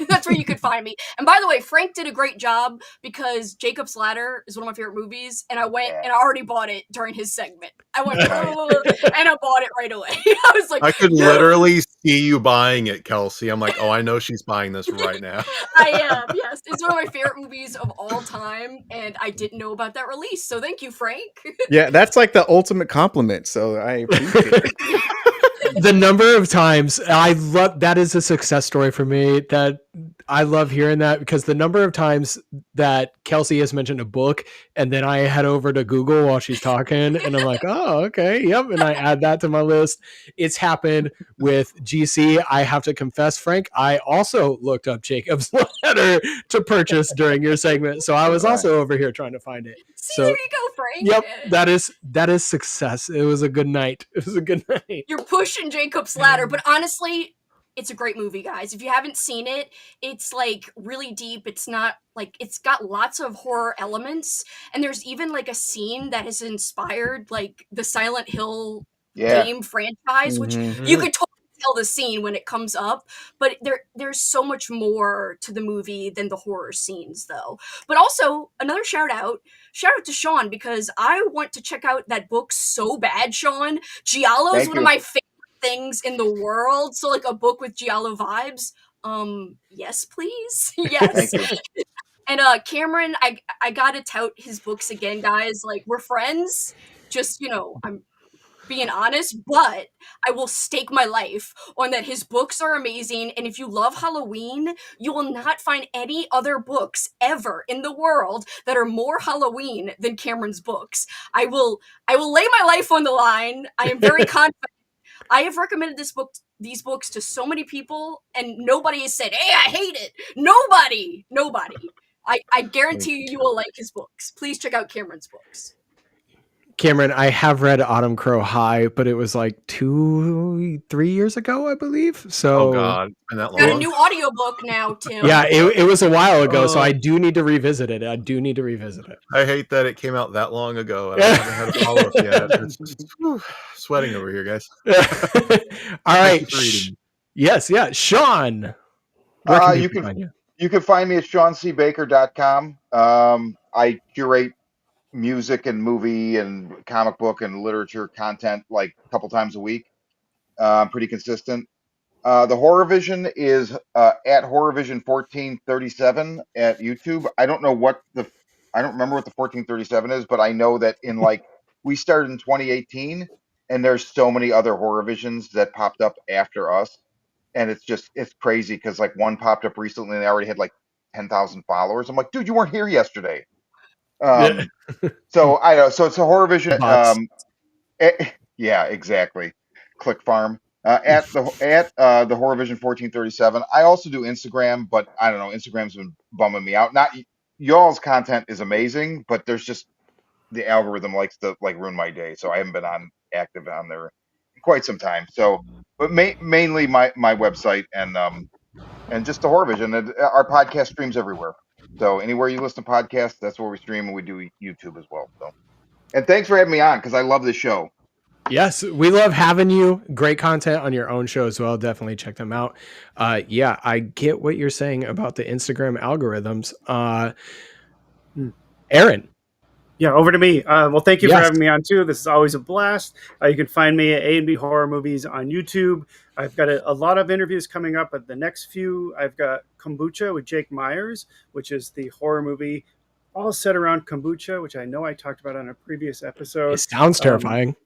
That's where you could find me. And by the way, Frank did a great job because Jacob's Ladder is one of my favorite movies, and I went and I already bought it during his segment. I went and I bought it right away. I was like, I could literally see you buying it, Kelsey. I'm like, oh, I know she's buying this right now. I am, yes. It's one of my favorite movies of all time, and I didn't know about that release. So thank you, Frank. Yeah, that's like the ultimate compliment. So I appreciate it. The number of times I love that is a success story for me, that I love hearing that, because the number of times that Kelsey has mentioned a book and then I head over to Google while she's talking and I'm like, oh, okay. Yep. And I add that to my list. It's happened with GC. I have to confess, Frank, I also looked up Jacob's Ladder to purchase during your segment. So I was also over here trying to find it. See, So there you go, Frank. yep, that is success. It was a good night. It was a good night. You're pushing Jacob's Ladder, but honestly, it's a great movie, guys. If you haven't seen it, it's like really deep. It's not like, it's got lots of horror elements, and there's even like a scene that has inspired like the Silent Hill game franchise, which you could totally tell the scene when it comes up, but there's so much more to the movie than the horror scenes, though. But also another shout out to Sean, because I want to check out that book so bad. Sean, Giallo is one of my favorite things in the world, so like a book with Giallo vibes. Yes, please. Yes. And Cameron, I gotta tout his books again, guys. Like, we're friends, just, you know, I'm being honest, but I will stake my life on that his books are amazing. And if you love Halloween, you will not find any other books ever in the world that are more Halloween than Cameron's books. I will lay my life on the line. I am very confident. I have recommended these books to so many people, and nobody has said, hey, I hate it. Nobody. I guarantee you will like his books. Please check out Cameron's books. Cameron, I have read Autumn Crow High, but it was like 2-3 years ago, I believe. So, oh God, been that long. Got a new audiobook now, Tim. Yeah, it was a while ago, so I do need to revisit it. I hate that it came out that long ago. And I haven't had a follow-up yet. It's just, sweating over here, guys. All right. Yes, yeah. Sean, where can you can find me at SeanCBaker.com. I curate music and movie and comic book and literature content like a couple times a week. I'm pretty consistent. The Horror Vision is at Horror Vision 1437 at YouTube. I don't remember what the 1437 is, but I know that we started in 2018, and there's so many other Horror Visions that popped up after us, and it's crazy because like one popped up recently and they already had like 10,000 followers. I'm like, dude, you weren't here yesterday. Yeah. So I know. So it's a Horror Vision. Bots. Yeah, exactly. Click Farm. At the Horror Vision 1437. I also do Instagram, but I don't know. Instagram's been bumming me out. Not y'all's content is amazing, but there's just the algorithm likes to like ruin my day, so I haven't been active on there in quite some time. So, but mainly my website and just the Horror Vision. And our podcast streams everywhere. So anywhere you listen to podcasts, that's where we stream, and we do YouTube as well. So, and thanks for having me on because I love this show. Yes, we love having you. Great content on your own show as well. Definitely check them out. Yeah, I get what you're saying about the Instagram algorithms. Aaron. Yeah, over to me. Well, thank you for Yes. having me on too. This is always a blast. You can find me at A&B Horror Movies on YouTube. I've got a lot of interviews coming up. But the next few, I've got Kombucha with Jake Myers, which is the horror movie all set around kombucha, which I know I talked about on a previous episode. It sounds terrifying.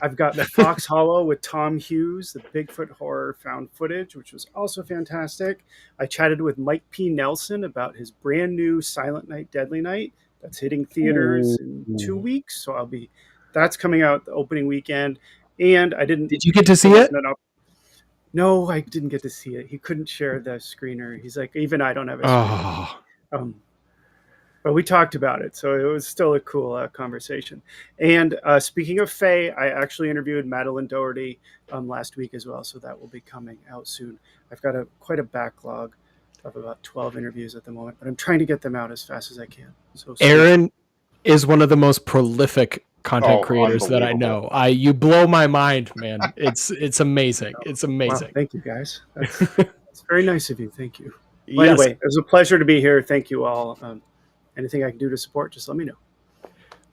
I've got The Fox Hollow with Tom Hughes, the Bigfoot horror found footage, which was also fantastic. I chatted with Mike P. Nelson about his brand new Silent Night, Deadly Night that's hitting theaters in 2 weeks. So that's coming out the opening weekend. And I didn't. Did you get to see it? No, I didn't get to see it. He couldn't share the screener. He's like, even I don't have a screener. But we talked about it, so it was still a cool conversation. And speaking of Faye, I actually interviewed Madeline Doherty last week as well, so that will be coming out soon. I've got quite a backlog of about 12 interviews at the moment, but I'm trying to get them out as fast as I can. So Aaron is one of the most prolific content creators that I know. You blow my mind, man. It's amazing. It's amazing. Wow, thank you, guys. That's very nice of you. Thank you. Well, yes. Anyway, it was a pleasure to be here. Thank you all. Anything I can do to support, just let me know.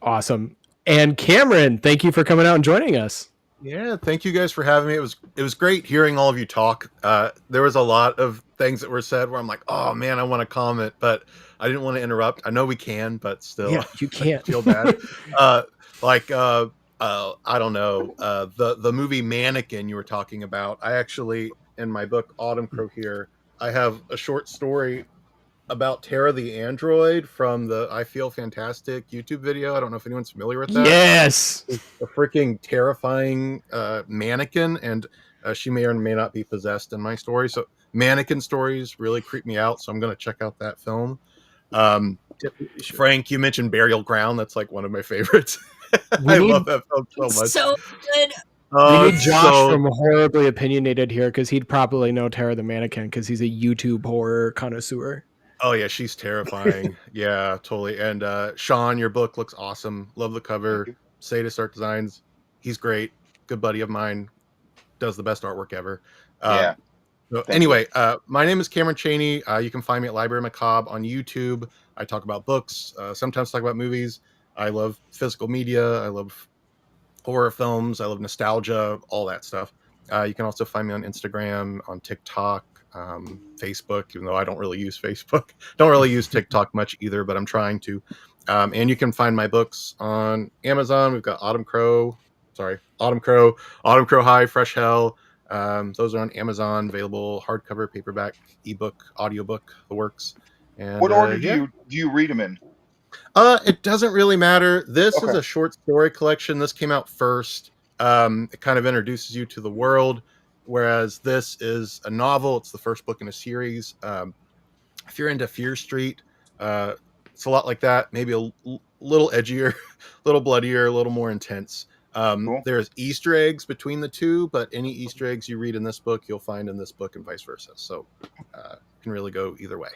Awesome. And Cameron, thank you for coming out and joining us. Yeah, thank you guys for having me. It was great hearing all of you talk. There was a lot of things that were said where I'm like, oh man, I want to comment, but I didn't want to interrupt. I know we can, but still, yeah, you can't. I feel bad. I don't know. The movie Mannequin you were talking about. I actually, in my book Autumn Crow here, I have a short story about Tara the android from the I Feel Fantastic YouTube video. I don't know if anyone's familiar with that. Yes. It's a freaking terrifying mannequin, and she may or may not be possessed in my story. So mannequin stories really creep me out, so I'm going to check out that film. Frank, you mentioned Burial Ground. That's like one of my favorites. I love that film so much. So good. We need Josh from Horribly Opinionated here because he'd probably know Tara the Mannequin because he's a YouTube horror connoisseur. Oh yeah, she's terrifying. Yeah, totally. And Sean, your book looks awesome. Love the cover. Sadist Art Designs. He's great. Good buddy of mine. Does the best artwork ever. Yeah. So anyway, my name is Cameron Chaney. You can find me at Library Macabre on YouTube. I talk about books. Sometimes talk about movies. I love physical media. I love horror films. I love nostalgia. All that stuff. You can also find me on Instagram, on TikTok. Facebook, even though I don't really use Facebook, don't really use TikTok much either, but I'm trying to. And you can find my books on Amazon. We've got Autumn Crow High, Fresh Hell. Those are on Amazon, available hardcover, paperback, ebook, audiobook, the works. And what order do you read them in? It doesn't really matter. This is a short story collection. This came out first. It kind of introduces you to the world. Whereas this is a novel. It's the first book in a series. If you're into Fear Street, it's a lot like that. Maybe a little edgier, a little bloodier, a little more intense. Cool. There's Easter eggs between the two, but any Easter eggs you read in this book, you'll find in this book and vice versa. So can really go either way.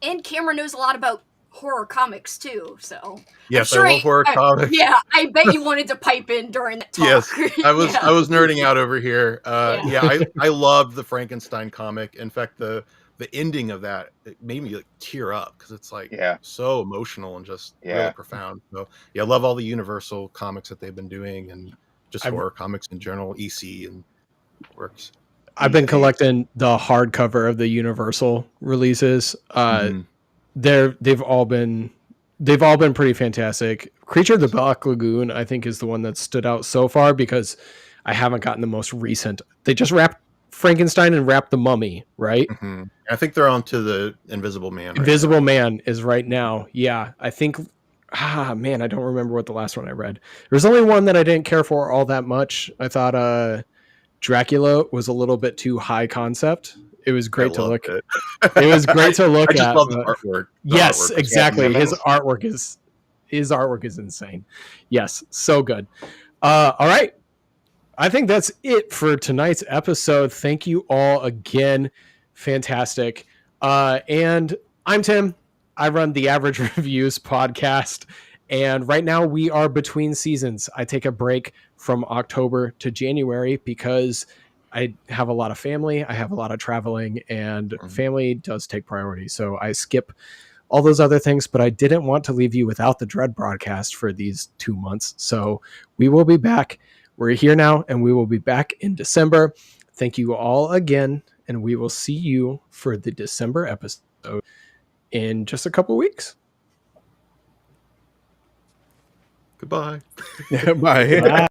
And Cameron knows a lot about horror comics too, so yes, I love horror comics. Yeah, I bet you wanted to pipe in during that talk. Yes, I was nerding out over here. I loved the Frankenstein comic. In fact, the ending of that, it made me like tear up because it's like Yeah. so emotional and just Yeah. really profound. So yeah, I love all the Universal comics that they've been doing and just I've- horror comics in general. EC and works. I've been EC. collecting the hardcover of the Universal releases. Mhm. They've all been pretty fantastic. Creature of the Black Lagoon, I think, is the one that stood out so far because I haven't gotten the most recent. They just wrapped Frankenstein and wrapped the Mummy, right? Mhm. I think they're on to the Invisible Man. Right Invisible now. Man is right now. Yeah, I think. Man, I don't remember what the last one I read. There's only one that I didn't care for all that much. I thought Dracula was a little bit too high concept. It was I great to loved look. it. It was great to look I just at. love the artwork. The Yes, artwork was exactly. Yeah. His artwork is insane. Yes, so good. All right. I think that's it for tonight's episode. Thank you all again. Fantastic. And I'm Tim. I run the Average Reviews podcast. And right now we are between seasons. I take a break from October to January because I have a lot of family. I have a lot of traveling, and family does take priority. So I skip all those other things, but I didn't want to leave you without the Dread broadcast for these 2 months. So we will be back. We're here now, and we will be back in December. Thank you all again, and we will see you for the December episode in just a couple weeks. Goodbye. Bye. Bye.